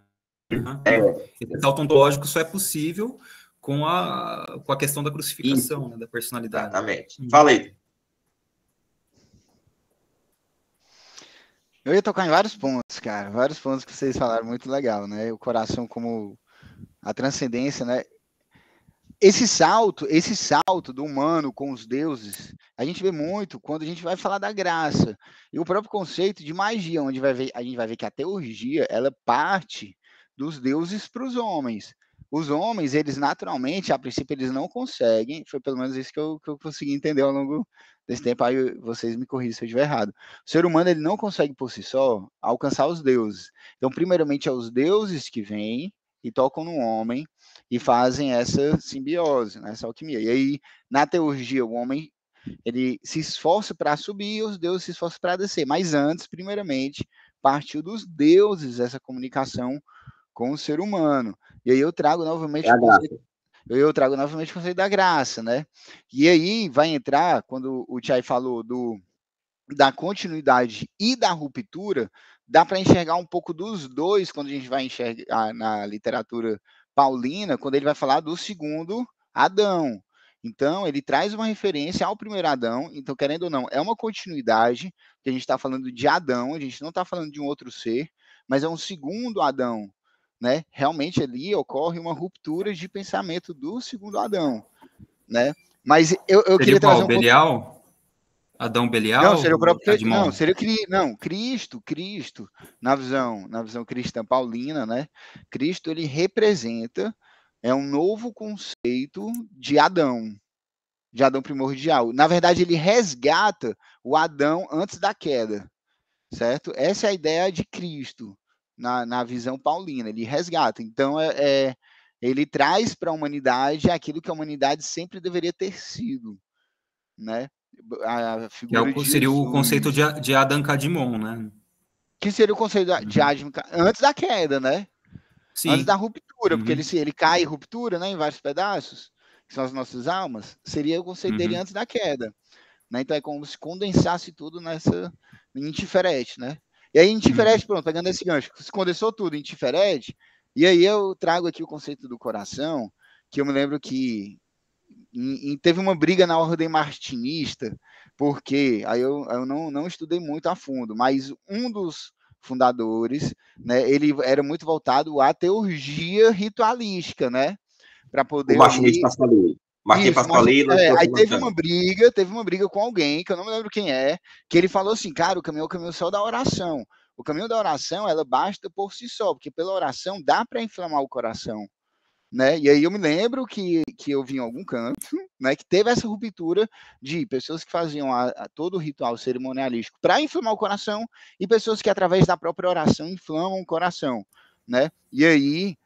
Esse salto ontológico só é possível com a questão da crucificação, né, da personalidade. Exatamente. Fala aí. Eu ia tocar em vários pontos, cara. Vários pontos que vocês falaram, muito legal, né? O coração como a transcendência, né? Esse salto do humano com os deuses, a gente vê muito quando a gente vai falar da graça. E o próprio conceito de magia, onde a gente vai ver que a teurgia, ela parte dos deuses para os homens. Os homens, eles naturalmente, a princípio, eles não conseguem, foi pelo menos isso que eu consegui entender ao longo desse tempo, aí vocês me corrigem se eu estiver errado. O ser humano, ele não consegue por si só alcançar os deuses. Então, primeiramente, é os deuses que vêm e tocam no homem, e fazem essa simbiose, essa alquimia. E aí, na teurgia, o homem ele se esforça para subir e os deuses se esforçam para descer. Mas antes, primeiramente, partiu dos deuses essa comunicação com o ser humano. E aí eu trago novamente É a graça. o conceito da graça, né? E aí vai entrar, quando o Chay falou da continuidade e da ruptura, dá para enxergar um pouco dos dois quando a gente vai enxergar na literatura paulina, quando ele vai falar do segundo Adão. Então, ele traz uma referência ao primeiro Adão, então, querendo ou não, é uma continuidade, que a gente está falando de Adão, a gente não está falando de um outro ser, mas é um segundo Adão, né? Realmente ali ocorre uma ruptura de pensamento do segundo Adão, né? Mas eu queria trazer um Belial? Adão Belial? Não, seria o próprio Admon? Não, seria Cristo, na visão cristã paulina, né? Cristo ele representa um novo conceito de Adão primordial. Na verdade, ele resgata o Adão antes da queda, certo? Essa é a ideia de Cristo na visão paulina. Ele resgata. Então, ele traz para a humanidade aquilo que a humanidade sempre deveria ter sido, né? A figura de seria Jesus. o conceito de Adam Kadmon, né? Que seria o conceito de Adam antes da queda, né? Sim. Antes da ruptura, porque ele cai em ruptura, né, em vários pedaços, que são as nossas almas, seria o conceito dele antes da queda, né? Então é como se condensasse tudo em Tiferet, né? E aí em Tiferet, pronto, pegando esse gancho, se condensou tudo em Tiferet, e aí eu trago aqui o conceito do coração, que eu me lembro que teve uma briga na ordem martinista, porque aí eu não estudei muito a fundo, mas um dos fundadores, né, ele era muito voltado à teurgia ritualística, né, para poder... O Martinez Pasqualini. Martinez Pasqualini. Aí teve uma briga com alguém, que eu não me lembro quem é, que ele falou assim, cara, o caminho é o caminho só da oração. O caminho da oração, ela basta por si só, porque pela oração dá para inflamar o coração. Né? E aí eu me lembro que eu vi em algum canto, né, que teve essa ruptura de pessoas que faziam todo o ritual cerimonialístico para inflamar o coração e pessoas que através da própria oração inflamam o coração, né? E aí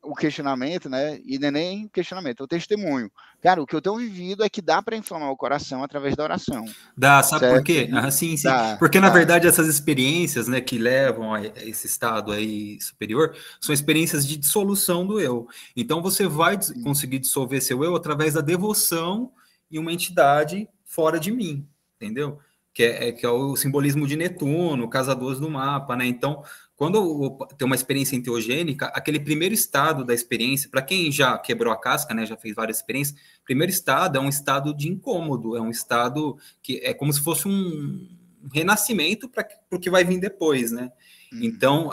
o questionamento, né? E não é nem questionamento, é o testemunho. Cara, o que eu tenho vivido é que dá para inflamar o coração através da oração. Dá, sabe por quê? Sim. Porque, na verdade, essas experiências, né, que levam a esse estado aí superior, são experiências de dissolução do eu. Então, você vai conseguir dissolver seu eu através da devoção em uma entidade fora de mim, entendeu? Que é o simbolismo de Netuno, casa 12 do mapa, né? Então, quando tem uma experiência enteogênica, aquele primeiro estado da experiência, para quem já quebrou a casca, né, já fez várias experiências, o primeiro estado é um estado de incômodo, é um estado que é como se fosse um renascimento para o que vai vir depois, né? Então,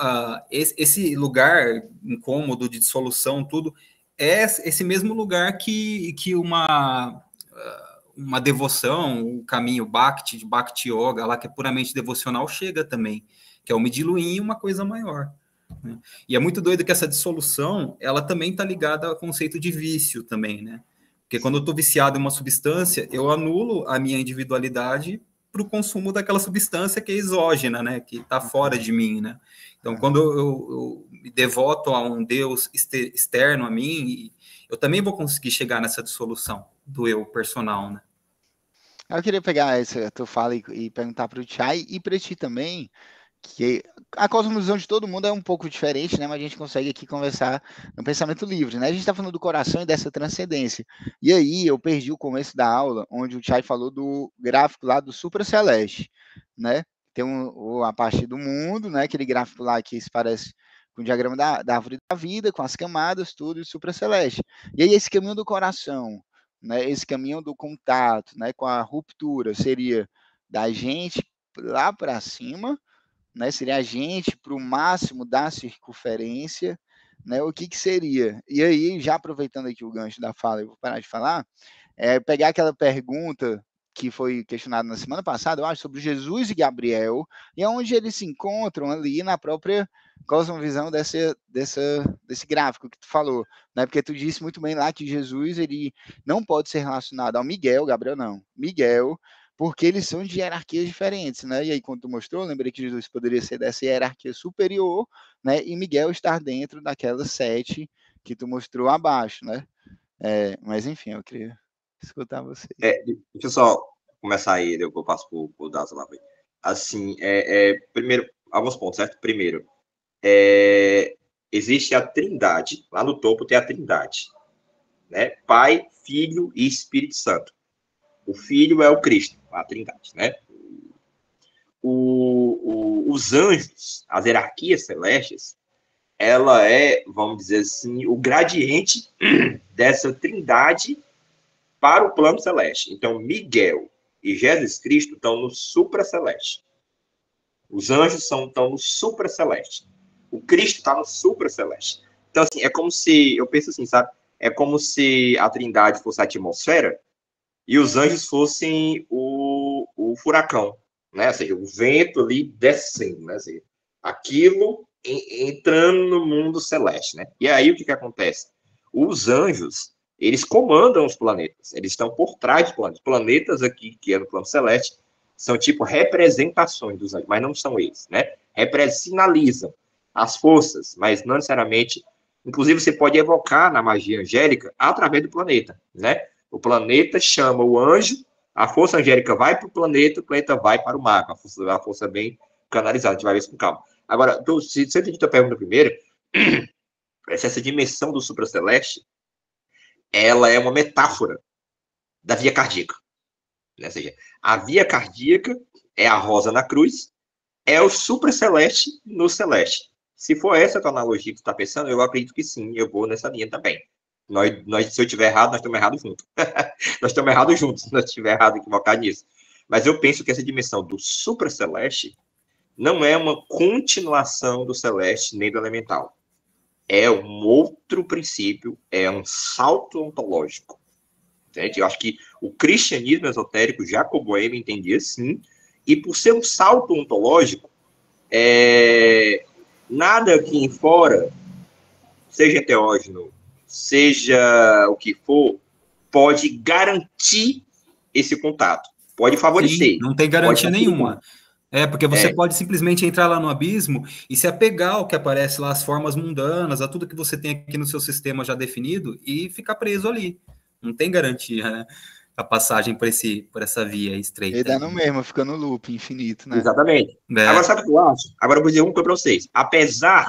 esse lugar incômodo de dissolução, tudo, é esse mesmo lugar que uma devoção, o caminho Bhakti, de Bhakti Yoga, lá que é puramente devocional, chega também, que é o me diluir em uma coisa maior. Né? E é muito doido que essa dissolução, ela também está ligada ao conceito de vício também, né? Porque quando eu estou viciado em uma substância, eu anulo a minha individualidade para o consumo daquela substância que é exógena, né? Que está fora de mim, né? Então, quando eu me devoto a um Deus externo a mim, eu também vou conseguir chegar nessa dissolução do eu personal, né? Eu queria pegar essa tua fala e perguntar para o Chay e para ti também, que a cosmovisão de todo mundo é um pouco diferente, né? Mas a gente consegue aqui conversar no pensamento livre, né? A gente está falando do coração e dessa transcendência. E aí eu perdi o começo da aula, onde o Chay falou do gráfico lá do supraceleste, né? Tem a parte do mundo, né? Aquele gráfico lá que se parece com o diagrama da árvore da vida, com as camadas, tudo, e supraceleste. E aí esse caminho do coração, né? Esse caminho do contato, né? Com a ruptura, seria da gente lá para cima, né, seria a gente para o máximo da circunferência, né, o que seria? E aí, já aproveitando aqui o gancho da fala, eu vou parar de falar, pegar aquela pergunta que foi questionada na semana passada, eu acho, sobre Jesus e Gabriel, e onde eles se encontram ali na própria cosmovisão desse gráfico que tu falou, né? Porque tu disse muito bem lá que Jesus ele não pode ser relacionado ao Miguel, Gabriel não, Miguel, porque eles são de hierarquias diferentes, né? E aí, quando tu mostrou, eu lembrei que Jesus poderia ser dessa hierarquia superior, né? E Miguel estar dentro daquelas 7 que tu mostrou abaixo, né? Mas, enfim, eu queria escutar você. Deixa eu só começar aí, eu passo por Daza lá. Assim, primeiro, alguns pontos, certo? Primeiro, existe a Trindade, lá no topo tem a Trindade, né? Pai, Filho e Espírito Santo. O Filho é o Cristo, a Trindade, né? Os anjos, as hierarquias celestes, ela vamos dizer assim, o gradiente dessa Trindade para o plano celeste. Então, Miguel e Jesus Cristo estão no supraceleste. Os anjos estão no supraceleste. O Cristo está no supraceleste. Então, assim, é como se, eu penso assim, sabe? É como se a Trindade fosse a atmosfera e os anjos fossem o furacão, né? Ou seja, o vento ali descendo, né? Ou seja, aquilo entrando no mundo celeste, né? E aí o que acontece? Os anjos, eles comandam os planetas, eles estão por trás dos planetas. Planetas aqui, que é no plano celeste, são tipo representações dos anjos, mas não são eles, né? Sinalizam as forças, mas não necessariamente. Inclusive, você pode evocar na magia angélica através do planeta, né? O planeta chama o anjo, a força angélica vai para o planeta vai para o mago, a força bem canalizada, a gente vai ver isso com calma. Agora, se você entendi a pergunta primeiro, essa dimensão do supraceleste, ela é uma metáfora da via cardíaca. Ou seja, a via cardíaca é a rosa na cruz, é o supraceleste no celeste. Se for essa a tua analogia que tu está pensando, eu acredito que sim, eu vou nessa linha também. Se eu estiver errado, nós estamos errados juntos. Nós estamos errados juntos, se nós estiver errado, equivocado nisso. Mas eu penso que essa dimensão do supraceleste não é uma continuação do celeste nem do elemental. É um outro princípio, é um salto ontológico. Entende? Eu acho que o cristianismo esotérico, Jacob Boehme entendia assim, e por ser um salto ontológico, nada aqui em fora, seja teógeno, seja o que for, pode garantir esse contato. Pode favorecer. Sim, não tem garantia nenhuma. Porque você pode simplesmente entrar lá no abismo e se apegar ao que aparece lá, as formas mundanas, a tudo que você tem aqui no seu sistema já definido e ficar preso ali. Não tem garantia, né? A passagem por essa via estreita. E dá no mesmo, fica no loop infinito, né? Exatamente. Agora, sabe o que eu acho? Agora eu vou dizer uma coisa para vocês.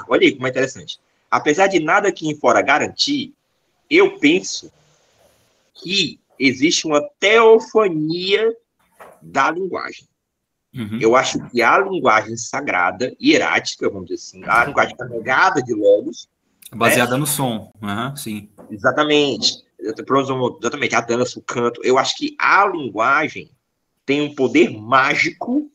Olha aí como é interessante. Apesar de nada aqui em fora garantir, eu penso que existe uma teofania da linguagem. Uhum. Eu acho que a linguagem sagrada, hierática, vamos dizer assim, a linguagem carregada de logos... Baseada no som. Sim. Exatamente. Exatamente, a dança, o canto. Eu acho que a linguagem tem um poder mágico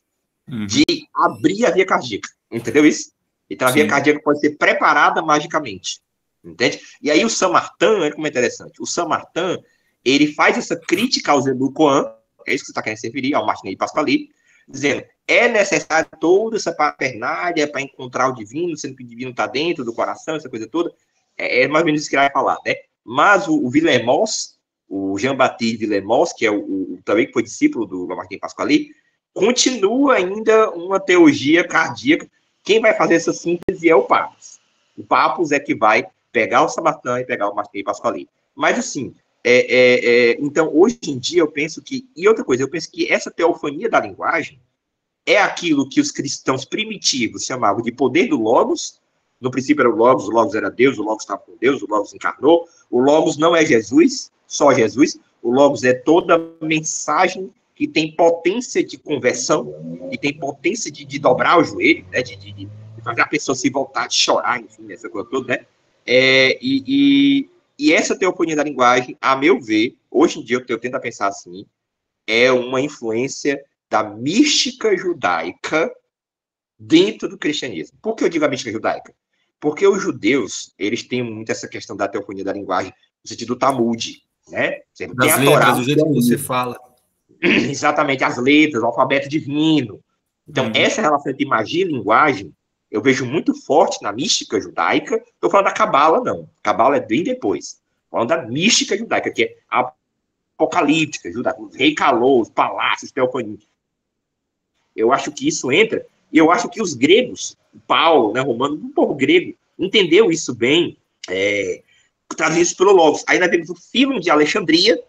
de abrir a via cardíaca. Entendeu isso? Então a via cardíaca pode ser preparada magicamente. Entende? E aí o Saint-Martin, olha como é interessante. O Saint-Martin, ele faz essa crítica ao Zénon Coan, é isso que você está querendo se referir, ao Martinelli Pasquali, dizendo, é necessário toda essa parafernália para encontrar o divino, sendo que o divino está dentro do coração, essa coisa toda. É mais ou menos isso que ele vai falar, né? Mas o Villemos, o Jean-Baptiste Villemos, que é também que foi discípulo do Martinelli Pasquali, continua ainda uma teologia cardíaca. Quem vai fazer essa síntese é o Papus. O Papus é que vai pegar o Saint-Martin e pegar o Martinelli Pasquali. Mas, assim, então, hoje em dia, eu penso que... E outra coisa, eu penso que essa teofania da linguagem é aquilo que os cristãos primitivos chamavam de poder do Logos. No princípio era o Logos era Deus, o Logos estava com Deus, o Logos encarnou. O Logos não é Jesus, só Jesus. O Logos é toda mensagem que tem potência de conversão, e tem potência de dobrar o joelho, né, de fazer a pessoa se voltar, de chorar, enfim, essa coisa toda, né? E essa teofonia da linguagem, a meu ver, hoje em dia eu tento pensar assim, é uma influência da mística judaica dentro do cristianismo. Por que eu digo a mística judaica? Porque os judeus, eles têm muito essa questão da teofonia da linguagem, no sentido do Talmud, né? Das letras, do jeito que você fala. Exatamente, as letras, o alfabeto divino. Então, essa relação entre magia e linguagem, eu vejo muito forte na mística judaica. Estou falando da Cabala, não. Cabala é bem depois. Falando da mística judaica, que é a apocalíptica, judaica, os rei Calou, os palácios, teofania. Eu acho que isso entra, e eu acho que os gregos, Paulo, né, Romano, um povo grego, entendeu isso bem, trazido isso pelo Logos. Aí nós vemos o Fílon de Alexandria,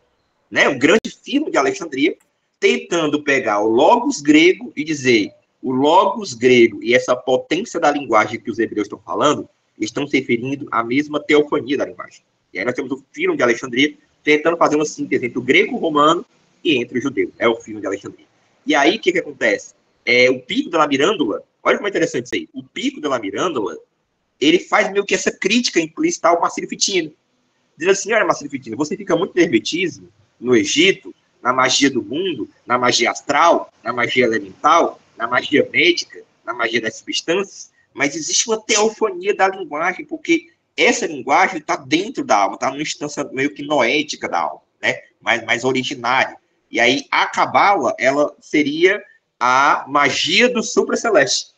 né, o grande filho de Alexandria, tentando pegar o logos grego e dizer o logos grego e essa potência da linguagem que os hebreus estão falando, estão se referindo à mesma teofania da linguagem. E aí nós temos o filho de Alexandria tentando fazer uma síntese entre o grego-romano e entre o judeu. É o filho de Alexandria. E aí, o que acontece? O Pico della Mirandola, olha como é interessante isso aí. O Pico della Mirandola, ele faz meio que essa crítica implícita ao Marcílio Fitino. Dizendo assim, olha, Marcílio Fitino, você fica muito no hermetismo, no Egito, na magia do mundo, na magia astral, na magia elemental, na magia médica, na magia das substâncias, mas existe uma teofonia da linguagem, porque essa linguagem está dentro da alma, está numa instância meio que noética da alma, né? mais originária. E aí, a Cabala, ela seria a magia do supraceleste,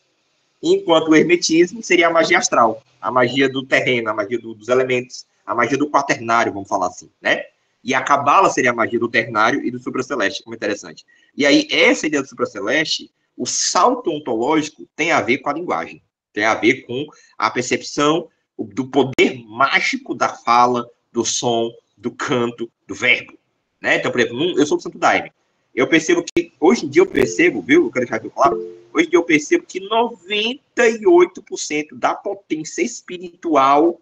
enquanto o hermetismo seria a magia astral, a magia do terreno, a magia dos elementos, a magia do quaternário, vamos falar assim, né? E a Cabala seria a magia do ternário e do supraceleste, como interessante. E aí, essa ideia do supraceleste, o salto ontológico tem a ver com a linguagem, tem a ver com a percepção do poder mágico da fala, do som, do canto, do verbo. Né? Então, por exemplo, eu sou do Santo Daime. Eu percebo que, hoje em dia eu percebo, viu? Eu quero deixar aqui claro, hoje em dia eu percebo que 98% da potência espiritual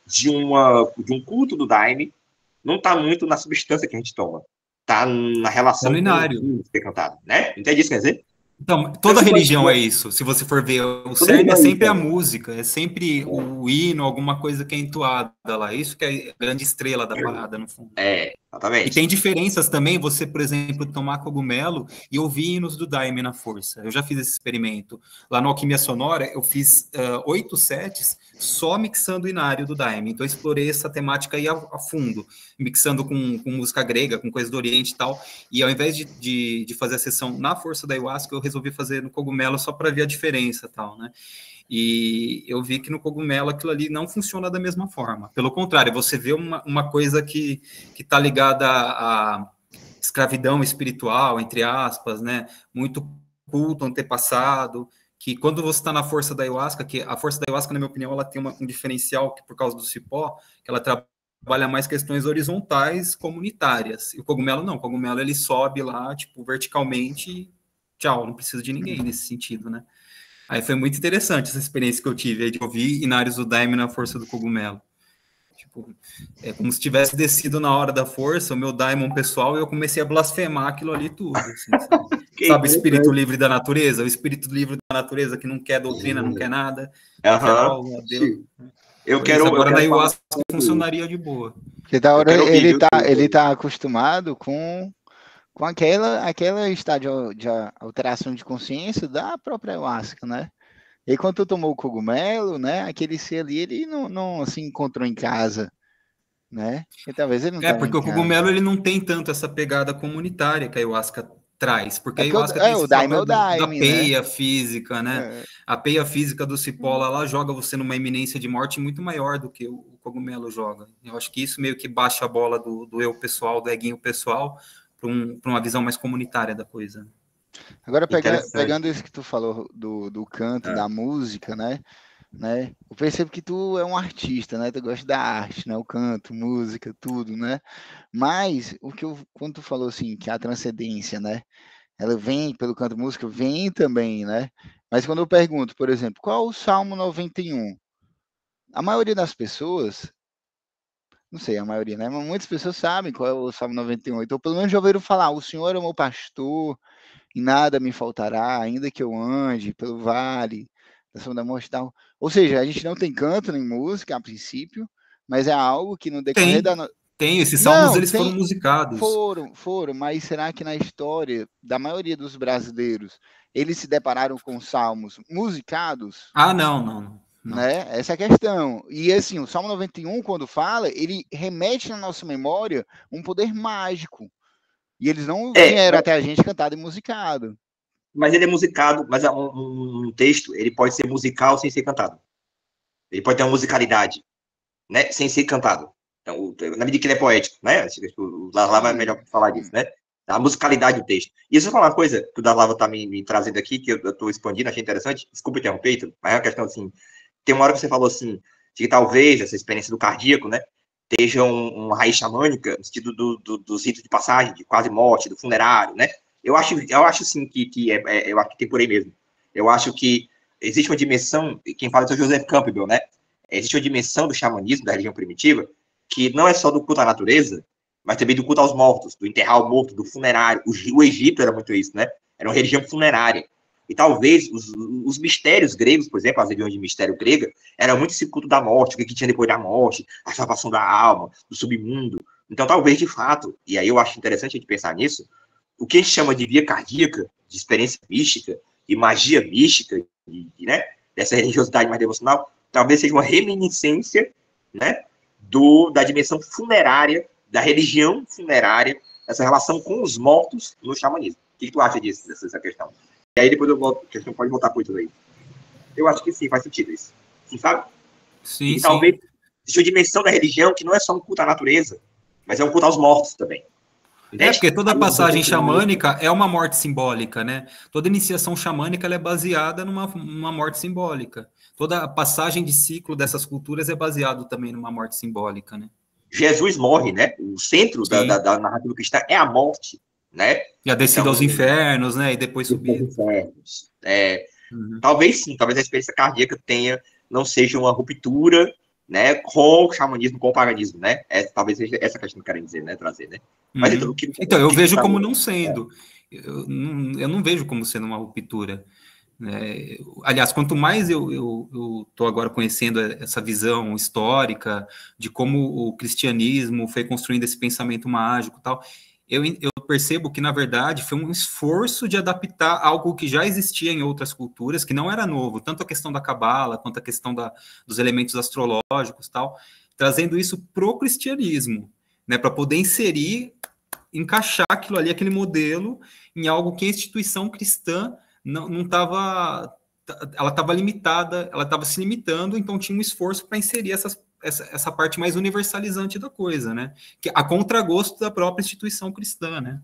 de um culto do Daime não está muito na substância que a gente toma. Está na relação com o ser cantado, né? Entende isso que quer dizer? Então, toda religião é isso. Se você for ver, o cerne é sempre a música, é sempre o hino, alguma coisa que é entoada lá. Isso que é a grande estrela da parada, no fundo. Exatamente. E tem diferenças também, você, por exemplo, tomar cogumelo e ouvir hinos do Daime na força. Eu já fiz esse experimento. Lá no Alquimia Sonora, eu fiz 8 sets só mixando o inário do Daime. Então, eu explorei essa temática aí a fundo, mixando com música grega, com coisa do Oriente e tal. E ao invés de fazer a sessão na força da ayahuasca, eu resolvi fazer no cogumelo só para ver a diferença e tal, né? E eu vi que no cogumelo aquilo ali não funciona da mesma forma. Pelo contrário, você vê uma coisa que está ligada à escravidão espiritual, entre aspas, né? Muito culto antepassado, que quando você está na força da ayahuasca, que a força da ayahuasca, na minha opinião, ela tem um diferencial que por causa do cipó, que ela trabalha mais questões horizontais, comunitárias. E o cogumelo não, o cogumelo ele sobe lá, tipo, verticalmente e tchau, não precisa de ninguém nesse sentido, né? Aí foi muito interessante essa experiência que eu tive, aí de ouvir Inários do Daime na força do cogumelo. Tipo, é como se tivesse descido na hora da força, o meu daimon pessoal, e eu comecei a blasfemar aquilo ali tudo. Assim, sabe o espírito livre da natureza? O espírito livre da natureza que não quer doutrina, não quer nada. Deus. Agora na ayahuasca funcionaria de boa. Porque da hora ele tá acostumado com aquela estágio de alteração de consciência da própria ayahuasca, né? E quando tu tomou o cogumelo, né? Aquele ser ali, ele não se encontrou em casa, né? E talvez ele não porque o cogumelo ele não tem tanto essa pegada comunitária que a ayahuasca traz, porque a ayahuasca tem esse papel da peia física, né? A peia física do cipola lá joga você numa iminência de morte muito maior do que o cogumelo joga. Eu acho que isso meio que baixa a bola do eu pessoal, do eguinho pessoal, para uma visão mais comunitária da coisa. Agora, pegando isso que tu falou do canto, da música, né? Eu percebo que tu é um artista, né? Tu gosta da arte, né? O canto, música, tudo, né? Mas, quando tu falou assim, que a transcendência, né? Ela vem pelo canto, música, vem também, né? Mas quando eu pergunto, por exemplo, qual o Salmo 91? A maioria das pessoas... Não sei, a maioria, né? Mas muitas pessoas sabem qual é o Salmo 91. Então, pelo menos já ouviram falar, o Senhor é o meu pastor, e nada me faltará, ainda que eu ande pelo vale da sombra da morte e tal. Ou seja, a gente não tem canto nem música, a princípio, mas é algo que no decorrer Tem, esses salmos eles foram musicados. Foram, mas será que na história da maioria dos brasileiros, eles se depararam com salmos musicados? Ah, não. Né? Essa é a questão. E assim, o Salmo 91, quando fala, ele remete na nossa memória um poder mágico. E eles não vieram até a gente cantado e musicado. Mas ele é musicado, mas um texto, ele pode ser musical sem ser cantado. Ele pode ter uma musicalidade, né? Sem ser cantado. Então, na medida que ele é poético, né? O Darlava é melhor falar disso, né? A musicalidade do texto. E isso é uma coisa que o Darlava está me trazendo aqui, que eu estou expandindo, achei interessante. Desculpa interromper, mas é uma questão assim. Tem uma hora que você falou assim, de que talvez essa experiência do cardíaco, né? esteja uma raiz xamânica, no sentido dos ritos de passagem, de quase morte, do funerário, né? Eu acho sim, eu acho que tem por aí mesmo. Eu acho que existe uma dimensão, quem fala isso é o Joseph Campbell, né? Existe uma dimensão do xamanismo, da religião primitiva, que não é só do culto à natureza, mas também do culto aos mortos, do enterrar o morto, do funerário. O Egito era muito isso, né? Era uma religião funerária. E talvez os mistérios gregos, por exemplo, as religiões de mistério grega, era muito esse culto da morte, o que tinha depois da morte, a salvação da alma, do submundo. Então, talvez, de fato, e aí eu acho interessante a gente pensar nisso, o que a gente chama de via cardíaca, de experiência mística, de magia mística, né, dessa religiosidade mais devocional, talvez seja uma reminiscência, né, da dimensão funerária, da religião funerária, essa relação com os mortos no xamanismo. O que tu acha disso, dessa questão? E aí depois a questão pode voltar por isso aí. Eu acho que sim, faz sentido isso. Sim, sabe? Sim, e talvez existe uma dimensão da religião que não é só um culto à natureza, mas é um culto aos mortos também. Entende? Porque toda passagem xamânica é uma morte simbólica, né? Toda iniciação xamânica ela é baseada numa morte simbólica. Toda passagem de ciclo dessas culturas é baseado também numa morte simbólica, né? Jesus morre, né? O centro da narrativa cristã é a morte, né? E a descida aos infernos, né? E depois subir. Talvez sim, talvez a experiência cardíaca não seja uma ruptura, né, com o xamanismo, com o paganismo, né? Talvez seja essa questão que eu quero dizer, né? Trazer, né? Mas então, eu vejo como não sendo. Eu não vejo como sendo uma ruptura. Aliás, quanto mais eu estou agora conhecendo essa visão histórica de como o cristianismo foi construindo esse pensamento mágico e tal, eu percebo que, na verdade, foi um esforço de adaptar algo que já existia em outras culturas, que não era novo, tanto a questão da cabala, quanto a questão dos elementos astrológicos e tal, trazendo isso pro cristianismo, né, para poder encaixar aquilo ali, aquele modelo, em algo que a instituição cristã não estava, ela estava limitada, ela estava se limitando, então tinha um esforço para inserir essa parte mais universalizante da coisa, né? Que a contragosto da própria instituição cristã, né?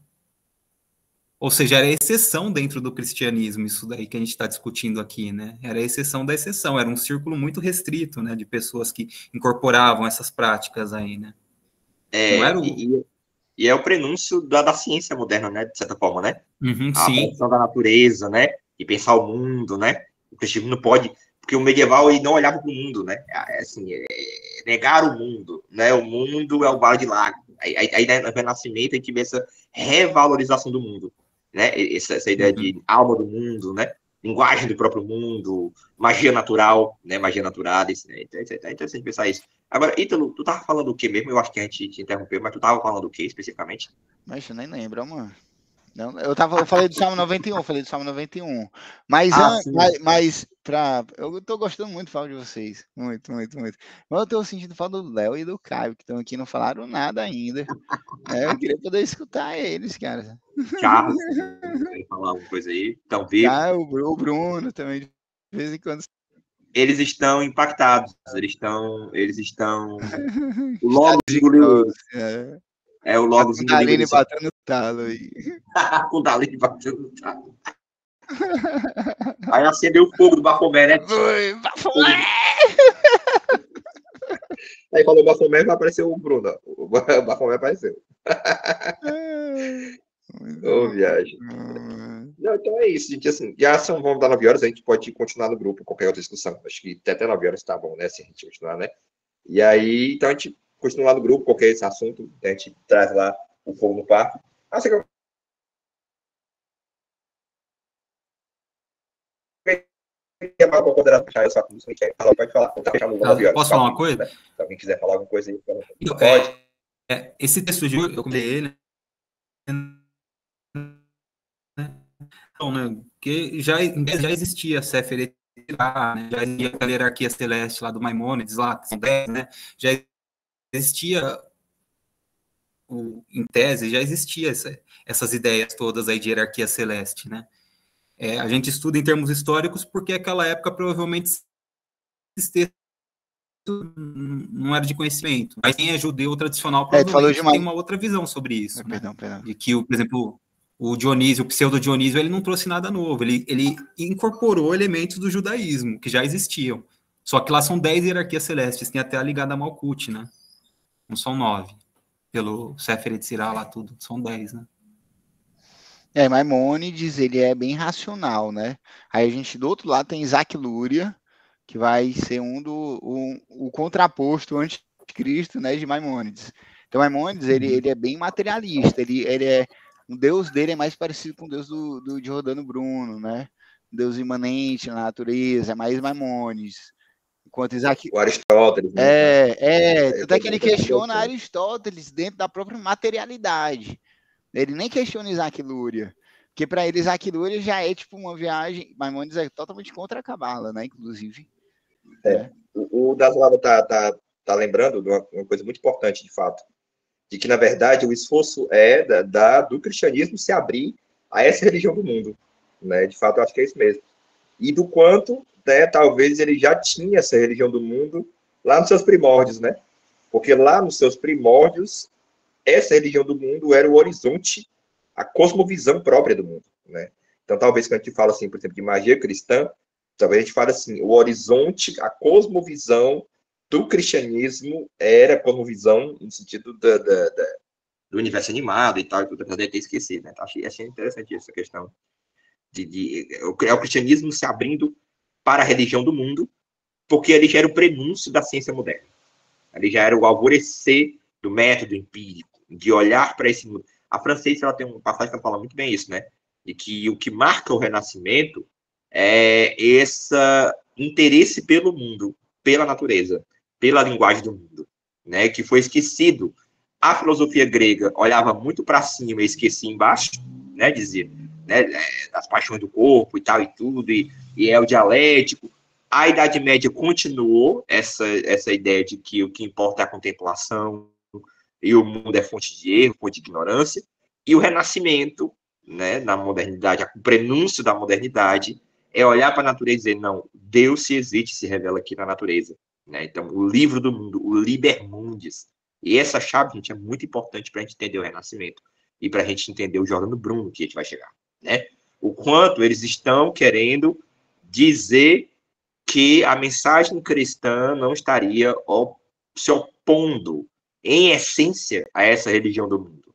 Ou seja, era a exceção dentro do cristianismo, isso daí que a gente está discutindo aqui, né? Era a exceção da exceção, era um círculo muito restrito, né? De pessoas que incorporavam essas práticas aí, né? Não era e é o prenúncio da ciência moderna, né? De certa forma, né? A aparição da natureza, né? E pensar o mundo, né? O cristianismo não pode... Porque o medieval ele não olhava para o mundo, né? Negar o mundo, né? O mundo é o vale de lágrimas. Aí no Renascimento a gente vê essa revalorização do mundo, né? Essa ideia de alma do mundo, né? Linguagem do próprio mundo, magia natural, né? Magia naturada, né? Então, é interessante pensar isso. Agora, Ítalo, tu tava falando o que mesmo? Eu acho que a gente te interrompeu, mas tu tava falando o que especificamente? Mas eu nem lembro, mano. Não, eu falei do Salmo 91, mas, eu tô gostando muito de falar de vocês, muito. Mas eu tô sentindo falta do Léo e do Caio, que estão aqui e não falaram nada ainda. Eu queria poder escutar eles, cara. Charles, quer falar alguma coisa aí? Então, o Bruno também, de vez em quando. Eles estão impactados, eles estão... O Logos engoliu eles. O Logos engoliu eles. Batendo no talo aí. Com o Dalene batendo no talo. Aí acendeu o fogo do Bafomé, né? Foi, Bafomé! Aí falou Bafomé, vai aparecer o Bruno. O Bafomé apareceu. Viagem. Não, então é isso, gente. Assim, já vamos dar 9 horas, a gente pode continuar no grupo, qualquer outra discussão. Acho que até 9 horas tá bom, né? Se a gente continuar, né? E aí, então a gente continua lá no grupo, qualquer esse assunto, a gente traz lá o fogo no quarto. Você pode falar. Posso falar uma coisa? Se alguém quiser falar alguma coisa aí, pode. Esse texto de hoje, eu comentei ele, né, que já existia Sefer Yetzirah, né, já existia a hierarquia celeste lá do Maimônides, lá, que são 10, né, já existia, em tese, já existia essas ideias todas aí de hierarquia celeste, né. A gente estuda em termos históricos porque naquela época provavelmente esse texto não era de conhecimento, mas quem é judeu tradicional provavelmente tem uma outra visão sobre isso, né? Perdão. De que, por exemplo, o Dionísio, o pseudo-Dionísio, ele não trouxe nada novo, ele incorporou elementos do judaísmo, que já existiam, só que lá são 10 hierarquias celestes, tem até a ligada a Malkuth, né? Não são 9. Pelo Sefer Yetzirah lá tudo, são 10, né? Maimônides, ele é bem racional, né? Aí a gente, do outro lado, tem Isaac Luria, que vai ser o contraposto anticristo, né, de Maimônides. Então, Maimônides, ele é bem materialista, ele o Deus dele é mais parecido com o Deus do Giordano Bruno, né? Deus imanente na natureza, é mais Maimônides. Enquanto Isaac... O Aristóteles. Né? Tanto é que ele questiona Aristóteles dentro da própria materialidade. Ele nem questiona Isaac Luria, porque para ele Isaac Luria já é tipo uma viagem, Maimônides é totalmente contra a Cabala, né, inclusive. Né? O Daslava tá lembrando de uma coisa muito importante, de fato, de que, na verdade, o esforço é do cristianismo se abrir a essa religião do mundo, né? De fato, eu acho que é isso mesmo. E do quanto, né, talvez ele já tinha essa religião do mundo lá nos seus primórdios, né? Porque lá nos seus primórdios, essa religião do mundo era o horizonte, a cosmovisão própria do mundo, né? Então, talvez, quando a gente fala, assim, por exemplo, de magia cristã, talvez a gente fale assim, o horizonte, a cosmovisão do cristianismo era a cosmovisão no sentido do universo animado e tal, e tudo, apesar de ter esquecido, né? Achei interessante essa questão é o cristianismo se abrindo para a religião do mundo, porque ele já era o prenúncio da ciência moderna. Ele já era o alvorecer do método empírico, de olhar para esse mundo. A Francesa, ela tem uma passagem que fala muito bem isso, né? De que o que marca o Renascimento é esse interesse pelo mundo, pela natureza, pela linguagem do mundo, né? Que foi esquecido. A filosofia grega olhava muito para cima e esquecia embaixo, né? Dizia, né? Das paixões do corpo e tal e tudo, e é o dialético. A Idade Média continuou essa ideia de que o que importa é a contemplação e o mundo é fonte de erro, fonte de ignorância. E o Renascimento, né, na modernidade, o prenúncio da modernidade, é olhar para a natureza e dizer, não, Deus se existe, se revela aqui na natureza. Né? Então, o livro do mundo, o Liber Mundis. E essa chave, gente, é muito importante para a gente entender o Renascimento e para a gente entender o Giordano Bruno, que a gente vai chegar. Né? O quanto eles estão querendo dizer que a mensagem cristã não estaria se opondo, em essência, a essa religião do mundo.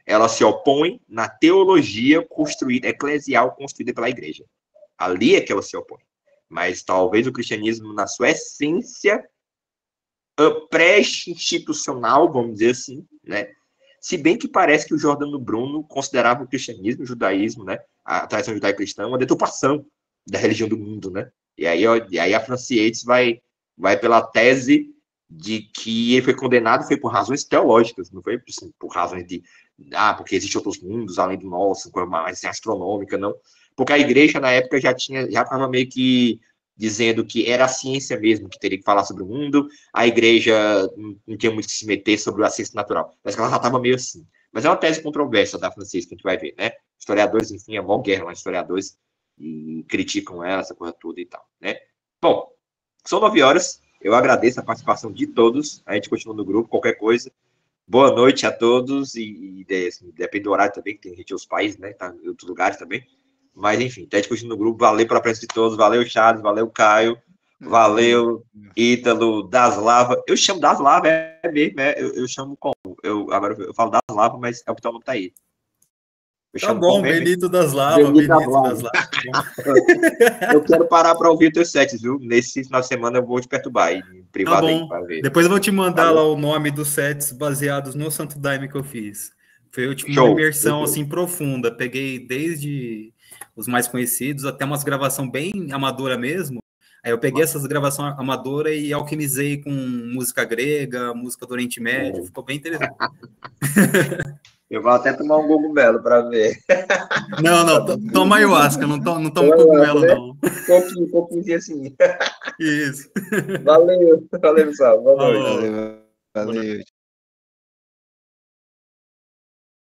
Ela se opõe na teologia eclesial construída pela igreja. Ali é que ela se opõe. Mas talvez o cristianismo, na sua essência pré-institucional, vamos dizer assim, né? Se bem que parece que o Giordano Bruno considerava o cristianismo, o judaísmo, né? A tradição judaico-cristã, uma deturpação da religião do mundo, né? E aí a Francietes vai pela tese de que ele foi condenado foi por razões teológicas, não foi assim, por razões de porque existem outros mundos além do nosso, mais astronômica, não. Porque a igreja, na época, já estava meio que dizendo que era a ciência mesmo que teria que falar sobre o mundo, a igreja não tinha muito que se meter sobre a ciência natural. Mas ela já estava meio assim. Mas é uma tese controversa da Francisca, que a gente vai ver, né? Historiadores, enfim, é mó guerra lá, historiadores, e criticam ela, essa coisa toda e tal, né? Bom, são 9 horas, eu agradeço a participação de todos, a gente continua no grupo, qualquer coisa. Boa noite a todos, e assim, depende do horário também, que tem gente nos países, né? Tá em outros lugares também. Mas, enfim, a gente continua no grupo. Valeu pela presença de todos. Valeu, Charles. Valeu, Caio. Valeu, Ítalo, Daslava. Eu chamo Daslava, é mesmo. Eu chamo como? Agora eu falo Daslava, mas é o que tá o nome tá aí. Tá bom, Benito Daslava. Eu quero parar para ouvir os teus sets, viu? Nesse final de semana eu vou te perturbar aí, em privado. Tá bom. Aí, ver. Depois eu vou te mandar lá o nome dos sets baseados no Santo Daime que eu fiz. Foi tipo, uma imersão assim profunda. Peguei desde os mais conhecidos até umas gravações bem amadora mesmo. Aí eu peguei essas gravações amadoras e alquimizei com música grega, música do Oriente Médio. Ficou bem interessante. Eu vou até tomar um cogumelo para ver. Não, toma ayahuasca, não toma cogumelo, não. Pouquinho assim. Isso. Valeu, pessoal. Boa noite. Valeu.